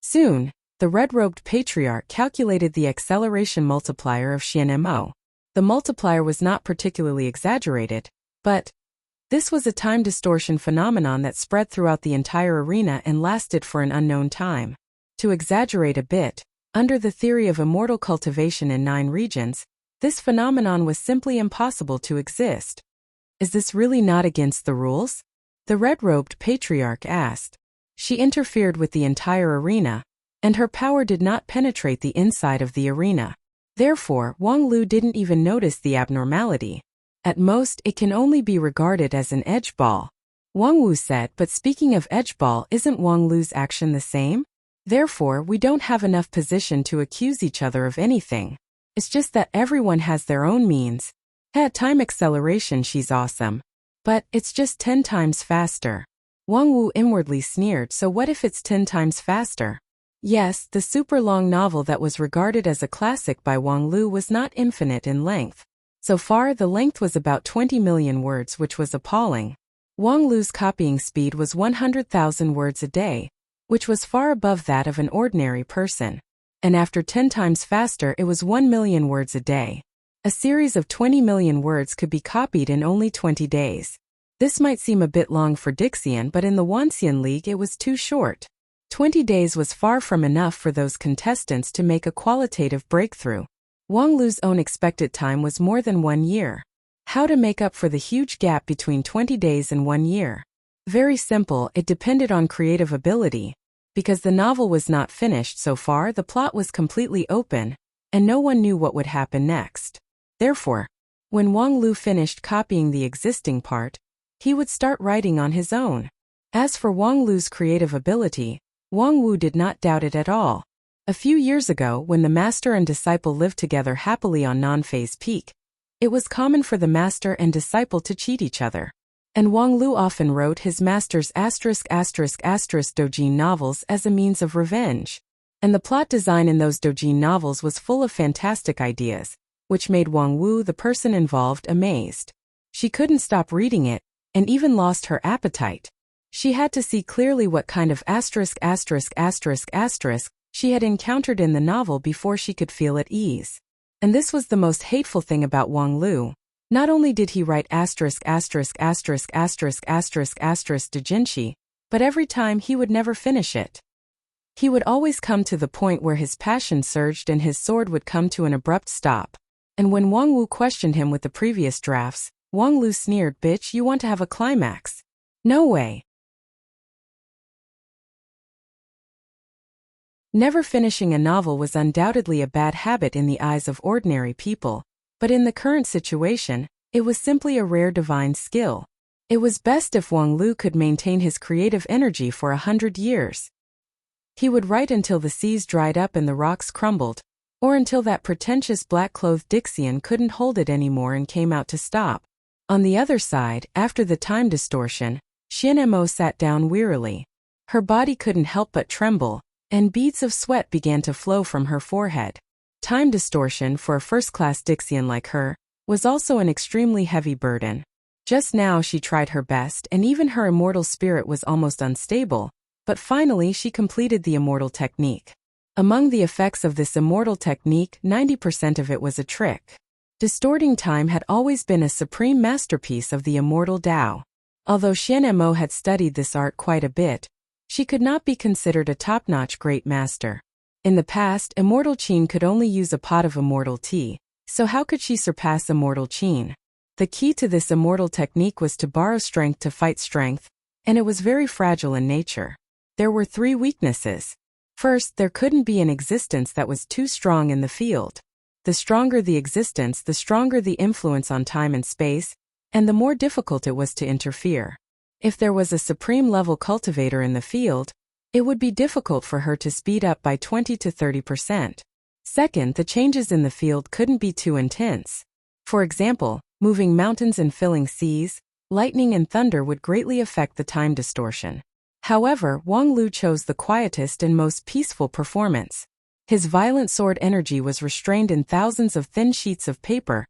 Soon, the red-robed patriarch calculated the acceleration multiplier of Xianmo. The multiplier was not particularly exaggerated, but this was a time distortion phenomenon that spread throughout the entire arena and lasted for an unknown time. To exaggerate a bit, under the theory of immortal cultivation in 9 regions, this phenomenon was simply impossible to exist. Is this really not against the rules? The red-robed patriarch asked. She interfered with the entire arena, and her power did not penetrate the inside of the arena. Therefore, Wang Lu didn't even notice the abnormality. At most, it can only be regarded as an edge ball. Wang Wu said, but speaking of edge ball, isn't Wang Lu's action the same? Therefore, we don't have enough position to accuse each other of anything. It's just that everyone has their own means. At time acceleration, she's awesome. But it's just 10 times faster. Wang Wu inwardly sneered, so what if it's 10 times faster? Yes, the super long novel that was regarded as a classic by Wang Lu was not infinite in length. So far, the length was about 20 million words, which was appalling. Wang Lu's copying speed was 100,000 words a day, which was far above that of an ordinary person. And after 10 times faster, it was 1 million words a day. A series of 20 million words could be copied in only 20 days. This might seem a bit long for Dixian, but in the Wanxian League it was too short. 20 days was far from enough for those contestants to make a qualitative breakthrough. Wang Lu's own expected time was more than 1 year. How to make up for the huge gap between 20 days and 1 year? Very simple, it depended on creative ability. Because the novel was not finished so far, the plot was completely open, and no one knew what would happen next. Therefore, when Wang Lu finished copying the existing part, he would start writing on his own. As for Wang Lu's creative ability, Wang Wu did not doubt it at all. A few years ago, when the master and disciple lived together happily on Nanfei's Peak, it was common for the master and disciple to cheat each other. And Wang Lu often wrote his master's ***** doujin novels as a means of revenge. And the plot design in those doujin novels was full of fantastic ideas, which made Wang Wu, the person involved, amazed. She couldn't stop reading it, and even lost her appetite. She had to see clearly what kind of **** she had encountered in the novel before she could feel at ease. And this was the most hateful thing about Wang Lu. Not only did he write **** doujinshi, but every time he would never finish it. He would always come to the point where his passion surged and his sword would come to an abrupt stop. And when Wang Wu questioned him with the previous drafts, Wang Lu sneered, "Bitch, you want to have a climax? No way." Never finishing a novel was undoubtedly a bad habit in the eyes of ordinary people, but in the current situation, it was simply a rare divine skill. It was best if Wang Lu could maintain his creative energy for 100 years. He would write until the seas dried up and the rocks crumbled, or until that pretentious black-clothed Dixian couldn't hold it anymore and came out to stop. On the other side, after the time distortion, Xianmo sat down wearily. Her body couldn't help but tremble, and beads of sweat began to flow from her forehead. Time distortion for a first-class Dixian like her was also an extremely heavy burden. Just now she tried her best, and even her immortal spirit was almost unstable, but finally she completed the immortal technique. Among the effects of this immortal technique, 90% of it was a trick. Distorting time had always been a supreme masterpiece of the immortal Tao. Although Xian Mo had studied this art quite a bit, she could not be considered a top-notch great master. In the past, Immortal Qin could only use a pot of immortal tea, so how could she surpass Immortal Qin? The key to this immortal technique was to borrow strength to fight strength, and it was very fragile in nature. There were 3 weaknesses. First, there couldn't be an existence that was too strong in the field. The stronger the existence, the stronger the influence on time and space, and the more difficult it was to interfere. If there was a supreme-level cultivator in the field, it would be difficult for her to speed up by 20 to 30%. Second, the changes in the field couldn't be too intense. For example, moving mountains and filling seas, lightning and thunder would greatly affect the time distortion. However, Wang Lu chose the quietest and most peaceful performance. His violent sword energy was restrained in thousands of thin sheets of paper,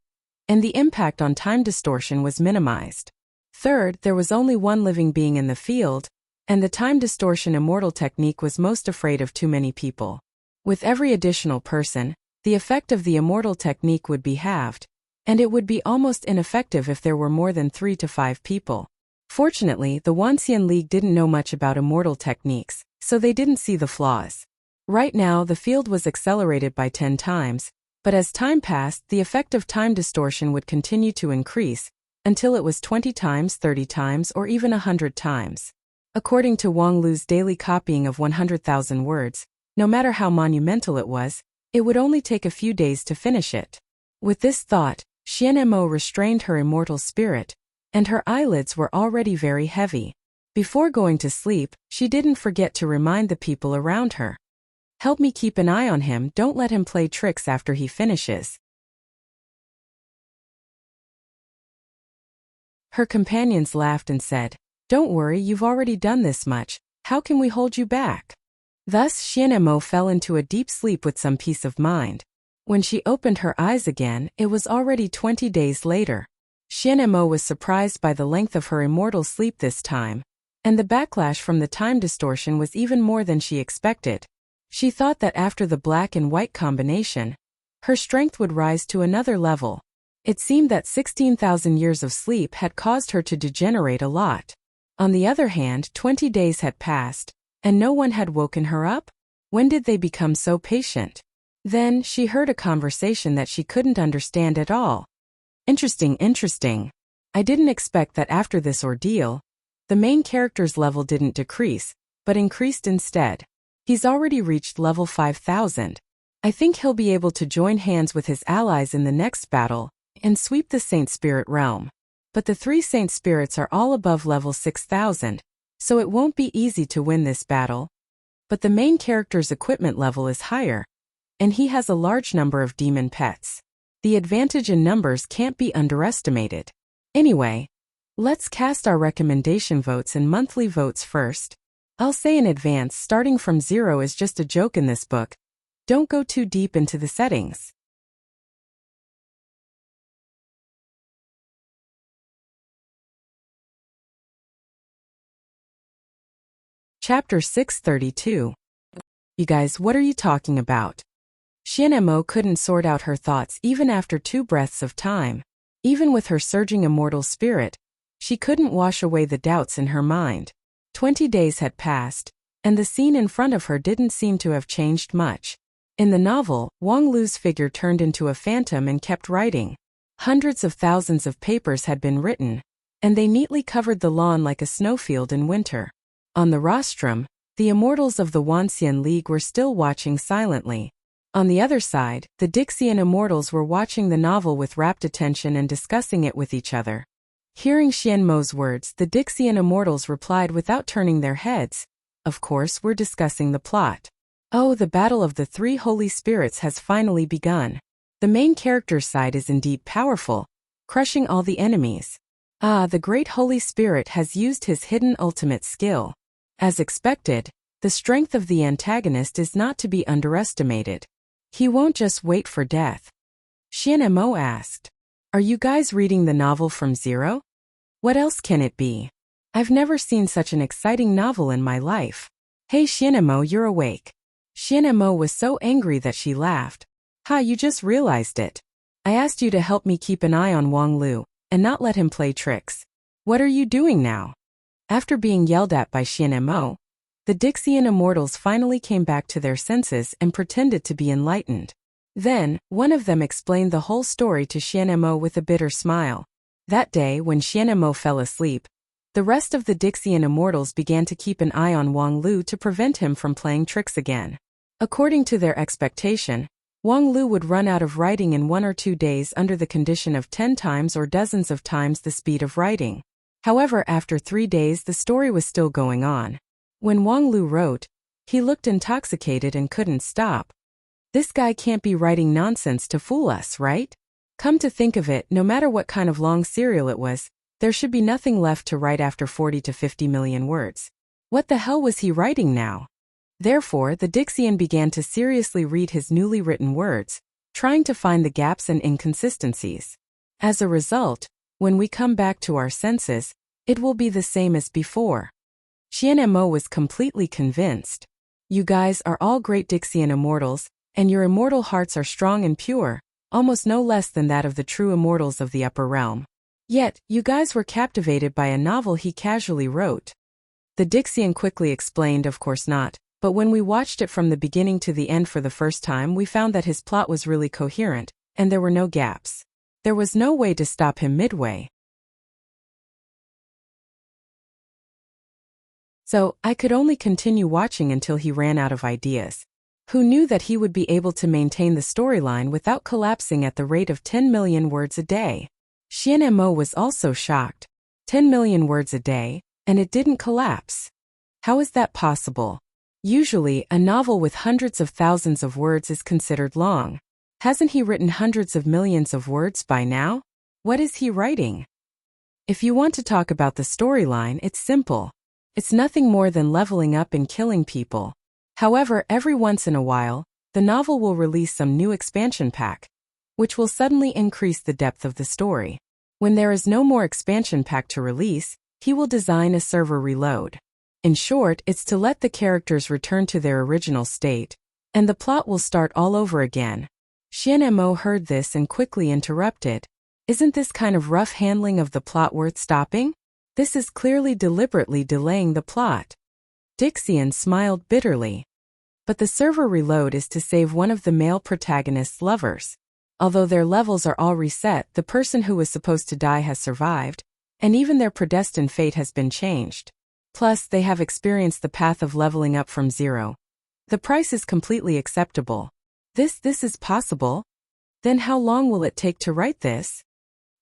and the impact on time distortion was minimized. Third, there was only one living being in the field, and the time distortion immortal technique was most afraid of too many people. With every additional person, the effect of the immortal technique would be halved, and it would be almost ineffective if there were more than 3 to 5 people. Fortunately, the Wanxian League didn't know much about immortal techniques, so they didn't see the flaws. Right now, the field was accelerated by 10 times, but as time passed, the effect of time distortion would continue to increase, until it was 20 times, 30 times, or even 100 times. According to Wang Lu's daily copying of 100,000 words, no matter how monumental it would only take a few days to finish it. With this thought, Xian Mo restrained her immortal spirit, and her eyelids were already very heavy. Before going to sleep, she didn't forget to remind the people around her. Help me keep an eye on him, don't let him play tricks after he finishes. Her companions laughed and said, "Don't worry, you've already done this much, how can we hold you back?" Thus Xian Mo fell into a deep sleep with some peace of mind. When she opened her eyes again, it was already 20 days later. Xian Mo was surprised by the length of her immortal sleep this time, and the backlash from the time distortion was even more than she expected. She thought that after the black and white combination, her strength would rise to another level. It seemed that 16,000 years of sleep had caused her to degenerate a lot. On the other hand, 20 days had passed, and no one had woken her up? When did they become so patient? Then, she heard a conversation that she couldn't understand at all. Interesting. I didn't expect that after this ordeal, the main character's level didn't decrease, but increased instead. He's already reached level 5,000. I think he'll be able to join hands with his allies in the next battle and sweep the Saint Spirit realm. But the 3 Saint Spirits are all above level 6,000, so it won't be easy to win this battle. But the main character's equipment level is higher, and he has a large number of demon pets. The advantage in numbers can't be underestimated. Anyway, let's cast our recommendation votes and monthly votes first. I'll say in advance, starting from 0 is just a joke in this book. Don't go too deep into the settings. Chapter 632. You guys, what are you talking about? Xian Mo couldn't sort out her thoughts even after 2 breaths of time. Even with her surging immortal spirit, she couldn't wash away the doubts in her mind. 20 days had passed, and the scene in front of her didn't seem to have changed much. In the novel, Wang Lu's figure turned into a phantom and kept writing. Hundreds of thousands of papers had been written, and they neatly covered the lawn like a snowfield in winter. On the rostrum, the immortals of the Wanxian League were still watching silently. On the other side, the Dixian immortals were watching the novel with rapt attention and discussing it with each other. Hearing Xian Mo's words, the Dixian immortals replied without turning their heads, "Of course, we're discussing the plot." Oh, the battle of the 3 holy spirits has finally begun. The main character's side is indeed powerful, crushing all the enemies. Ah, the great holy spirit has used his hidden ultimate skill. As expected, the strength of the antagonist is not to be underestimated. He won't just wait for death. Xian Mo asked, "Are you guys reading the novel from 0? What else can it be? I've never seen such an exciting novel in my life." "Hey Xian Mo, you're awake." Xian Mo was so angry that she laughed. "Ha, you just realized it. I asked you to help me keep an eye on Wang Lu, and not let him play tricks. What are you doing now? After being yelled at by Xianmo, the Dixian immortals finally came back to their senses and pretended to be enlightened. Then, one of them explained the whole story to Xianmo with a bitter smile. That day, when Xianmo fell asleep, the rest of the Dixian immortals began to keep an eye on Wang Lu to prevent him from playing tricks again. According to their expectation, Wang Lu would run out of writing in 1 or 2 days under the condition of 10 times or dozens of times the speed of writing. However, after 3 days the story was still going on. When Wang Lu wrote, he looked intoxicated and couldn't stop. This guy can't be writing nonsense to fool us, right? Come to think of it, no matter what kind of long serial it was, there should be nothing left to write after 40 to 50 million words. What the hell was he writing now? Therefore, the Dixian began to seriously read his newly written words, trying to find the gaps and inconsistencies. As a result, when we come back to our senses, it will be the same as before. Xianmo was completely convinced. You guys are all great Dixian immortals, and your immortal hearts are strong and pure, almost no less than that of the true immortals of the upper realm. Yet, you guys were captivated by a novel he casually wrote. The Dixian quickly explained, of course not, but when we watched it from the beginning to the end for the first time, we found that his plot was really coherent, and there were no gaps. There was no way to stop him midway. So, I could only continue watching until he ran out of ideas. Who knew that he would be able to maintain the storyline without collapsing at the rate of 10 million words a day? Xianmo was also shocked. 10 million words a day, and it didn't collapse. How is that possible? Usually, a novel with hundreds of thousands of words is considered long. Hasn't he written hundreds of millions of words by now? What is he writing? If you want to talk about the storyline, it's simple. It's nothing more than leveling up and killing people. However, every once in a while, the novel will release some new expansion pack, which will suddenly increase the depth of the story. When there is no more expansion pack to release, he will design a server reload. In short, it's to let the characters return to their original state, and the plot will start all over again. Xianmo heard this and quickly interrupted. Isn't this kind of rough handling of the plot worth stopping? This is clearly deliberately delaying the plot. Dixian smiled bitterly. But the server reload is to save one of the male protagonist's lovers. Although their levels are all reset, the person who was supposed to die has survived, and even their predestined fate has been changed. Plus, they have experienced the path of leveling up from zero. The price is completely acceptable. This is possible? Then how long will it take to write this?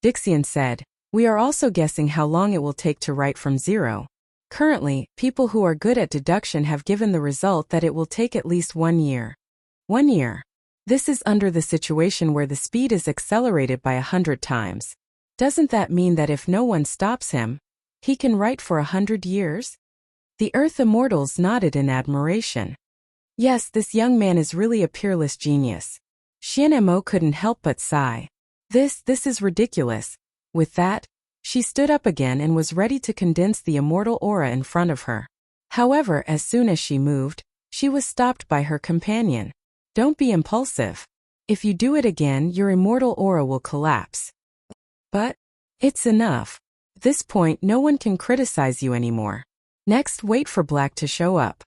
Dixian said, we are also guessing how long it will take to write from zero. Currently, people who are good at deduction have given the result that it will take at least 1 year. 1 year. This is under the situation where the speed is accelerated by 100 times. Doesn't that mean that if no one stops him, he can write for 100 years? The Earth Immortals nodded in admiration. Yes, this young man is really a peerless genius. Xianmo couldn't help but sigh. This is ridiculous. With that, she stood up again and was ready to condense the immortal aura in front of her. However, as soon as she moved, she was stopped by her companion. Don't be impulsive. If you do it again, your immortal aura will collapse. But it's enough. At this point, no one can criticize you anymore. Next, wait for Black to show up.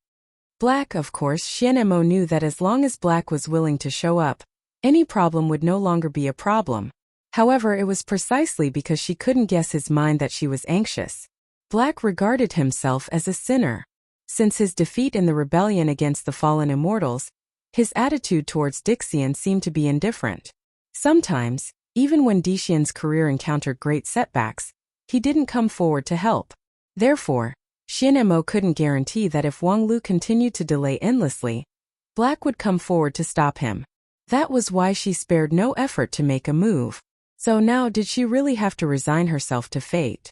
Black, of course, Xianmo knew that as long as Black was willing to show up, any problem would no longer be a problem. However, it was precisely because she couldn't guess his mind that she was anxious. Black regarded himself as a sinner. Since his defeat in the rebellion against the fallen immortals, his attitude towards Dixian seemed to be indifferent. Sometimes, even when Dixian's career encountered great setbacks, he didn't come forward to help. Therefore, Xianmo couldn't guarantee that if Wang Lu continued to delay endlessly, Black would come forward to stop him. That was why she spared no effort to make a move. So now, did she really have to resign herself to fate?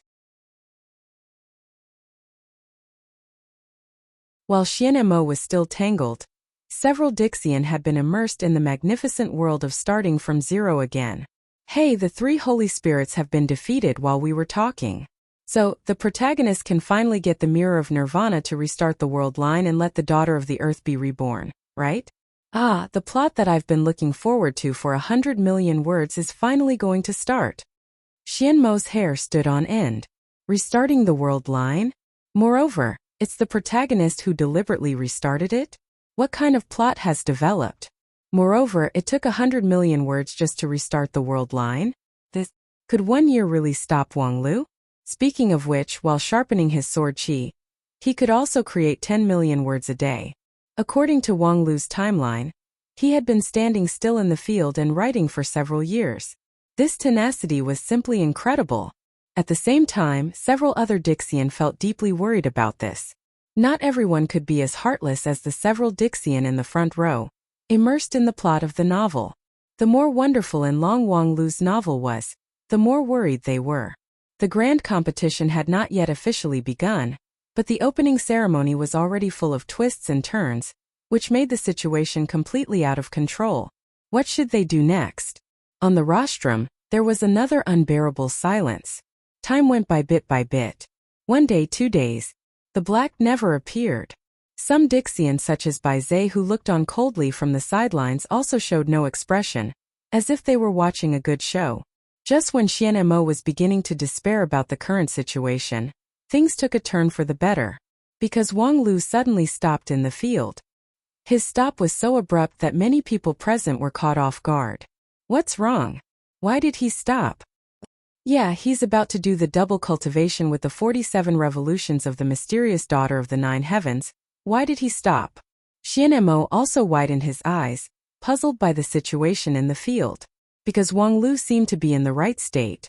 While Xianmo was still tangled, several Dixian had been immersed in the magnificent world of starting from zero again. Hey, the 3 Holy Spirits have been defeated while we were talking. So, the protagonist can finally get the Mirror of Nirvana to restart the world line and let the Daughter of the Earth be reborn, right? Ah, the plot that I've been looking forward to for 100 million words is finally going to start. Xianmo's hair stood on end. Restarting the world line? Moreover, it's the protagonist who deliberately restarted it? What kind of plot has developed? Moreover, it took 100 million words just to restart the world line? Could 1 year really stop Wang Lu? Speaking of which, while sharpening his sword qi, he could also create 10 million words a day. According to Wang Lu's timeline, he had been standing still in the field and writing for several years. This tenacity was simply incredible. At the same time, several other Dixian felt deeply worried about this. Not everyone could be as heartless as the several Dixian in the front row, immersed in the plot of the novel. The more wonderful and long Wang Lu's novel was, the more worried they were. The grand competition had not yet officially begun, but the opening ceremony was already full of twists and turns, which made the situation completely out of control. What should they do next? On the rostrum, there was another unbearable silence. Time went by bit. 1 day, 2 days. The black never appeared. Some Dixians such as Bai Zhe who looked on coldly from the sidelines also showed no expression, as if they were watching a good show. Just when Xian Mo was beginning to despair about the current situation, things took a turn for the better, because Wang Lu suddenly stopped in the field. His stop was so abrupt that many people present were caught off guard. What's wrong? Why did he stop? Yeah, he's about to do the double cultivation with the 47 revolutions of the mysterious daughter of the 9 heavens. Why did he stop? Xian Mo also widened his eyes, puzzled by the situation in the field. Because Wang Lu seemed to be in the right state.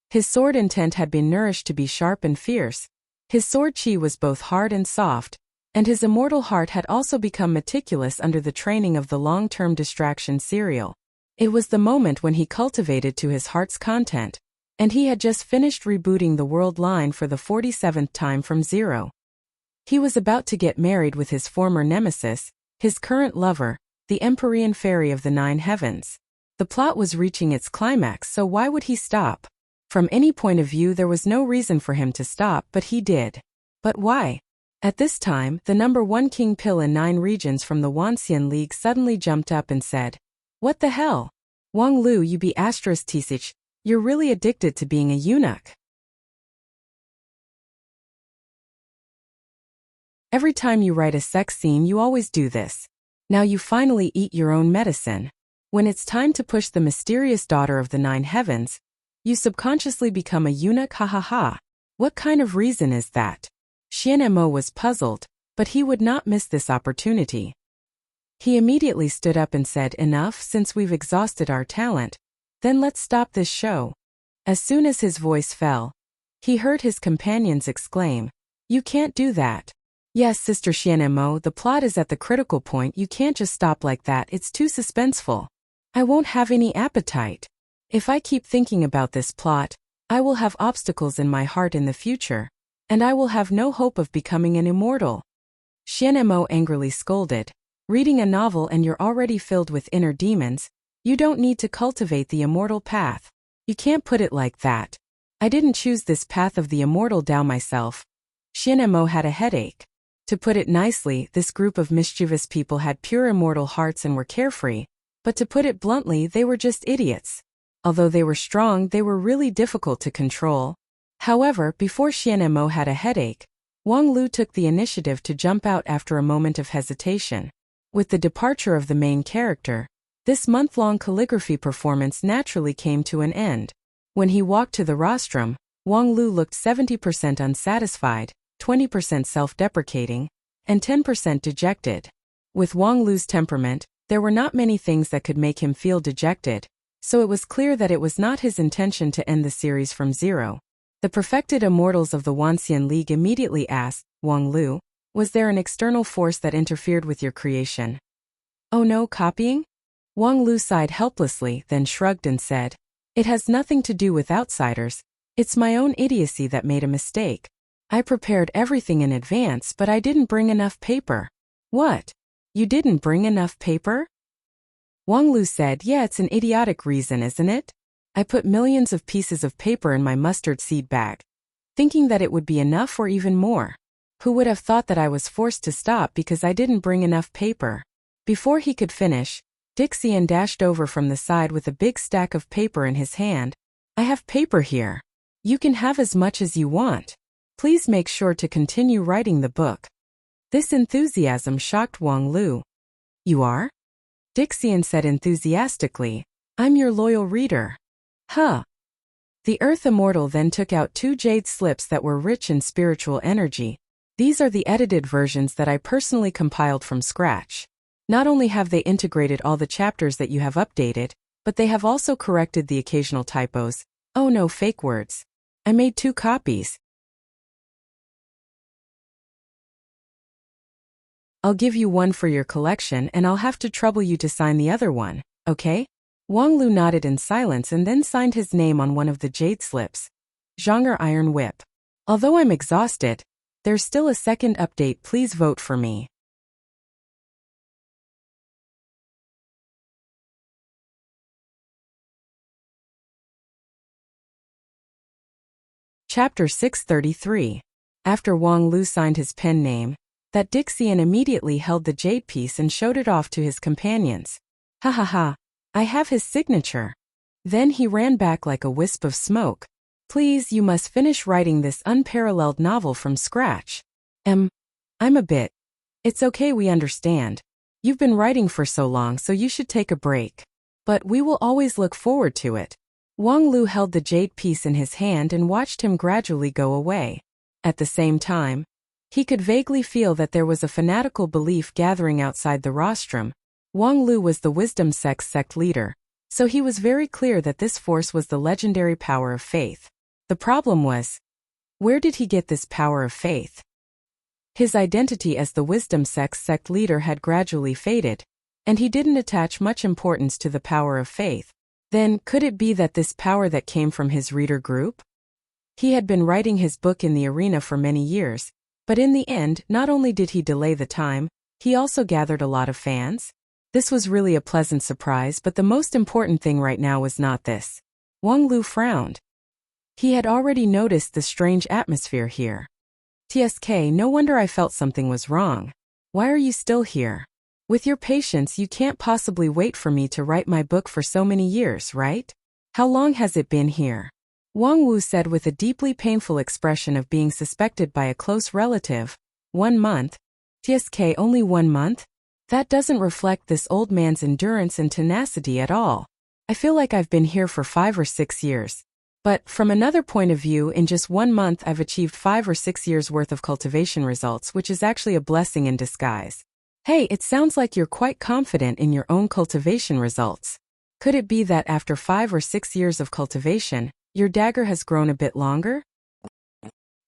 His sword intent had been nourished to be sharp and fierce. His sword qi was both hard and soft, and his immortal heart had also become meticulous under the training of the long-term distraction serial. It was the moment when he cultivated to his heart's content, and he had just finished rebooting the world line for the 47th time from zero. He was about to get married with his former nemesis, his current lover, the Empyrean fairy of the 9 heavens. The plot was reaching its climax, so why would he stop? From any point of view there was no reason for him to stop, but he did. But why? At this time, the number 1 king pill in 9 regions from the Wanxian League suddenly jumped up and said, "What the hell? Wang Lu, you be *tisich, you're really addicted to being a eunuch. Every time you write a sex scene you always do this. Now you finally eat your own medicine. When it's time to push the mysterious daughter of the 9 heavens, you subconsciously become a eunuch, ha ha ha. What kind of reason is that?" Xian Mo was puzzled, but he would not miss this opportunity. He immediately stood up and said, "Enough, since we've exhausted our talent. Then let's stop this show." As soon as his voice fell, he heard his companions exclaim, "You can't do that." "Yes, Sister Xian Mo, the plot is at the critical point, you can't just stop like that, it's too suspenseful. I won't have any appetite. If I keep thinking about this plot, I will have obstacles in my heart in the future, and I will have no hope of becoming an immortal." Xian Mo angrily scolded, "Reading a novel and you're already filled with inner demons, you don't need to cultivate the immortal path. You can't put it like that. I didn't choose this path of the immortal down myself." Xian Mo had a headache. To put it nicely, this group of mischievous people had pure immortal hearts and were carefree, but to put it bluntly, they were just idiots. Although they were strong, they were really difficult to control. However, before Xian Mo had a headache, Wang Lu took the initiative to jump out after a moment of hesitation. With the departure of the main character, this month-long calligraphy performance naturally came to an end. When he walked to the rostrum, Wang Lu looked 70% unsatisfied, 20% self-deprecating, and 10% dejected. With Wang Lu's temperament, there were not many things that could make him feel dejected, so it was clear that it was not his intention to end the series from zero. The perfected immortals of the Wanxian League immediately asked, "Wang Lu, was there an external force that interfered with your creation?" "Oh no, copying?" Wang Lu sighed helplessly, then shrugged and said, "It has nothing to do with outsiders. It's my own idiocy that made a mistake. I prepared everything in advance, but I didn't bring enough paper." "What? You didn't bring enough paper?" Wang Lu said, "Yeah, it's an idiotic reason, isn't it? I put millions of pieces of paper in my mustard seed bag, thinking that it would be enough or even more. Who would have thought that I was forced to stop because I didn't bring enough paper?" Before he could finish, Dixian dashed over from the side with a big stack of paper in his hand. "I have paper here. You can have as much as you want. Please make sure to continue writing the book. This enthusiasm shocked Wang Lu. You are? Dixian said enthusiastically. I'm your loyal reader. Huh. The Earth Immortal then took out 2 jade slips that were rich in spiritual energy. These are the edited versions that I personally compiled from scratch. Not only have they integrated all the chapters that you have updated, but they have also corrected the occasional typos. Oh no, fake words. I made 2 copies. I'll give you one for your collection and I'll have to trouble you to sign the other one, okay? Wang Lu nodded in silence and then signed his name on one of the jade slips. Genre Iron Whip. Although I'm exhausted, there's still a second update. Please vote for me. Chapter 633. After Wang Lu signed his pen name, that Dixian immediately held the jade piece and showed it off to his companions. Ha ha ha. I have his signature. Then he ran back like a wisp of smoke. Please, you must finish writing this unparalleled novel from scratch. I'm a bit. It's okay, we understand. You've been writing for so long, so you should take a break. But we will always look forward to it. Wang Lu held the jade piece in his hand and watched him gradually go away. At the same time, he could vaguely feel that there was a fanatical belief gathering outside the rostrum. Wang Lu was the wisdom sect leader, so he was very clear that this force was the legendary power of faith. The problem was, where did he get this power of faith? His identity as the wisdom sect leader had gradually faded, and he didn't attach much importance to the power of faith. Then, could it be that this power that came from his reader group? He had been writing his book in the arena for many years, but in the end, not only did he delay the time, he also gathered a lot of fans. This was really a pleasant surprise, but the most important thing right now was not this. Wang Lu frowned. He had already noticed the strange atmosphere here. TSK, no wonder I felt something was wrong. Why are you still here? With your patience, you can't possibly wait for me to write my book for so many years, right? How long has it been here? Wang Wu said with a deeply painful expression of being suspected by a close relative. 1 month? TSK, only 1 month? That doesn't reflect this old man's endurance and tenacity at all. I feel like I've been here for 5 or 6 years. But, from another point of view, in just 1 month I've achieved 5 or 6 years worth of cultivation results, which is actually a blessing in disguise. Hey, it sounds like you're quite confident in your own cultivation results. Could it be that after 5 or 6 years of cultivation, your dagger has grown a bit longer?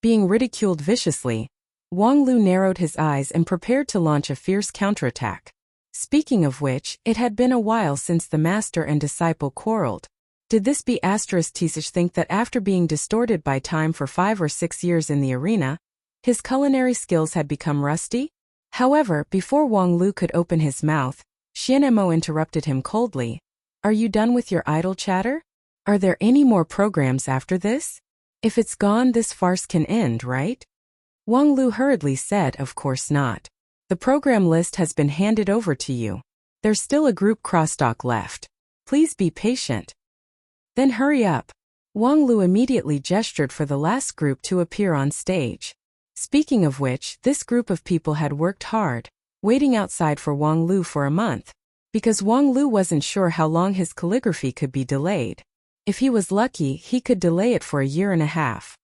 Being ridiculed viciously, Wang Lu narrowed his eyes and prepared to launch a fierce counterattack. Speaking of which, it had been a while since the master and disciple quarreled. Did this be Teasish think that after being distorted by time for 5 or 6 years in the arena, his culinary skills had become rusty? However, before Wang Lu could open his mouth, Xianmo interrupted him coldly. Are you done with your idle chatter? Are there any more programs after this? If it's gone, this farce can end, right? Wang Lu hurriedly said, of course not. The program list has been handed over to you. There's still a group crosstalk left. Please be patient. Then hurry up. Wang Lu immediately gestured for the last group to appear on stage. Speaking of which, this group of people had worked hard, waiting outside for Wang Lu for a month, because Wang Lu wasn't sure how long his calligraphy could be delayed. If he was lucky, he could delay it for a year and a half.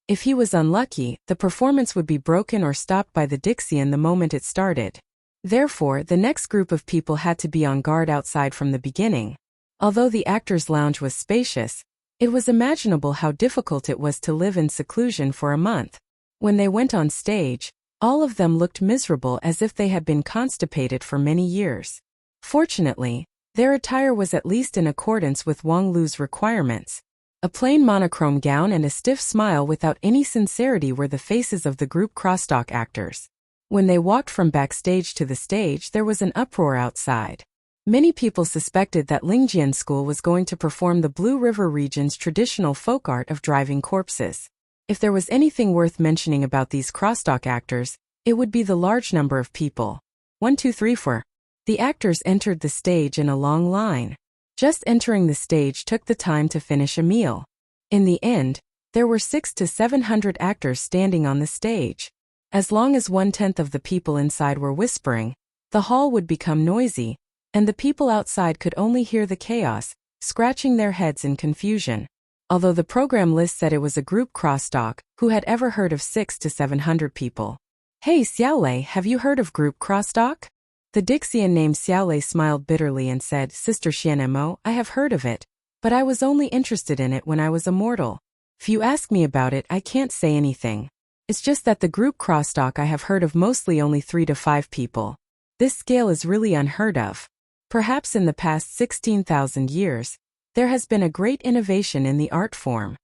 If he was unlucky, the performance would be broken or stopped by the Dixian the moment it started. Therefore, the next group of people had to be on guard outside from the beginning. Although the actors' lounge was spacious, it was imaginable how difficult it was to live in seclusion for a month. When they went on stage, all of them looked miserable as if they had been constipated for many years. Fortunately, their attire was at least in accordance with Wang Lu's requirements. A plain monochrome gown and a stiff smile without any sincerity were the faces of the group crosstalk actors. When they walked from backstage to the stage, there was an uproar outside. Many people suspected that Lingjian School was going to perform the Blue River region's traditional folk art of driving corpses. If there was anything worth mentioning about these crosstalk actors, it would be the large number of people. 1, 2, 3, 4. The actors entered the stage in a long line. Just entering the stage took the time to finish a meal. In the end, there were 600 to 700 actors standing on the stage. As long as 1/10 of the people inside were whispering, the hall would become noisy, and the people outside could only hear the chaos, scratching their heads in confusion. Although the program list said it was a group crosstalk, who had ever heard of 600 to 700 people? Hey Xiaolei, have you heard of group crosstalk? The Dixian named Xiaolei smiled bitterly and said, Sister Xianemo, I have heard of it, but I was only interested in it when I was a mortal. If you ask me about it, I can't say anything. It's just that the group crosstalk I have heard of mostly only 3 to 5 people. This scale is really unheard of. Perhaps in the past 16,000 years, there has been a great innovation in the art form.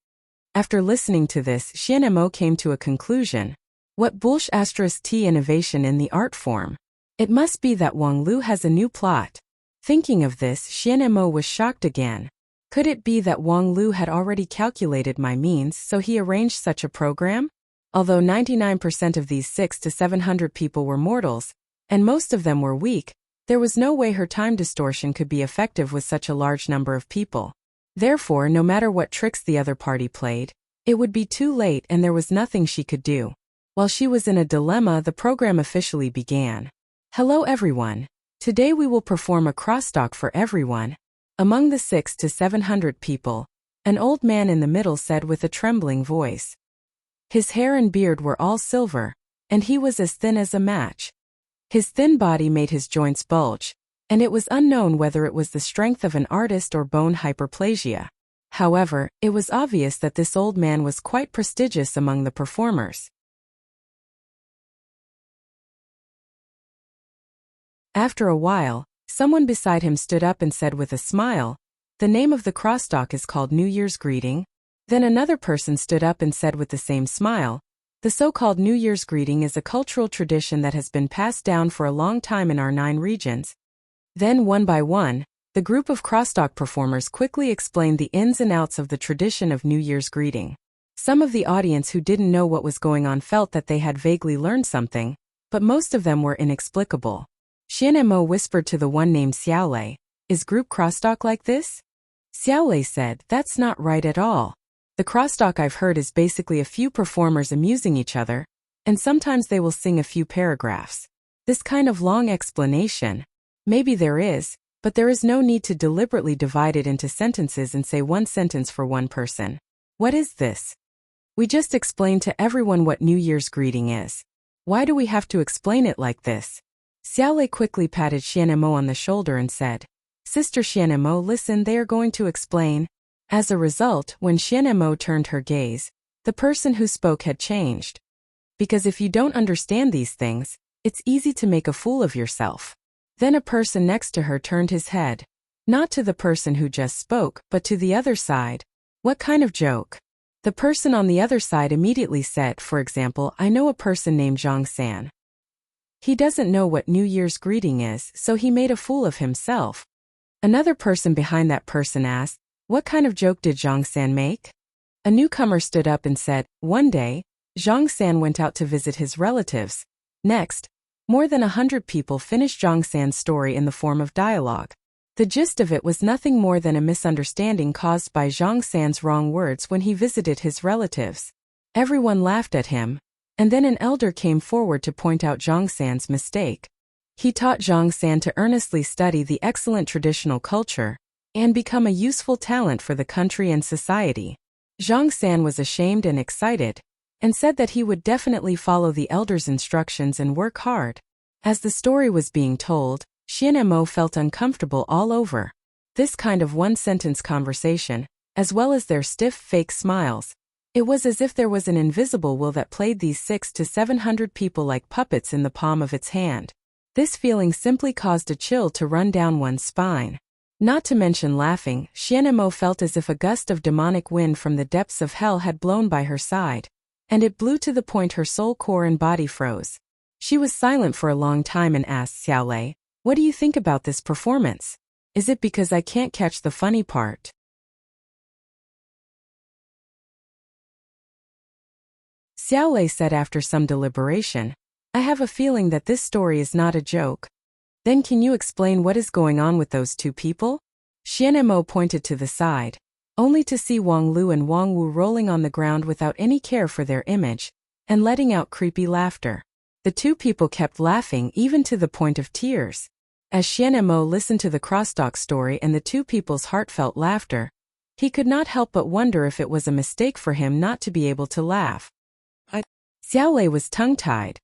After listening to this, Xianemo came to a conclusion. What bullsh*t innovation in the art form? It must be that Wang Lu has a new plot. Thinking of this, Xianemo was shocked again. Could it be that Wang Lu had already calculated my means, so he arranged such a program? Although 99% of these 600 to 700 people were mortals, and most of them were weak, there was no way her time distortion could be effective with such a large number of people. Therefore, no matter what tricks the other party played, it would be too late and there was nothing she could do. While she was in a dilemma, the program officially began. Hello everyone. Today we will perform a crosstalk for everyone. Among the 600 to 700 people, an old man in the middle said with a trembling voice. His hair and beard were all silver, and he was as thin as a match. His thin body made his joints bulge, and it was unknown whether it was the strength of an artist or bone hyperplasia. However, it was obvious that this old man was quite prestigious among the performers. After a while, someone beside him stood up and said with a smile, "The name of the crosstalk is called New Year's Greeting." Then another person stood up and said with the same smile, "The so-called New Year's greeting is a cultural tradition that has been passed down for a long time in our 9 regions." Then one by one, the group of crosstalk performers quickly explained the ins and outs of the tradition of New Year's greeting. Some of the audience who didn't know what was going on felt that they had vaguely learned something, but most of them were inexplicable. Xianemo whispered to the one named Xiaolei, "Is group crosstalk like this?" Xiaolei said, "That's not right at all. The crosstalk I've heard is basically a few performers amusing each other, and sometimes they will sing a few paragraphs. This kind of long explanation, maybe there is, but there is no need to deliberately divide it into sentences and say one sentence for one person. What is this? We just explained to everyone what New Year's greeting is. Why do we have to explain it like this?" Xiaolei quickly patted Xianemo on the shoulder and said, "Sister Xianemo, listen, they are going to explain." As a result, when Xianemo turned her gaze, the person who spoke had changed. Because if you don't understand these things, it's easy to make a fool of yourself. Then a person next to her turned his head. Not to the person who just spoke, but to the other side. What kind of joke? The person on the other side immediately said, for example, "I know a person named Zhang San. He doesn't know what New Year's greeting is, so he made a fool of himself." Another person behind that person asked, "What kind of joke did Zhang San make?" A newcomer stood up and said, "One day, Zhang San went out to visit his relatives." Next, more than 100 people finished Zhang San's story in the form of dialogue. The gist of it was nothing more than a misunderstanding caused by Zhang San's wrong words when he visited his relatives. Everyone laughed at him, and then an elder came forward to point out Zhang San's mistake. He taught Zhang San to earnestly study the excellent traditional culture and become a useful talent for the country and society. Zhang San was ashamed and excited, and said that he would definitely follow the elder's instructions and work hard. As the story was being told, Xianemo felt uncomfortable all over. This kind of one-sentence conversation, as well as their stiff, fake smiles, it was as if there was an invisible will that played these 600 to 700 people like puppets in the palm of its hand. This feeling simply caused a chill to run down one's spine. Not to mention laughing, Xianemo felt as if a gust of demonic wind from the depths of hell had blown by her side, and it blew to the point her soul core and body froze. She was silent for a long time and asked Xiaolei, "What do you think about this performance? Is it because I can't catch the funny part?" Xiaolei said after some deliberation, "I have a feeling that this story is not a joke." "Then can you explain what is going on with those 2 people?" Xianemo pointed to the side, only to see Wang Lu and Wang Wu rolling on the ground without any care for their image, and letting out creepy laughter. The two people kept laughing even to the point of tears. As Xianemo listened to the crosstalk story and the two people's heartfelt laughter, he could not help but wonder if it was a mistake for him not to be able to laugh. Xiaolei was tongue-tied.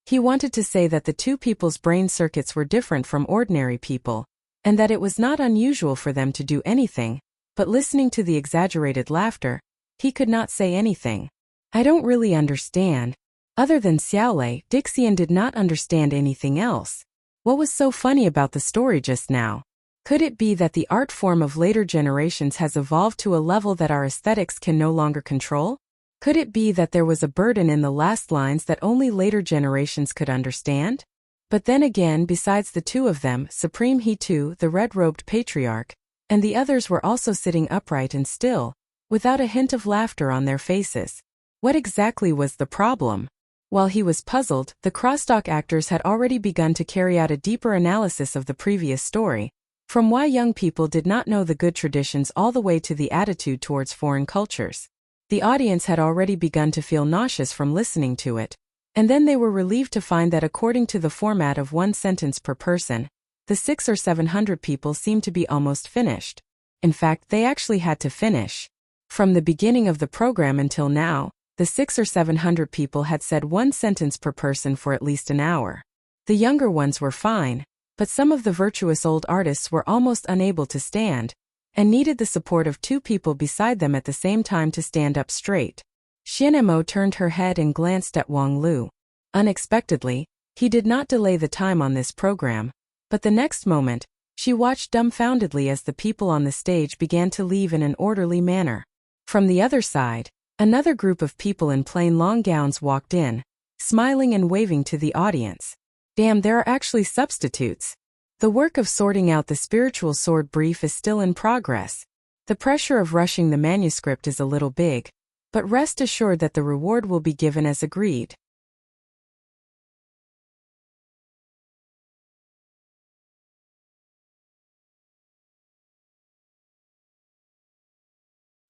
He wanted to say that the two people's brain circuits were different from ordinary people, and that it was not unusual for them to do anything, but listening to the exaggerated laughter, he could not say anything. I don't really understand. Other than Xiaolei, Dixian did not understand anything else. What was so funny about the story just now? Could it be that the art form of later generations has evolved to a level that our aesthetics can no longer control? Could it be that there was a burden in the last lines that only later generations could understand? But then again, besides the two of them, Supreme He too, the red-robed patriarch, and the others were also sitting upright and still, without a hint of laughter on their faces. What exactly was the problem? While he was puzzled, the crosstalk actors had already begun to carry out a deeper analysis of the previous story, from why young people did not know the good traditions all the way to the attitude towards foreign cultures. The audience had already begun to feel nauseous from listening to it, and then they were relieved to find that according to the format of one sentence per person, the 600 or 700 people seemed to be almost finished. In fact, they actually had to finish. From the beginning of the program until now, the 600 or 700 people had said one sentence per person for at least an hour. The younger ones were fine, but some of the virtuous old artists were almost unable to stand, and needed the support of two people beside them at the same time to stand up straight. Xianemo turned her head and glanced at Wang Lu. Unexpectedly, he did not delay the time on this program, but the next moment, she watched dumbfoundedly as the people on the stage began to leave in an orderly manner. From the other side, another group of people in plain long gowns walked in, smiling and waving to the audience. Damn, there are actually substitutes. The work of sorting out the spiritual sword brief is still in progress. The pressure of rushing the manuscript is a little big, but rest assured that the reward will be given as agreed.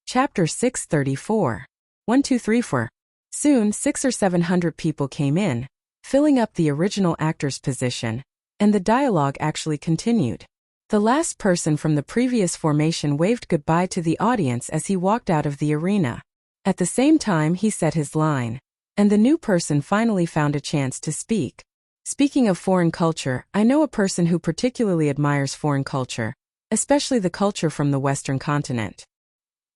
Chapter 634. 1, 2, 3, 4. Soon 600 or 700 people came in, filling up the original actor's position, and the dialogue actually continued. The last person from the previous formation waved goodbye to the audience as he walked out of the arena. At the same time he said his line, and the new person finally found a chance to speak. Speaking of foreign culture, I know a person who particularly admires foreign culture, especially the culture from the Western continent.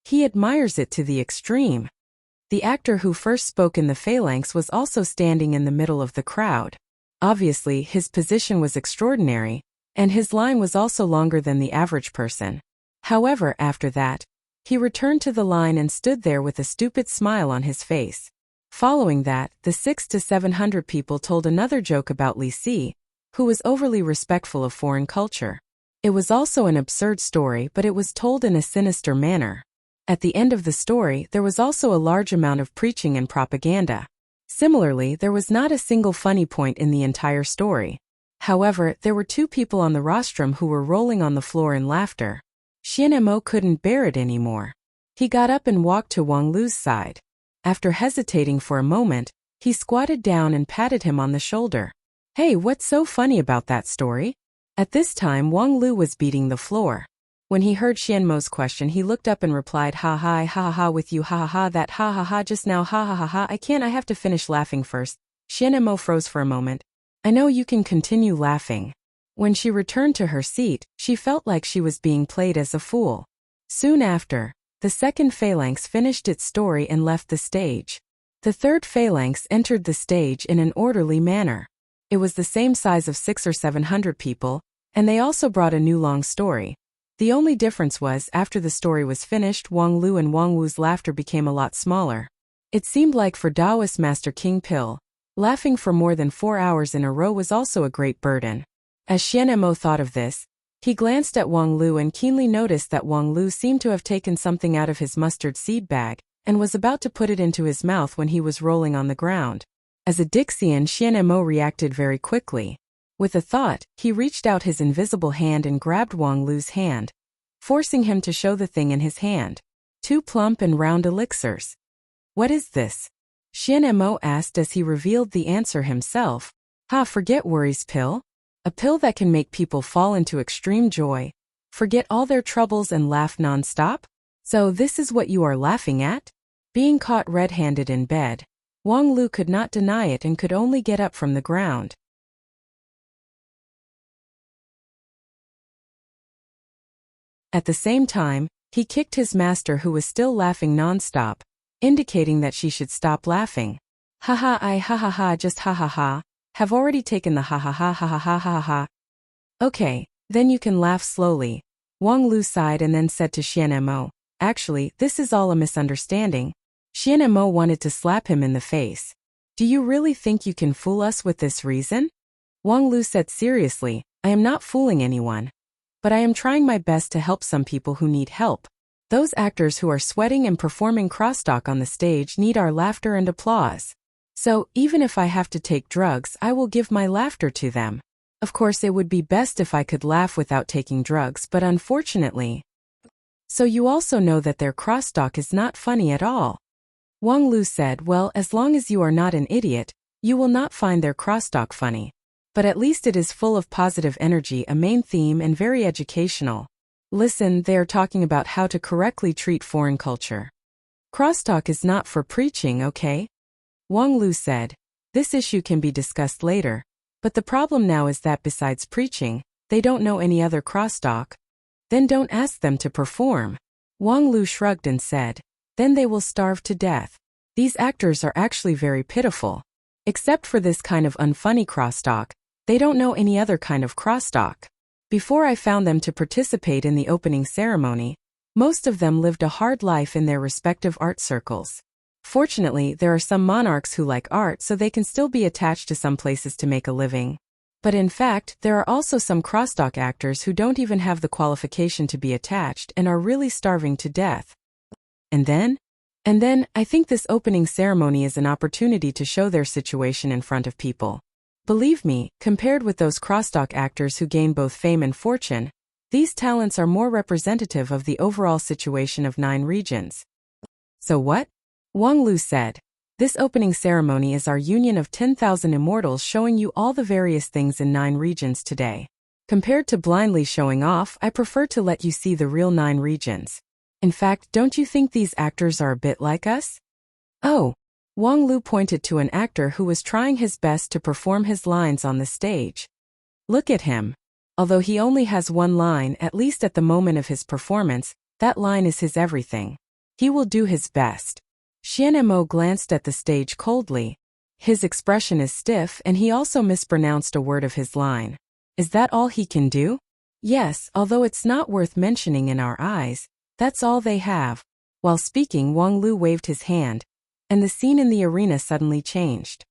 He admires it to the extreme. The actor who first spoke in the phalanx was also standing in the middle of the crowd. Obviously, his position was extraordinary, and his line was also longer than the average person. However, after that, he returned to the line and stood there with a stupid smile on his face. Following that, the 600 to 700 people told another joke about Li Si, who was overly respectful of foreign culture. It was also an absurd story, but it was told in a sinister manner. At the end of the story, there was also a large amount of preaching and propaganda. Similarly, there was not a single funny point in the entire story. However, there were two people on the rostrum who were rolling on the floor in laughter. Xianemo couldn't bear it anymore. He got up and walked to Wang Lu's side. After hesitating for a moment, he squatted down and patted him on the shoulder. Hey, what's so funny about that story? At this time, Wang Lu was beating the floor. When he heard Xianmo's question, he looked up and replied, ha ha ha ha with you, ha ha ha, that ha ha ha just now, ha ha ha ha, I have to finish laughing first. Xianmo froze for a moment. I know, you can continue laughing. When she returned to her seat, she felt like she was being played as a fool. Soon after, the second phalanx finished its story and left the stage. The third phalanx entered the stage in an orderly manner. It was the same size of 600 or 700 people, and they also brought a new long story. The only difference was, after the story was finished, Wang Lu and Wang Wu's laughter became a lot smaller. It seemed like for Taoist Master King Pil, laughing for more than 4 hours in a row was also a great burden. As Xianmo thought of this, he glanced at Wang Lu and keenly noticed that Wang Lu seemed to have taken something out of his mustard seed bag, and was about to put it into his mouth when he was rolling on the ground. As a Dixian, Xianmo reacted very quickly. With a thought, he reached out his invisible hand and grabbed Wang Lu's hand, forcing him to show the thing in his hand. 2 plump and round elixirs. What is this? Xian Mo asked as he revealed the answer himself. Forget worries pill. A pill that can make people fall into extreme joy, forget all their troubles and laugh non-stop? So this is what you are laughing at? Being caught red-handed in bed, Wang Lu could not deny it and could only get up from the ground. At the same time, he kicked his master who was still laughing non-stop, indicating that she should stop laughing. Just ha ha ha, have already taken the ha ha ha ha ha ha ha ha. Okay, then you can laugh slowly. Wang Lu sighed and then said to Xian Mo, actually, this is all a misunderstanding. Xian Mo wanted to slap him in the face. Do you really think you can fool us with this reason? Wang Lu said seriously, I am not fooling anyone. But I am trying my best to help some people who need help. Those actors who are sweating and performing crosstalk on the stage need our laughter and applause. So, even if I have to take drugs, I will give my laughter to them. Of course, it would be best if I could laugh without taking drugs, but unfortunately. So you also know that their crosstalk is not funny at all. Wang Lu said, well, as long as you are not an idiot, you will not find their crosstalk funny. But at least it is full of positive energy, a main theme, and very educational. Listen, they are talking about how to correctly treat foreign culture. Crosstalk is not for preaching, okay? Wang Lu said, this issue can be discussed later, but the problem now is that besides preaching, they don't know any other crosstalk. Then don't ask them to perform. Wang Lu shrugged and said, then they will starve to death. These actors are actually very pitiful. Except for this kind of unfunny crosstalk, they don't know any other kind of crosstalk. Before I found them to participate in the opening ceremony, most of them lived a hard life in their respective art circles. Fortunately, there are some monarchs who like art so they can still be attached to some places to make a living. But in fact, there are also some crosstalk actors who don't even have the qualification to be attached and are really starving to death. And then, I think this opening ceremony is an opportunity to show their situation in front of people. Believe me, compared with those crosstalk actors who gain both fame and fortune, these talents are more representative of the overall situation of 9 regions. So what? Wang Lu said, this opening ceremony is our union of 10,000 immortals showing you all the various things in 9 regions today. Compared to blindly showing off, I prefer to let you see the real 9 regions. In fact, don't you think these actors are a bit like us? Oh. Wang Lu pointed to an actor who was trying his best to perform his lines on the stage. Look at him. Although he only has one line, at least at the moment of his performance, that line is his everything. He will do his best. Xian Mo glanced at the stage coldly. His expression is stiff and he also mispronounced a word of his line. Is that all he can do? Yes, although it's not worth mentioning in our eyes, that's all they have. While speaking, Wang Lu waved his hand, and the scene in the arena suddenly changed.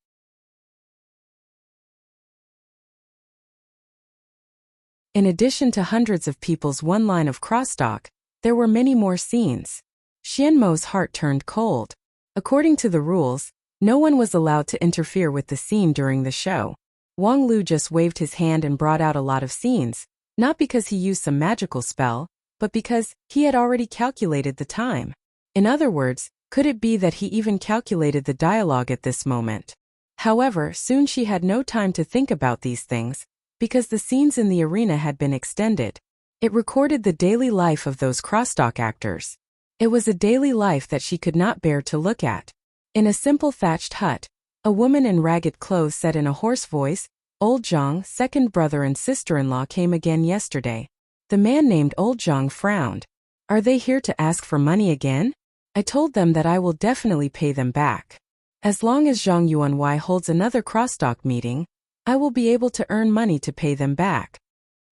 In addition to hundreds of people's one line of crosstalk, there were many more scenes. Xian Mo's heart turned cold. According to the rules, no one was allowed to interfere with the scene during the show. Wang Lu just waved his hand and brought out a lot of scenes, not because he used some magical spell, but because he had already calculated the time. In other words, could it be that he even calculated the dialogue at this moment? However, soon she had no time to think about these things, because the scenes in the arena had been extended. It recorded the daily life of those crosstalk actors. It was a daily life that she could not bear to look at. In a simple thatched hut, a woman in ragged clothes said in a hoarse voice, Old Zhang, second brother and sister-in-law came again yesterday. The man named Old Zhang frowned. Are they here to ask for money again? I told them that I will definitely pay them back. As long as Zhang Yuanwei holds another crosstalk meeting, I will be able to earn money to pay them back.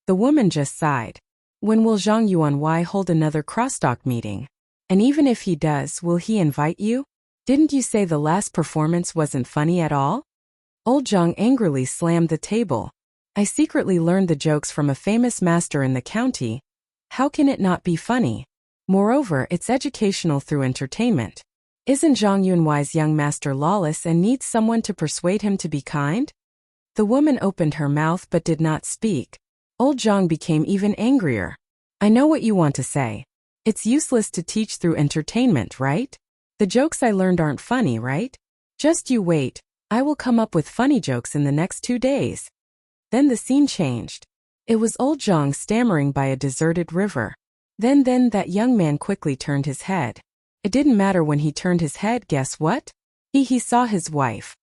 The woman just sighed. When will Zhang Yuanwei hold another crosstalk meeting? And even if he does, will he invite you? Didn't you say the last performance wasn't funny at all? Old Zhang angrily slammed the table. I secretly learned the jokes from a famous master in the county. How can it not be funny? Moreover, it's educational through entertainment. Isn't Zhang Yunwei's young master lawless and needs someone to persuade him to be kind? The woman opened her mouth but did not speak. Old Zhang became even angrier. I know what you want to say. It's useless to teach through entertainment, right? The jokes I learned aren't funny, right? Just you wait, I will come up with funny jokes in the next 2 days. Then the scene changed. It was old Zhang stammering by a deserted river. Then that young man quickly turned his head. It didn't matter when he turned his head, guess what? He saw his wife.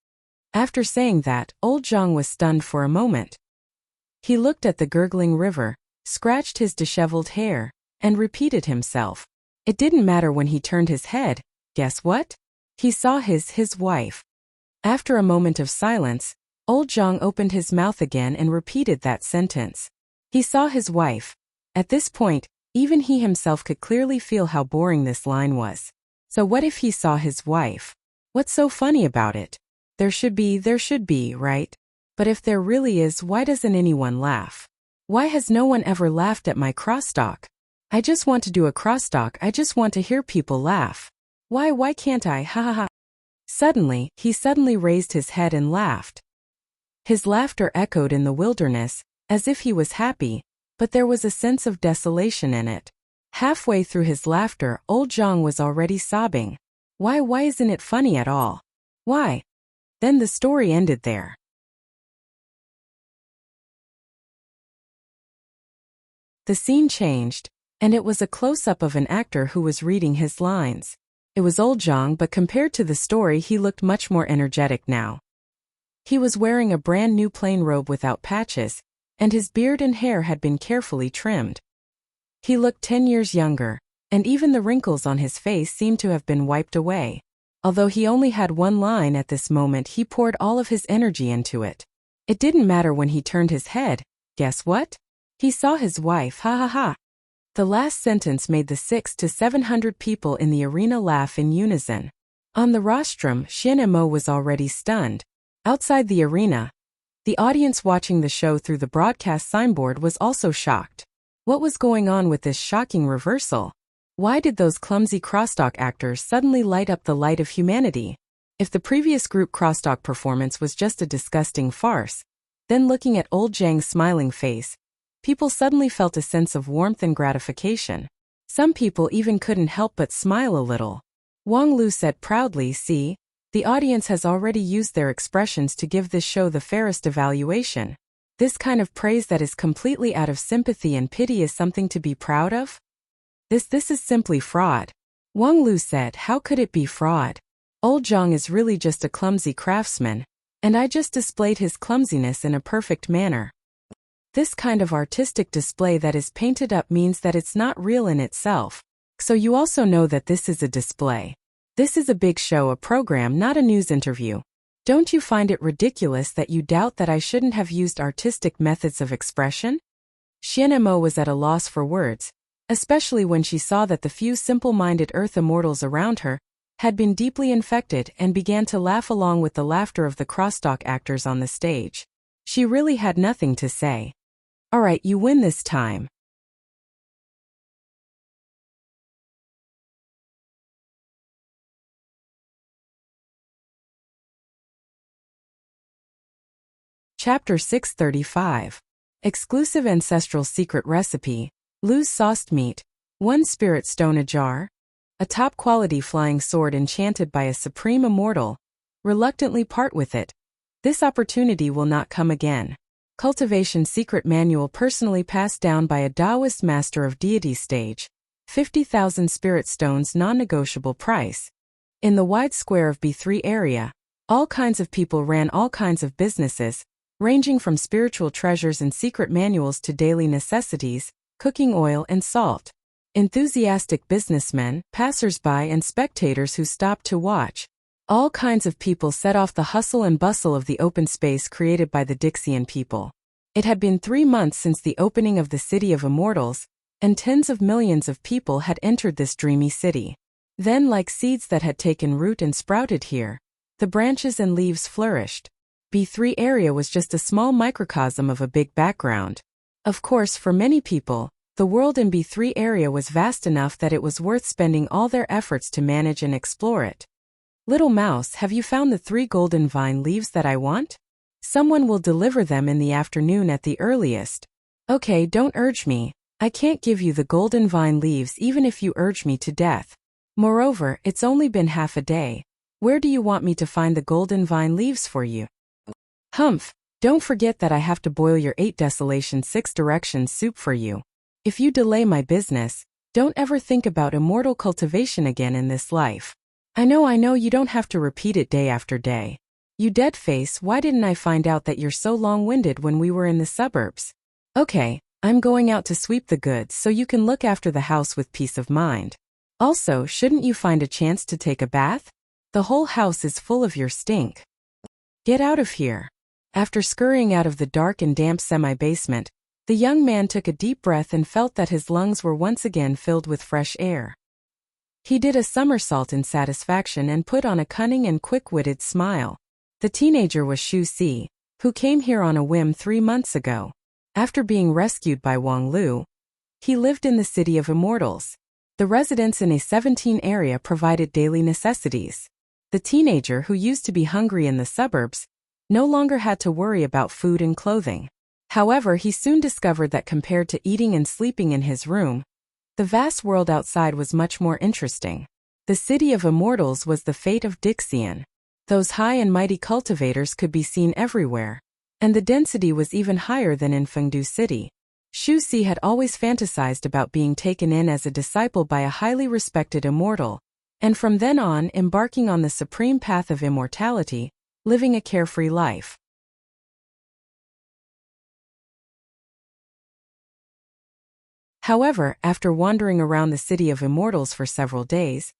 After saying that, old Zhang was stunned for a moment. He looked at the gurgling river, scratched his disheveled hair, and repeated himself. It didn't matter when he turned his head, guess what? He saw his wife. After a moment of silence, old Zhang opened his mouth again and repeated that sentence. He saw his wife. At this point, even he himself could clearly feel how boring this line was. So what if he saw his wife? What's so funny about it? There should be, right? But if there really is, why doesn't anyone laugh? Why has no one ever laughed at my crosstalk? I just want to do a crosstalk, I just want to hear people laugh. Why can't I? Ha ha ha. Suddenly, he raised his head and laughed. His laughter echoed in the wilderness, as if he was happy, but there was a sense of desolation in it. Halfway through his laughter, old Zhang was already sobbing. Why isn't it funny at all? Why? Then the story ended there. The scene changed, and it was a close-up of an actor who was reading his lines. It was old Zhang, but compared to the story he looked much more energetic now. He was wearing a brand new plain robe without patches, and his beard and hair had been carefully trimmed. He looked 10 years younger, and even the wrinkles on his face seemed to have been wiped away. Although he only had one line at this moment, he poured all of his energy into it. It didn't matter when he turned his head, guess what? He saw his wife, ha ha ha. The last sentence made the 600 to 700 people in the arena laugh in unison. On the rostrum, Xian and Mo was already stunned. Outside the arena, the audience watching the show through the broadcast signboard was also shocked. What was going on with this shocking reversal? Why did those clumsy crosstalk actors suddenly light up the light of humanity? If the previous group crosstalk performance was just a disgusting farce, then looking at old Zhang's smiling face, people suddenly felt a sense of warmth and gratification. Some people even couldn't help but smile a little. Wang Lu said proudly, see, the audience has already used their expressions to give this show the fairest evaluation. This kind of praise that is completely out of sympathy and pity is something to be proud of? This is simply fraud. Wang Lu said, how could it be fraud? Old Zhang is really just a clumsy craftsman, and I just displayed his clumsiness in a perfect manner. This kind of artistic display that is painted up means that it's not real in itself. So you also know that this is a display. This is a big show, a program, not a news interview. Don't you find it ridiculous that you doubt that I shouldn't have used artistic methods of expression? Xian Mo was at a loss for words, especially when she saw that the few simple-minded Earth immortals around her had been deeply infected and began to laugh along with the laughter of the crosstalk actors on the stage. She really had nothing to say. All right, you win this time. Chapter 635. Exclusive Ancestral Secret Recipe. Loose sauced meat. 1 spirit stone a jar. A top-quality flying sword enchanted by a supreme immortal. Reluctantly part with it. This opportunity will not come again. Cultivation secret manual personally passed down by a Taoist master of deity stage. 50,000 spirit stones non-negotiable price. In the wide square of B3 area, all kinds of people ran all kinds of businesses, ranging from spiritual treasures and secret manuals to daily necessities, cooking oil and salt. Enthusiastic businessmen, passers-by and spectators who stopped to watch. All kinds of people set off the hustle and bustle of the open space created by the Dixian people. It had been 3 months since the opening of the City of Immortals, and tens of millions of people had entered this dreamy city. Then, like seeds that had taken root and sprouted here, the branches and leaves flourished. B3 area was just a small microcosm of a big background. Of course, for many people, the world in B3 area was vast enough that it was worth spending all their efforts to manage and explore it. Little mouse, have you found the 3 golden vine leaves that I want? Someone will deliver them in the afternoon at the earliest. Okay, don't urge me. I can't give you the golden vine leaves even if you urge me to death. Moreover, it's only been half a day. Where do you want me to find the golden vine leaves for you? Humph, don't forget that I have to boil your 8 desolation 6 directions soup for you. If you delay my business, don't ever think about immortal cultivation again in this life. I know you don't have to repeat it day after day. You dead face, why didn't I find out that you're so long-winded when we were in the suburbs? Okay, I'm going out to sweep the goods so you can look after the house with peace of mind. Also, shouldn't you find a chance to take a bath? The whole house is full of your stink. Get out of here. After scurrying out of the dark and damp semi-basement, the young man took a deep breath and felt that his lungs were once again filled with fresh air. He did a somersault in satisfaction and put on a cunning and quick-witted smile. The teenager was Xu Si, who came here on a whim 3 months ago. After being rescued by Wang Lu, he lived in the City of Immortals. The residents in A17 area provided daily necessities. The teenager, who used to be hungry in the suburbs, no longer had to worry about food and clothing. However, he soon discovered that compared to eating and sleeping in his room, the vast world outside was much more interesting. The City of Immortals was the fate of Dixian. Those high and mighty cultivators could be seen everywhere, and the density was even higher than in Fengdu City. Xu Si had always fantasized about being taken in as a disciple by a highly respected immortal, and from then on embarking on the supreme path of immortality, living a carefree life. However, after wandering around the City of Immortals for several days,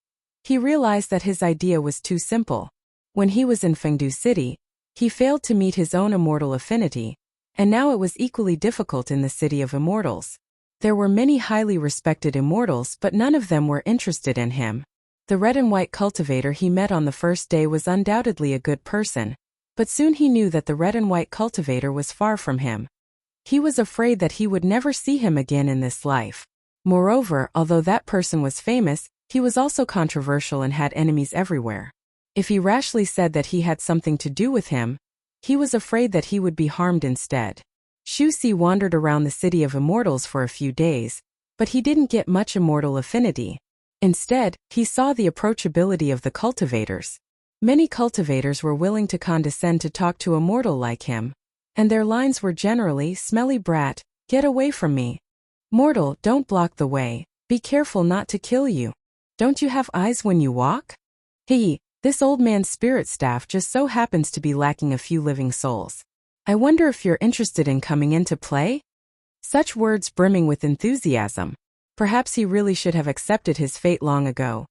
he realized that his idea was too simple. When he was in Fengdu City, he failed to meet his own immortal affinity, and now it was equally difficult in the City of Immortals. There were many highly respected immortals, but none of them were interested in him. The red and white cultivator he met on the first day was undoubtedly a good person, but soon he knew that the red and white cultivator was far from him. He was afraid that he would never see him again in this life. Moreover, although that person was famous, he was also controversial and had enemies everywhere. If he rashly said that he had something to do with him, he was afraid that he would be harmed instead. Xu Si wandered around the City of Immortals for a few days, but he didn't get much immortal affinity. Instead, he saw the approachability of the cultivators. Many cultivators were willing to condescend to talk to a mortal like him, and their lines were generally, "Smelly brat, get away from me. Mortal, don't block the way, be careful not to kill you. Don't you have eyes when you walk? This old man's spirit staff just so happens to be lacking a few living souls. I wonder if you're interested in coming in to play?" Such words brimming with enthusiasm. Perhaps he really should have accepted his fate long ago.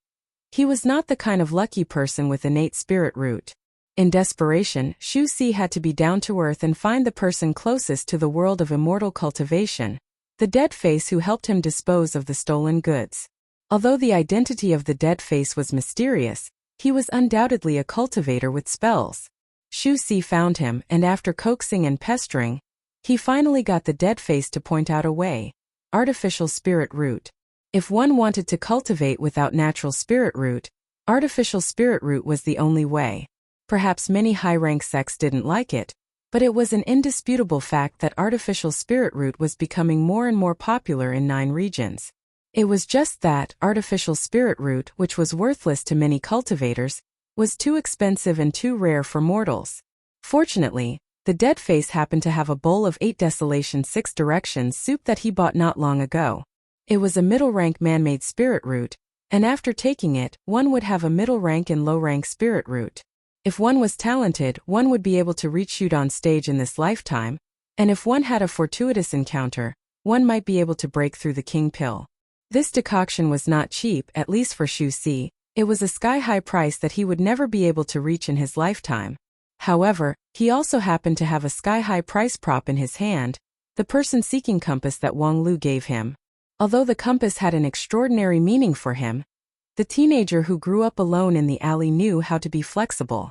He was not the kind of lucky person with innate spirit root. In desperation, Xu Si had to be down to earth and find the person closest to the world of immortal cultivation, the dead face who helped him dispose of the stolen goods. Although the identity of the dead face was mysterious, he was undoubtedly a cultivator with spells. Xu Si found him, and after coaxing and pestering, he finally got the dead face to point out a way. Artificial spirit root. If one wanted to cultivate without natural spirit root, artificial spirit root was the only way. Perhaps many high-rank sects didn't like it, but it was an indisputable fact that artificial spirit root was becoming more and more popular in 9 regions. It was just that artificial spirit root, which was worthless to many cultivators, was too expensive and too rare for mortals. Fortunately, the dead face happened to have a bowl of 8 desolation 6 directions soup that he bought not long ago. It was a middle-rank man-made spirit root, and after taking it, one would have a middle-rank and low-rank spirit root. If one was talented, one would be able to reach shoot on stage in this lifetime, and if one had a fortuitous encounter, one might be able to break through the king pill. This decoction was not cheap, at least for Xu Si. It was a sky-high price that he would never be able to reach in his lifetime. However, he also happened to have a sky-high price prop in his hand, the person-seeking compass that Wang Lu gave him. Although the compass had an extraordinary meaning for him, the teenager who grew up alone in the alley knew how to be flexible.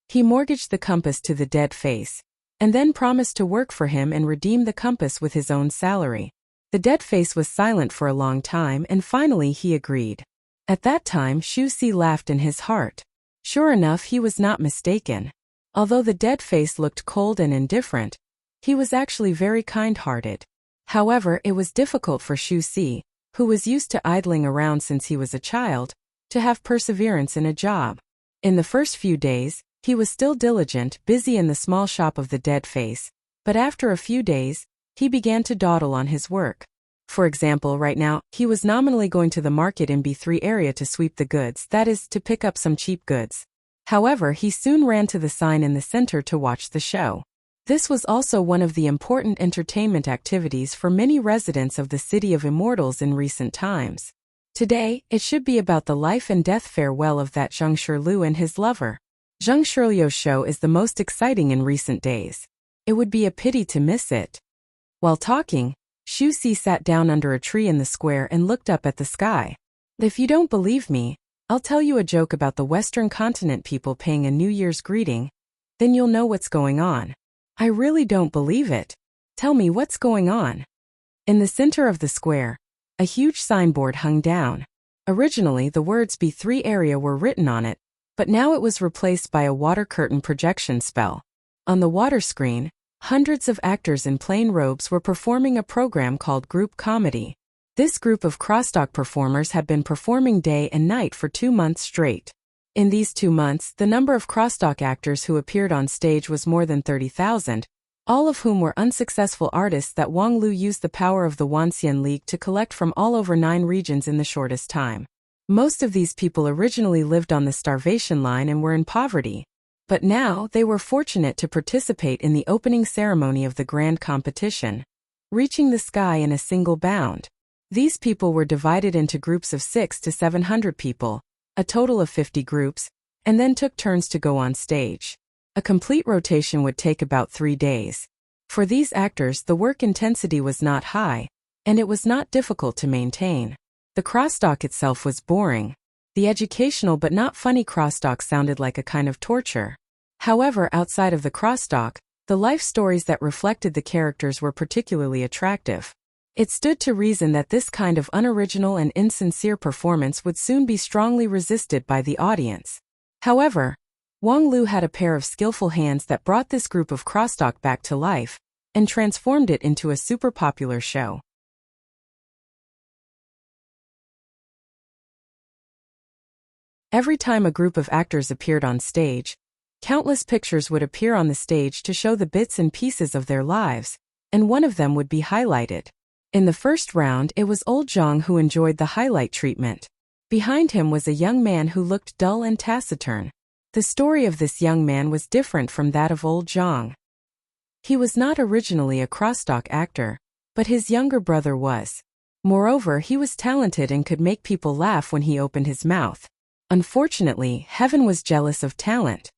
He mortgaged the compass to the dead face, and then promised to work for him and redeem the compass with his own salary. The dead face was silent for a long time and finally he agreed. At that time Xu Si laughed in his heart. Sure enough, he was not mistaken. Although the dead face looked cold and indifferent, he was actually very kind-hearted. However, it was difficult for Xu Si, who was used to idling around since he was a child, to have perseverance in a job. In the first few days, he was still diligent, busy in the small shop of the dead face, but after a few days, he began to dawdle on his work. For example, right now, he was nominally going to the market in B3 area to sweep the goods, that is, to pick up some cheap goods. However, he soon ran to the sign in the center to watch the show. This was also one of the important entertainment activities for many residents of the City of Immortals in recent times. Today, it should be about the life and death farewell of that Zheng Shiliu and his lover. Zheng Shiliu's show is the most exciting in recent days. It would be a pity to miss it. While talking, Xu Si sat down under a tree in the square and looked up at the sky. If you don't believe me, I'll tell you a joke about the Western continent people paying a New Year's greeting. Then you'll know what's going on. I really don't believe it. Tell me what's going on. In the center of the square, a huge signboard hung down. Originally, the words B3 area were written on it, but now it was replaced by a water curtain projection spell. On the water screen, hundreds of actors in plain robes were performing a program called group comedy. This group of crosstalk performers had been performing day and night for 2 months straight. In these 2 months, the number of crosstalk actors who appeared on stage was more than 30,000, all of whom were unsuccessful artists that Wang Lu used the power of the Wanxian League to collect from all over 9 regions in the shortest time. Most of these people originally lived on the starvation line and were in poverty. But now, they were fortunate to participate in the opening ceremony of the grand competition, reaching the sky in a single bound. These people were divided into groups of 600 to 700 people, a total of 50 groups, and then took turns to go on stage. A complete rotation would take about 3 days. For these actors, the work intensity was not high, and it was not difficult to maintain. The crosstalk itself was boring. The educational but not funny crosstalk sounded like a kind of torture. However, outside of the crosstalk, the life stories that reflected the characters were particularly attractive. It stood to reason that this kind of unoriginal and insincere performance would soon be strongly resisted by the audience. However, Wang Lu had a pair of skillful hands that brought this group of crosstalk back to life and transformed it into a super popular show. Every time a group of actors appeared on stage, countless pictures would appear on the stage to show the bits and pieces of their lives, and one of them would be highlighted. In the first round, it was old Zhang who enjoyed the highlight treatment. Behind him was a young man who looked dull and taciturn. The story of this young man was different from that of old Zhang. He was not originally a crosstalk actor, but his younger brother was. Moreover, he was talented and could make people laugh when he opened his mouth. Unfortunately, heaven was jealous of talent.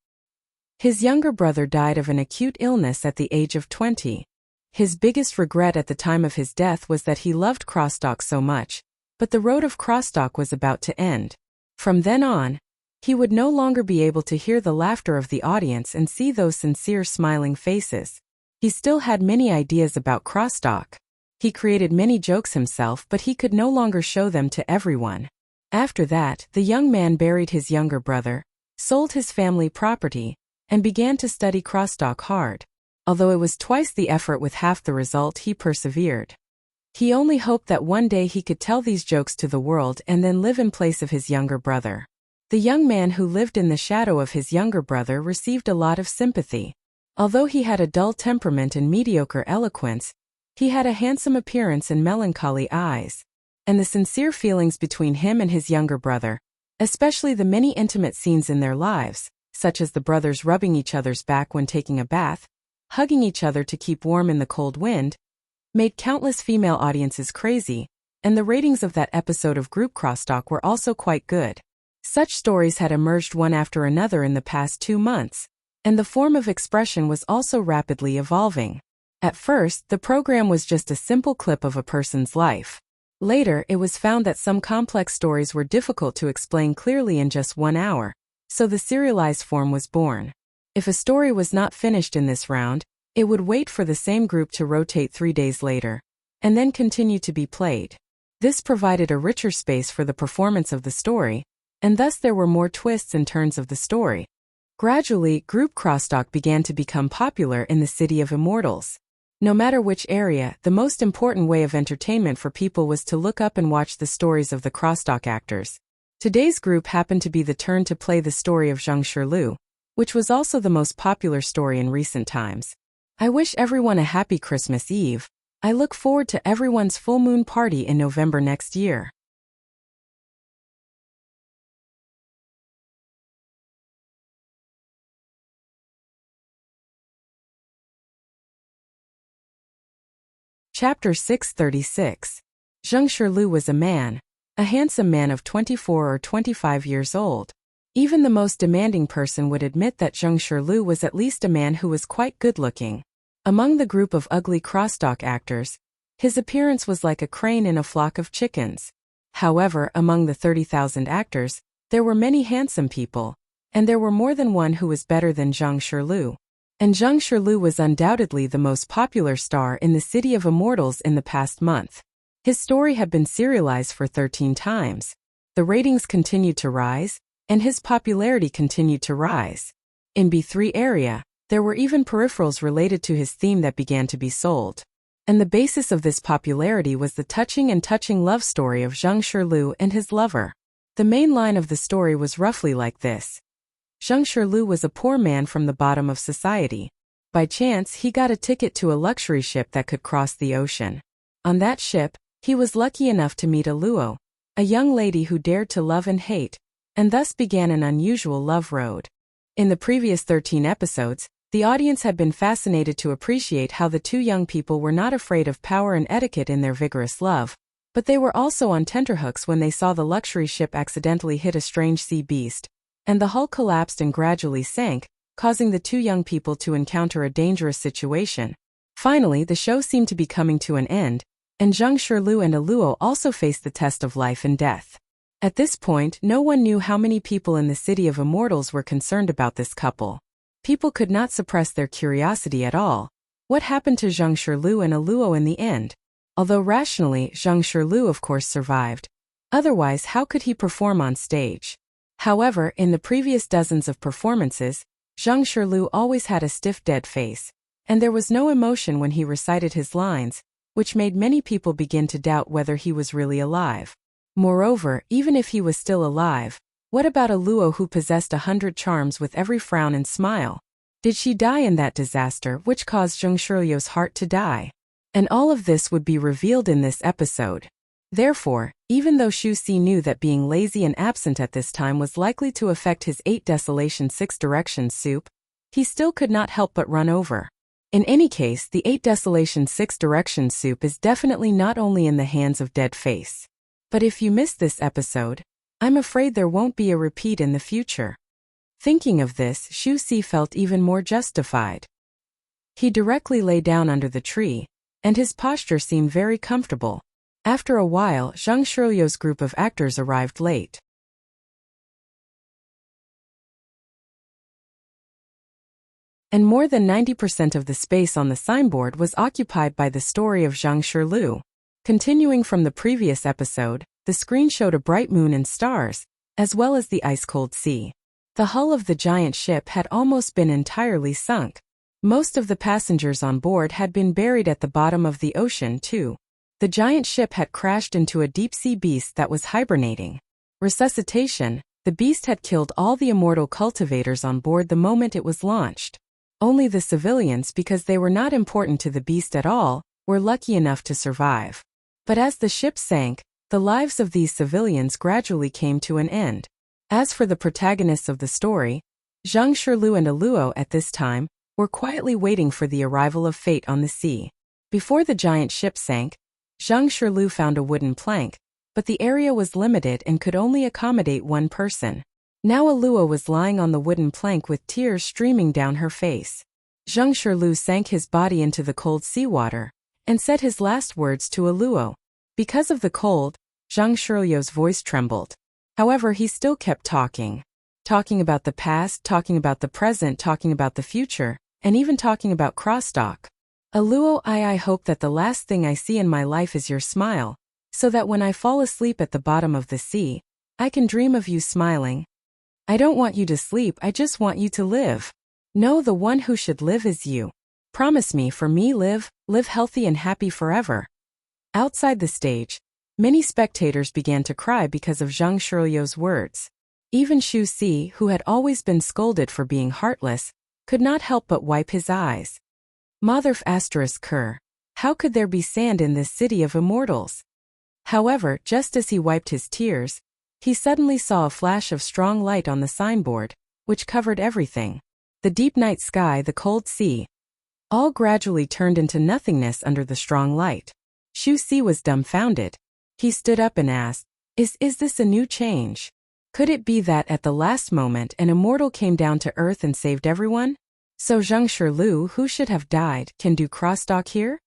His younger brother died of an acute illness at the age of 20. His biggest regret at the time of his death was that he loved crosstalk so much, but the road of crosstalk was about to end. From then on, he would no longer be able to hear the laughter of the audience and see those sincere smiling faces. He still had many ideas about crosstalk. He created many jokes himself, but he could no longer show them to everyone. After that, the young man buried his younger brother, sold his family property, and began to study crosstalk hard. Although it was twice the effort with half the result, he persevered. He only hoped that one day he could tell these jokes to the world and then live in place of his younger brother. The young man who lived in the shadow of his younger brother received a lot of sympathy. Although he had a dull temperament and mediocre eloquence, he had a handsome appearance and melancholy eyes. And the sincere feelings between him and his younger brother, especially the many intimate scenes in their lives, such as the brothers rubbing each other's back when taking a bath, hugging each other to keep warm in the cold wind, made countless female audiences crazy, and the ratings of that episode of group crosstalk were also quite good. Such stories had emerged one after another in the past 2 months, and the form of expression was also rapidly evolving. At first, the program was just a simple clip of a person's life. Later, it was found that some complex stories were difficult to explain clearly in just 1 hour, so the serialized form was born. If a story was not finished in this round, it would wait for the same group to rotate 3 days later, and then continue to be played. This provided a richer space for the performance of the story, and thus there were more twists and turns of the story. Gradually, group crosstalk began to become popular in the City of Immortals. No matter which area, the most important way of entertainment for people was to look up and watch the stories of the crosstalk actors. Today's group happened to be the turn to play the story of Zheng Shirlu, which was also the most popular story in recent times. I wish everyone a happy Christmas Eve. I look forward to everyone's full moon party in November next year. Chapter 636. Zheng Shirlu was a man, a handsome man of 24 or 25 years old. Even the most demanding person would admit that Zheng Shirlu was at least a man who was quite good-looking. Among the group of ugly crosstalk actors, his appearance was like a crane in a flock of chickens. However, among the 30,000 actors, there were many handsome people, and there were more than one who was better than Zheng Shirlu. And Zheng Shirlu was undoubtedly the most popular star in the City of Immortals in the past month. His story had been serialized for 13 times. The ratings continued to rise, and his popularity continued to rise. In B3 area, there were even peripherals related to his theme that began to be sold. And the basis of this popularity was the touching love story of Zheng Shirlu and his lover. The main line of the story was roughly like this. Zheng Shirlu was a poor man from the bottom of society. By chance, he got a ticket to a luxury ship that could cross the ocean. On that ship, he was lucky enough to meet a Luo, a young lady who dared to love and hate, and thus began an unusual love road. In the previous 13 episodes, the audience had been fascinated to appreciate how the two young people were not afraid of power and etiquette in their vigorous love, but they were also on tenterhooks when they saw the luxury ship accidentally hit a strange sea beast, and the hull collapsed and gradually sank, causing the two young people to encounter a dangerous situation. Finally, the show seemed to be coming to an end, and Zheng Shirlu and a Luo also faced the test of life and death. At this point, no one knew how many people in the City of Immortals were concerned about this couple. People could not suppress their curiosity at all. What happened to Zheng Shirlu and a Luo in the end? Although rationally, Zheng Shirlu of course survived. Otherwise, how could he perform on stage? However, in the previous dozens of performances, Zheng Shirlu always had a stiff dead face, and there was no emotion when he recited his lines, which made many people begin to doubt whether he was really alive. Moreover, even if he was still alive, what about a Luo who possessed 100 charms with every frown and smile? Did she die in that disaster which caused Zheng Shirlu's heart to die? And all of this would be revealed in this episode. Therefore, even though Xu Si knew that being lazy and absent at this time was likely to affect his 8 Desolation 6 Directions soup, he still could not help but run over. In any case, the 8 Desolation 6 Directions soup is definitely not only in the hands of Dead Face. But if you missed this episode, I'm afraid there won't be a repeat in the future. Thinking of this, Xu Si felt even more justified. He directly lay down under the tree, and his posture seemed very comfortable. After a while, Zheng Shirlu's group of actors arrived late. And more than 90% of the space on the signboard was occupied by the story of Zheng Shirlu. Continuing from the previous episode, the screen showed a bright moon and stars, as well as the ice-cold sea. The hull of the giant ship had almost been entirely sunk. Most of the passengers on board had been buried at the bottom of the ocean too. The giant ship had crashed into a deep-sea beast that was hibernating. Resuscitation: the beast had killed all the immortal cultivators on board the moment it was launched. Only the civilians, because they were not important to the beast at all, were lucky enough to survive. But as the ship sank, the lives of these civilians gradually came to an end. As for the protagonists of the story, Zheng Shirlu and a Luo at this time were quietly waiting for the arrival of fate on the sea. Before the giant ship sank, Zheng Shirlu found a wooden plank, but the area was limited and could only accommodate one person. Now a Luo was lying on the wooden plank with tears streaming down her face. Zheng Shirlu sank his body into the cold seawater and said his last words to a Luo. Because of the cold, Zheng Shirlu's voice trembled. However, he still kept talking. Talking about the past, talking about the present, talking about the future, and even talking about crosstalk. A Luo, I hope that the last thing I see in my life is your smile, so that when I fall asleep at the bottom of the sea, I can dream of you smiling. I don't want you to sleep, I just want you to live. No, the one who should live is you. Promise me, for me, live healthy and happy forever. Outside the stage, many spectators began to cry because of Zhang Shirlio's words. Even Xu Si, who had always been scolded for being heartless, could not help but wipe his eyes. Motherf *Ker. How could there be sand in this city of immortals? However, just as he wiped his tears, he suddenly saw a flash of strong light on the signboard, which covered everything. The deep night sky, the cold sea. All gradually turned into nothingness under the strong light. Xu Si was dumbfounded. He stood up and asked, Is this a new change? Could it be that at the last moment an immortal came down to earth and saved everyone? So Zhang Shirlu, who should have died, can do crosstalk here?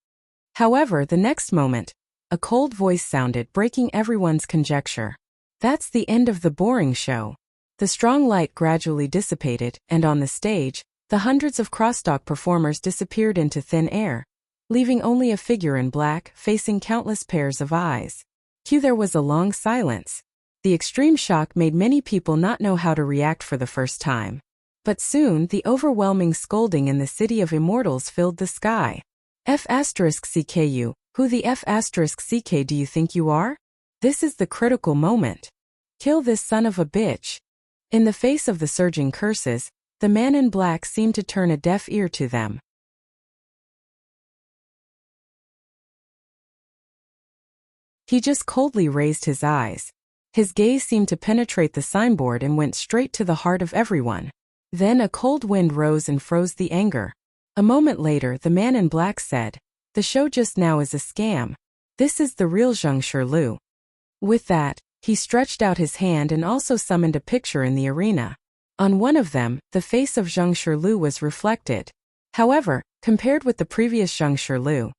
However, the next moment, a cold voice sounded, breaking everyone's conjecture. That's the end of the boring show. The strong light gradually dissipated, and on the stage, the hundreds of crosstalk performers disappeared into thin air, leaving only a figure in black, facing countless pairs of eyes. There was a long silence. The extreme shock made many people not know how to react for the first time. But soon, the overwhelming scolding in the city of immortals filled the sky. F*CKU, who the F*CK do you think you are? This is the critical moment. Kill this son of a bitch. In the face of the surging curses, the man in black seemed to turn a deaf ear to them. He just coldly raised his eyes. His gaze seemed to penetrate the signboard and went straight to the heart of everyone. Then a cold wind rose and froze the anger. A moment later, the man in black said, The show just now is a scam. This is the real Zhang Shirlu. With that, he stretched out his hand and also summoned a picture in the arena. On one of them, the face of Zhang Shirlu was reflected. However, compared with the previous Zhang Shirlu,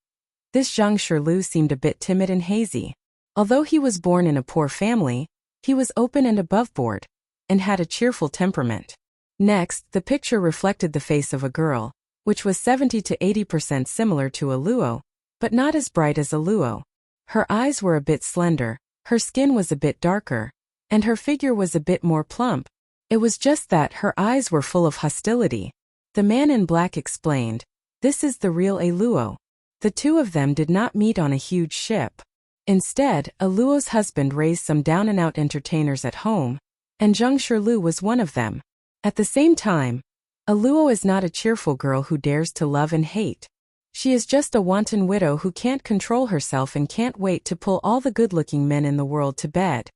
this Zhang Shirlu seemed a bit timid and hazy. Although he was born in a poor family, he was open and aboveboard, and had a cheerful temperament. Next, the picture reflected the face of a girl, which was 70 to 80% similar to a Luo, but not as bright as a Luo. Her eyes were a bit slender, her skin was a bit darker, and her figure was a bit more plump. It was just that her eyes were full of hostility. The man in black explained, This is the real Luo. The two of them did not meet on a huge ship. Instead, Luo's husband raised some down-and-out entertainers at home, and Zhang Shirlu was one of them. At the same time, Luo is not a cheerful girl who dares to love and hate. She is just a wanton widow who can't control herself and can't wait to pull all the good-looking men in the world to bed.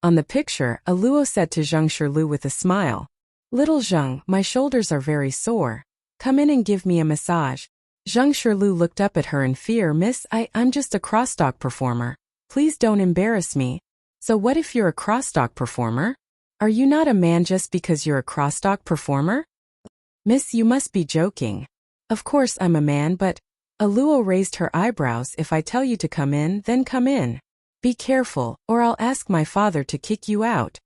On the picture, Luo said to Zhang Shirlu with a smile, Little Zhang, my shoulders are very sore. Come in and give me a massage. Zhang Shirlu looked up at her in fear. Miss, I'm just a crosstalk performer. Please don't embarrass me. So what if you're a crosstalk performer? Are you not a man just because you're a crosstalk performer? Miss, you must be joking. Of course I'm a man, but... Luo raised her eyebrows. If I tell you to come in, then come in. Be careful, or I'll ask my father to kick you out.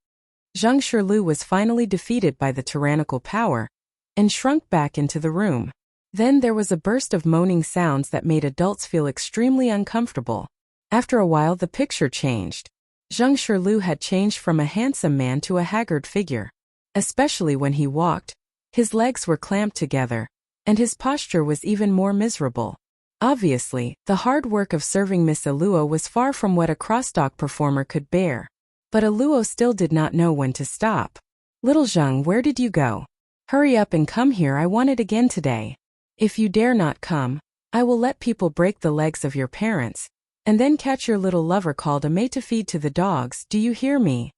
Zhang Shirlu was finally defeated by the tyrannical power, and shrunk back into the room. Then there was a burst of moaning sounds that made adults feel extremely uncomfortable. After a while the picture changed. Zhang Shirlu had changed from a handsome man to a haggard figure. Especially when he walked, his legs were clamped together, and his posture was even more miserable. Obviously, the hard work of serving Miss Luo was far from what a crosstalk performer could bear. But Luo still did not know when to stop. Little Zhang, where did you go? Hurry up and come here, I want it again today. If you dare not come, I will let people break the legs of your parents, and then catch your little lover called a mate to feed to the dogs, do you hear me?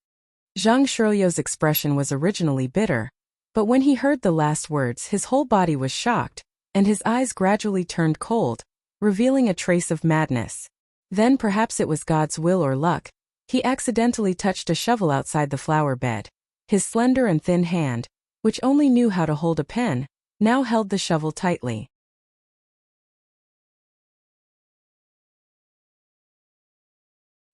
Zhang Shirlio's expression was originally bitter, but when he heard the last words his whole body was shocked, and his eyes gradually turned cold, revealing a trace of madness. Then perhaps it was God's will or luck, he accidentally touched a shovel outside the flower bed. His slender and thin hand, which only knew how to hold a pen, now held the shovel tightly.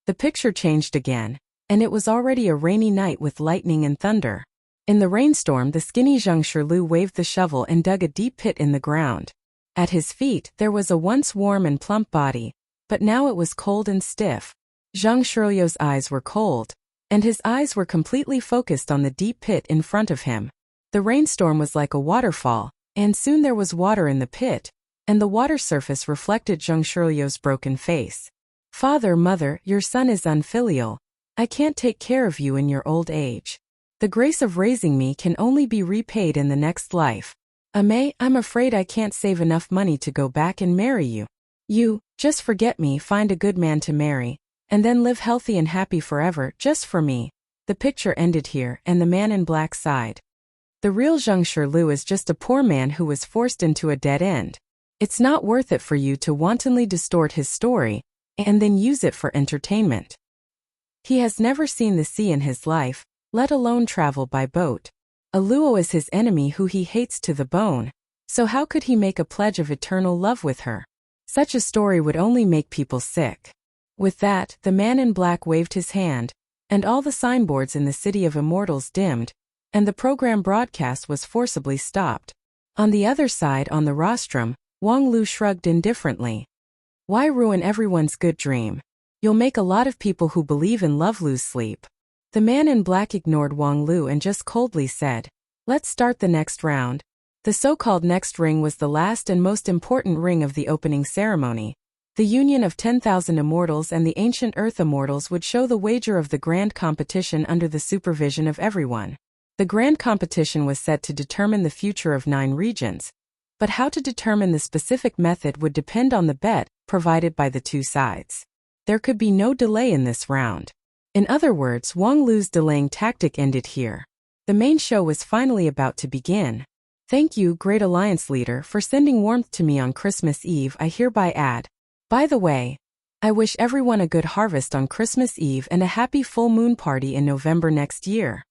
The picture changed again, and it was already a rainy night with lightning and thunder. In the rainstorm the skinny Zhang Shirlu waved the shovel and dug a deep pit in the ground. At his feet there was a once warm and plump body, but now it was cold and stiff. Zhang Shirlio's eyes were cold, and his eyes were completely focused on the deep pit in front of him. The rainstorm was like a waterfall, and soon there was water in the pit, and the water surface reflected Zheng Shirlio's broken face. "Father, mother, your son is unfilial. I can't take care of you in your old age. The grace of raising me can only be repaid in the next life. I'm afraid I can't save enough money to go back and marry you. You, just forget me, find a good man to marry, and then live healthy and happy forever, just for me." The picture ended here, and the man in black sighed. "The real Zheng Shirlu is just a poor man who was forced into a dead end. It's not worth it for you to wantonly distort his story, and then use it for entertainment. He has never seen the sea in his life, let alone travel by boat. A Luo is his enemy who he hates to the bone, so how could he make a pledge of eternal love with her? Such a story would only make people sick." With that, the man in black waved his hand, and all the signboards in the City of Immortals dimmed, and the program broadcast was forcibly stopped. On the other side on the rostrum, Wang Lu shrugged indifferently. "Why ruin everyone's good dream? You'll make a lot of people who believe in love lose sleep." The man in black ignored Wang Lu and just coldly said, "Let's start the next round." The so-called next ring was the last and most important ring of the opening ceremony. The union of 10,000 immortals and the ancient Earth immortals would show the wager of the grand competition under the supervision of everyone. The grand competition was set to determine the future of 9 regions, but how to determine the specific method would depend on the bet provided by the two sides. There could be no delay in this round. In other words, Wang Lu's delaying tactic ended here. The main show was finally about to begin. "Thank you, Great Alliance Leader, for sending warmth to me on Christmas Eve. I hereby add. By the way, I wish everyone a good harvest on Christmas Eve and a happy full moon party in November next year."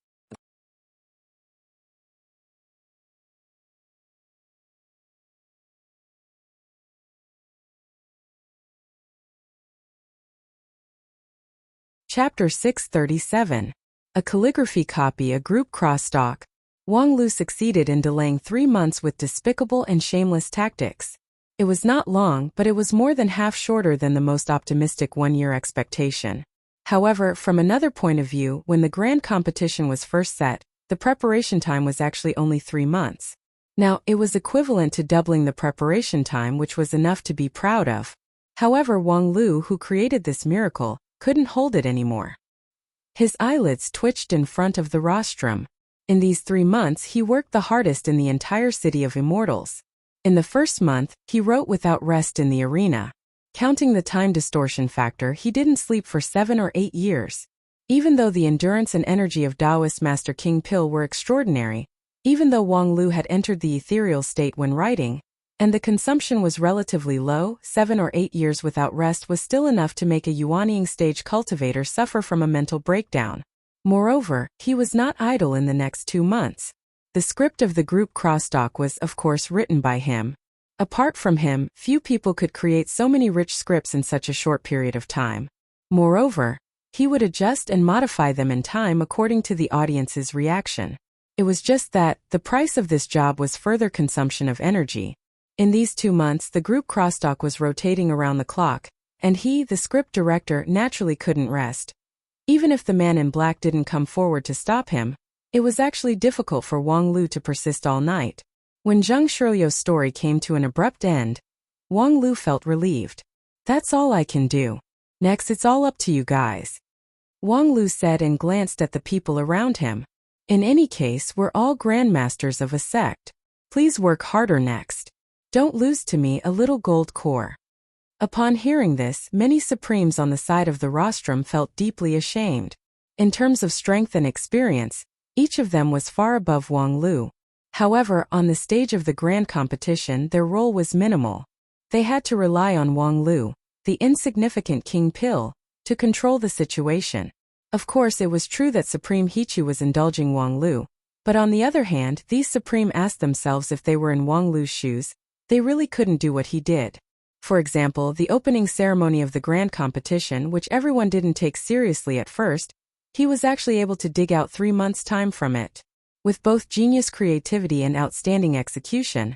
Chapter 637. A calligraphy copy, a group crosstalk. Wang Lu succeeded in delaying 3 months with despicable and shameless tactics. It was not long, but it was more than half shorter than the most optimistic 1-year expectation. However, from another point of view, when the grand competition was first set, the preparation time was actually only 3 months. Now, it was equivalent to doubling the preparation time, which was enough to be proud of. However, Wang Lu, who created this miracle, couldn't hold it anymore. His eyelids twitched in front of the rostrum. In these 3 months he worked the hardest in the entire City of Immortals. In the first month, he wrote without rest in the arena. Counting the time distortion factor, he didn't sleep for 7 or 8 years. Even though the endurance and energy of Taoist Master King Pil were extraordinary, even though Wang Lu had entered the ethereal state when writing, and the consumption was relatively low, 7 or 8 years without rest was still enough to make a Yuanying stage cultivator suffer from a mental breakdown. Moreover, he was not idle in the next 2 months. The script of the group crosstalk was, of course, written by him. Apart from him, few people could create so many rich scripts in such a short period of time. Moreover, he would adjust and modify them in time according to the audience's reaction. It was just that, the price of this job was further consumption of energy. In these 2 months the group crosstalk was rotating around the clock, and he, the script director, naturally couldn't rest. Even if the man in black didn't come forward to stop him, it was actually difficult for Wang Lu to persist all night. When Zheng Shirlio's story came to an abrupt end, Wang Lu felt relieved. "That's all I can do. Next it's all up to you guys," Wang Lu said and glanced at the people around him. "In any case, we're all grandmasters of a sect. Please work harder next. Don't lose to me a little gold core." Upon hearing this, many supremes on the side of the rostrum felt deeply ashamed. In terms of strength and experience, each of them was far above Wang Lu. However, on the stage of the grand competition their role was minimal. They had to rely on Wang Lu, the insignificant King Pil, to control the situation. Of course, it was true that Supreme Hichu was indulging Wang Lu, but on the other hand, these Supreme asked themselves if they were in Wang Lu's shoes, they really couldn't do what he did. For example, the opening ceremony of the grand competition, which everyone didn't take seriously at first, he was actually able to dig out 3 months' time from it. With both genius creativity and outstanding execution,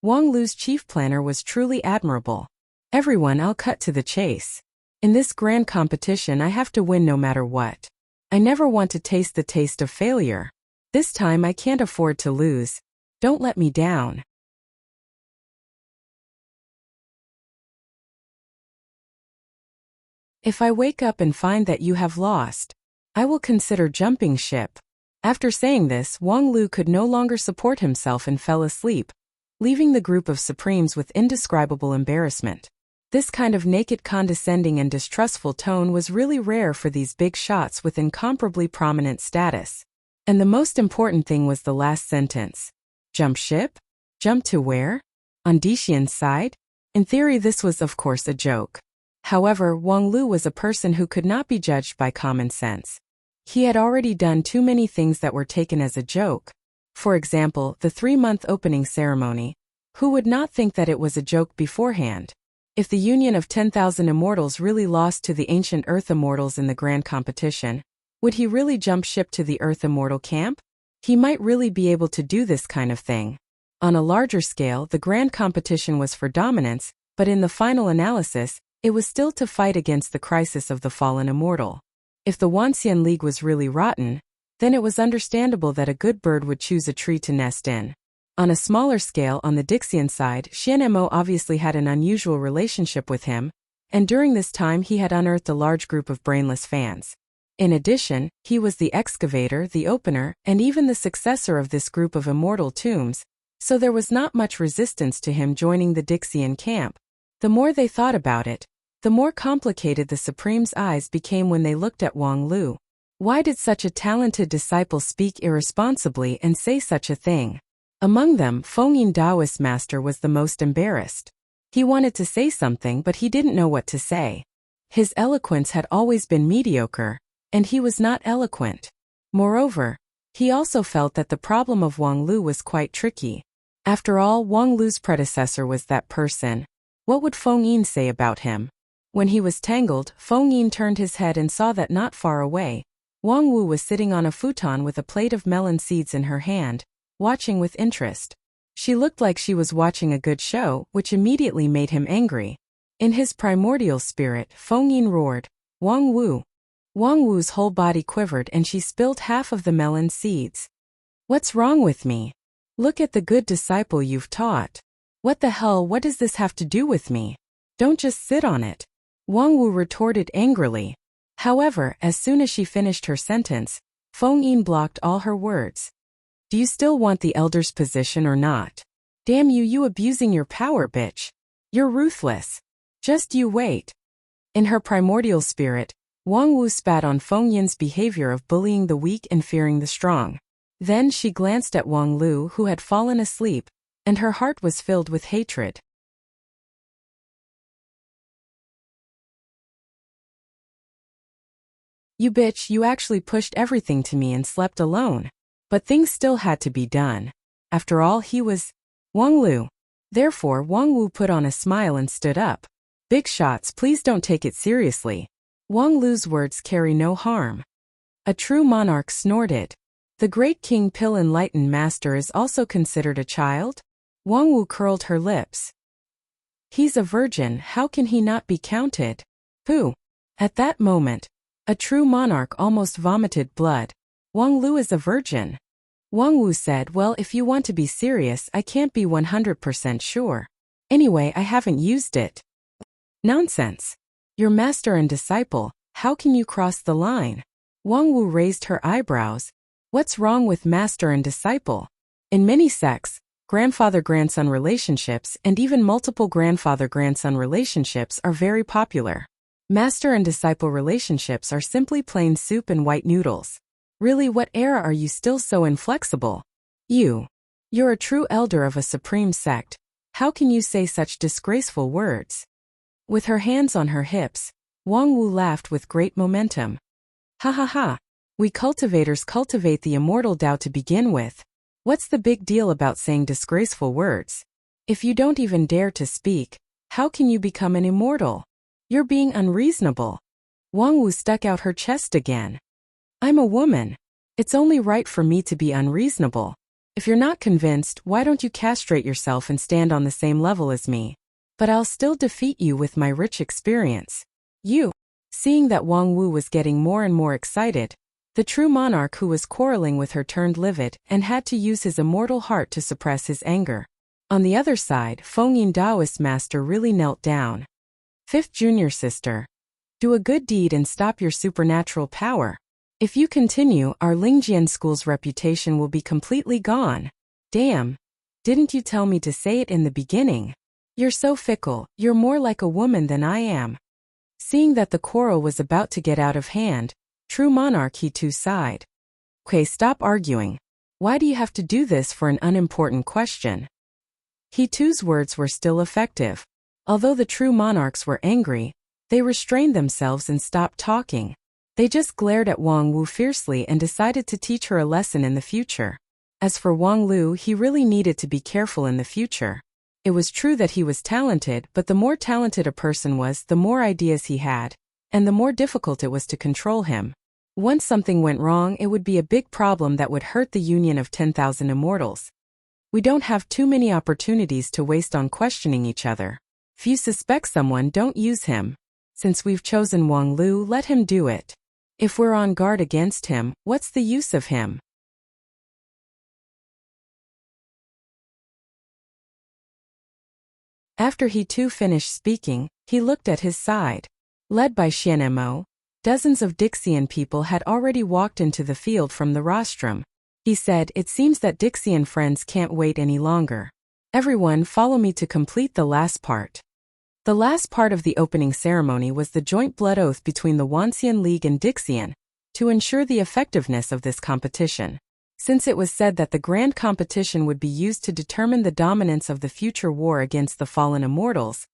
Wang Lu's chief planner was truly admirable. "Everyone, I'll cut to the chase. In this grand competition I have to win no matter what. I never want to taste the taste of failure. This time I can't afford to lose. Don't let me down. If I wake up and find that you have lost, I will consider jumping ship. After saying this, Wang Lu could no longer support himself and fell asleep, leaving the group of Supremes with indescribable embarrassment. This kind of naked condescending and distrustful tone was really rare for these big shots with incomparably prominent status. And the most important thing was the last sentence. Jump ship? Jump to where? On Dixian's side? In theory this was of course a joke. However, Wang Lu was a person who could not be judged by common sense. He had already done too many things that were taken as a joke. For example, the 3-month opening ceremony. Who would not think that it was a joke beforehand? If the union of 10,000 immortals really lost to the ancient Earth immortals in the grand competition, would he really jump ship to the Earth immortal camp? He might really be able to do this kind of thing. On a larger scale, the grand competition was for dominance, but in the final analysis, it was still to fight against the crisis of the fallen immortal. If the Wanxian League was really rotten, then it was understandable that a good bird would choose a tree to nest in. On a smaller scale, on the Dixian side, Xian Mo obviously had an unusual relationship with him, and during this time he had unearthed a large group of brainless fans. In addition, he was the excavator, the opener, and even the successor of this group of immortal tombs, so there was not much resistance to him joining the Dixian camp. The more they thought about it, the more complicated the Supreme's eyes became when they looked at Wang Lu. Why did such a talented disciple speak irresponsibly and say such a thing? Among them, Fengyin Taoist master was the most embarrassed. He wanted to say something but he didn't know what to say. His eloquence had always been mediocre, and he was not eloquent. Moreover, he also felt that the problem of Wang Lu was quite tricky. After all, Wang Lu's predecessor was that person. What would Fengyin say about him? When he was tangled, Fengyin turned his head and saw that not far away, Wang Wu was sitting on a futon with a plate of melon seeds in her hand, watching with interest. She looked like she was watching a good show, which immediately made him angry. In his primordial spirit, Fengyin roared, "Wang Wu!" Wang Wu's whole body quivered and she spilled half of the melon seeds. "What's wrong with me? Look at the good disciple you've taught. What the hell, what does this have to do with me? Don't just sit on it." Wang Wu retorted angrily. However, as soon as she finished her sentence, Fengyin blocked all her words. "Do you still want the elder's position or not? Damn you, you abusing your power, bitch. You're ruthless. Just you wait." In her primordial spirit, Wang Wu spat on Fengyin's behavior of bullying the weak and fearing the strong. Then she glanced at Wang Lu, who had fallen asleep, and her heart was filled with hatred. "You bitch, you actually pushed everything to me and slept alone." But things still had to be done. After all, he was Wang Lu. Therefore, Wang Wu put on a smile and stood up. "Big shots, please don't take it seriously. Wang Lu's words carry no harm." A true monarch snorted. "The great King Pill Enlightened Master is also considered a child?" Wang Wu curled her lips. "He's a virgin, how can he not be counted?" "Who?" At that moment, a true monarch almost vomited blood. "Wang Lu is a virgin." Wang Wu said, "Well, if you want to be serious, I can't be 100% sure. Anyway, I haven't used it." "Nonsense. You're master and disciple, how can you cross the line?" Wang Wu raised her eyebrows. "What's wrong with master and disciple? In many sects, grandfather-grandson relationships and even multiple grandfather-grandson relationships are very popular. Master and disciple relationships are simply plain soup and white noodles. Really, what era are you still so inflexible? You're a true elder of a supreme sect. How can you say such disgraceful words?" With her hands on her hips, Wang Wu laughed with great momentum. "Ha ha ha. We cultivators cultivate the immortal Tao to begin with. What's the big deal about saying disgraceful words? If you don't even dare to speak, how can you become an immortal? You're being unreasonable." Wang Wu stuck out her chest again. "I'm a woman. It's only right for me to be unreasonable. If you're not convinced, why don't you castrate yourself and stand on the same level as me? But I'll still defeat you with my rich experience." Seeing that Wang Wu was getting more and more excited, The true monarch who was quarreling with her turned livid and had to use his immortal heart to suppress his anger. On the other side, Fengyin Taoist master really knelt down. Fifth junior sister. Do a good deed and stop your supernatural power. If you continue, our Lingjian school's reputation will be completely gone. Damn. Didn't you tell me to say it in the beginning? You're so fickle, you're more like a woman than I am. Seeing that the quarrel was about to get out of hand, true monarch He too sighed. Okay, stop arguing. Why do you have to do this for an unimportant question? He too's words were still effective. Although the true monarchs were angry, they restrained themselves and stopped talking. They just glared at Wang Wu fiercely and decided to teach her a lesson in the future. As for Wang Lu, he really needed to be careful in the future. It was true that he was talented, but the more talented a person was, the more ideas he had, and the more difficult it was to control him. Once something went wrong, it would be a big problem that would hurt the union of 10,000 immortals. We don't have too many opportunities to waste on questioning each other. If you suspect someone, don't use him. Since we've chosen Wang Lu, let him do it. If we're on guard against him, what's the use of him? After he too finished speaking, he looked at his side. Led by Xian Mo, dozens of Dixian people had already walked into the field from the rostrum. He said, "It seems that Dixian friends can't wait any longer. Everyone follow me to complete the last part." The last part of the opening ceremony was the joint blood oath between the Wanxian League and Dixian, to ensure the effectiveness of this competition. Since it was said that the grand competition would be used to determine the dominance of the future war against the fallen immortals,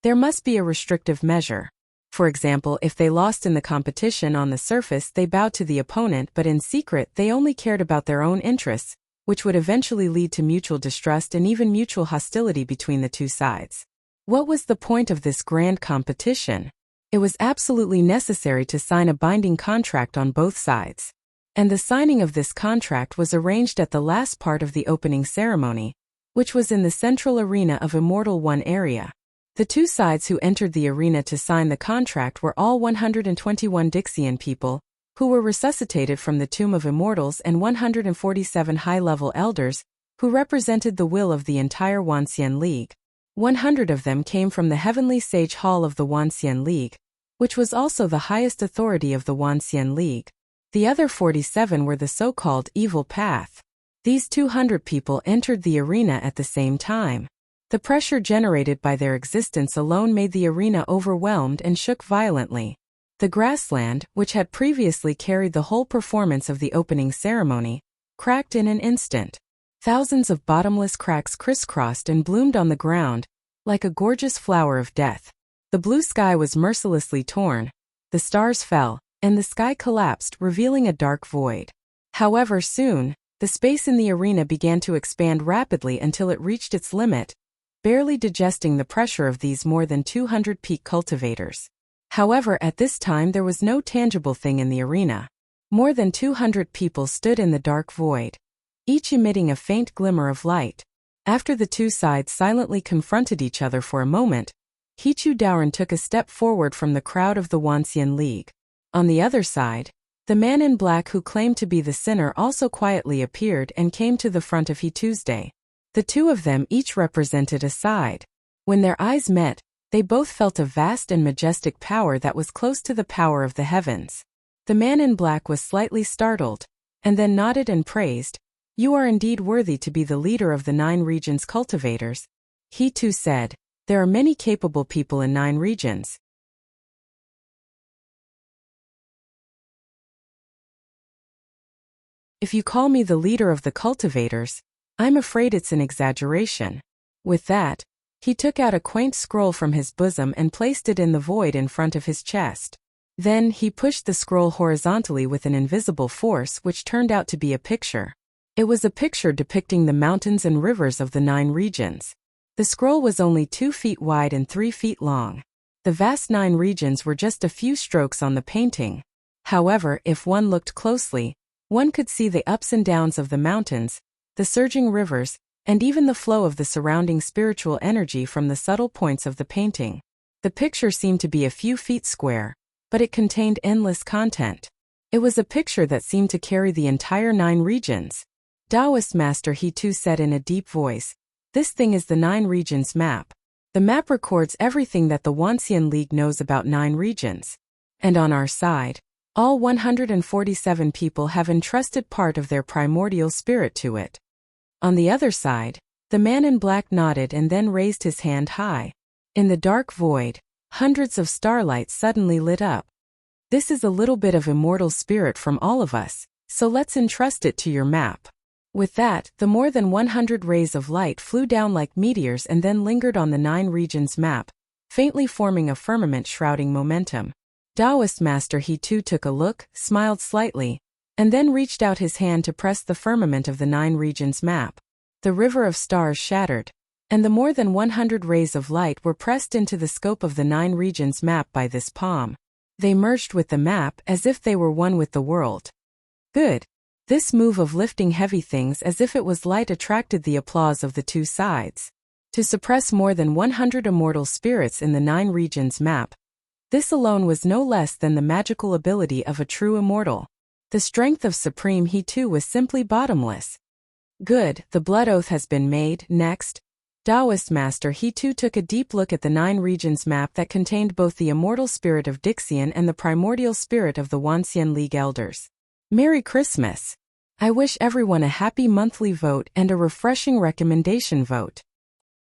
there must be a restrictive measure. For example, if they lost in the competition, on the surface they bowed to the opponent, but in secret they only cared about their own interests, which would eventually lead to mutual distrust and even mutual hostility between the two sides. What was the point of this grand competition? It was absolutely necessary to sign a binding contract on both sides. And the signing of this contract was arranged at the last part of the opening ceremony, which was in the central arena of Immortal One area. The two sides who entered the arena to sign the contract were all 121 Dixian people, who were resuscitated from the Tomb of Immortals, and 147 high-level elders, who represented the will of the entire Wanxian League. 100 of them came from the Heavenly Sage Hall of the Wanxian League, which was also the highest authority of the Wanxian League. The other 47 were the so-called Evil Path. These 200 people entered the arena at the same time. The pressure generated by their existence alone made the arena overwhelmed and shook violently. The grassland, which had previously carried the whole performance of the opening ceremony, cracked in an instant. Thousands of bottomless cracks crisscrossed and bloomed on the ground, like a gorgeous flower of death. The blue sky was mercilessly torn, the stars fell, and the sky collapsed, revealing a dark void. However, soon, the space in the arena began to expand rapidly until it reached its limit, barely digesting the pressure of these more than 200 peak cultivators. However, at this time there was no tangible thing in the arena. More than 200 people stood in the dark void, each emitting a faint glimmer of light. After the two sides silently confronted each other for a moment, Hichu Daoren took a step forward from the crowd of the Wanxian League. On the other side, the man in black who claimed to be the sinner also quietly appeared and came to the front of He Tuesday. The two of them each represented a side. When their eyes met, they both felt a vast and majestic power that was close to the power of the heavens. The man in black was slightly startled, and then nodded and praised, "You are indeed worthy to be the leader of the 9 regions cultivators." He too said, "There are many capable people in 9 regions. If you call me the leader of the cultivators, I'm afraid it's an exaggeration." With that, he took out a quaint scroll from his bosom and placed it in the void in front of his chest. Then he pushed the scroll horizontally with an invisible force, which turned out to be a picture. It was a picture depicting the mountains and rivers of the 9 regions. The scroll was only 2 feet wide and 3 feet long. The vast 9 regions were just a few strokes on the painting. However, if one looked closely, one could see the ups and downs of the mountains, the surging rivers, and even the flow of the surrounding spiritual energy from the subtle points of the painting. The picture seemed to be a few feet square, but it contained endless content. It was a picture that seemed to carry the entire 9 regions. Taoist Master He too said in a deep voice, "This thing is the 9 regions map. The map records everything that the Wanxian League knows about 9 regions. And on our side, all 147 people have entrusted part of their primordial spirit to it." On the other side, the man in black nodded and then raised his hand high. In the dark void, hundreds of starlights suddenly lit up. "This is a little bit of immortal spirit from all of us, so let's entrust it to your map." With that, the more than 100 rays of light flew down like meteors and then lingered on the 9 regions map, faintly forming a firmament shrouding momentum. Taoist Master He too took a look, smiled slightly, and then reached out his hand to press the firmament of the 9 regions map. The river of stars shattered, and the more than 100 rays of light were pressed into the scope of the 9 regions map by this palm. They merged with the map as if they were one with the world. Good. This move of lifting heavy things as if it was light attracted the applause of the 2 sides. To suppress more than 100 immortal spirits in the 9 regions map, this alone was no less than the magical ability of a true immortal. The strength of Supreme He too was simply bottomless. Good, the blood oath has been made. Next, Taoist Master He too took a deep look at the 9 regions map that contained both the immortal spirit of Dixian and the primordial spirit of the Wanxian League elders. Merry Christmas! I wish everyone a happy monthly vote and a refreshing recommendation vote.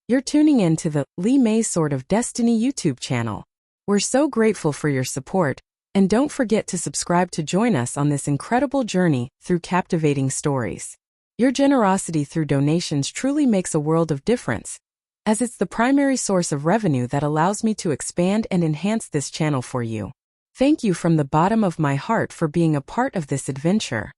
You're tuning in to the Li Mei Sword of Destiny YouTube channel. We're so grateful for your support, and don't forget to subscribe to join us on this incredible journey through captivating stories. Your generosity through donations truly makes a world of difference, as it's the primary source of revenue that allows me to expand and enhance this channel for you. Thank you from the bottom of my heart for being a part of this adventure.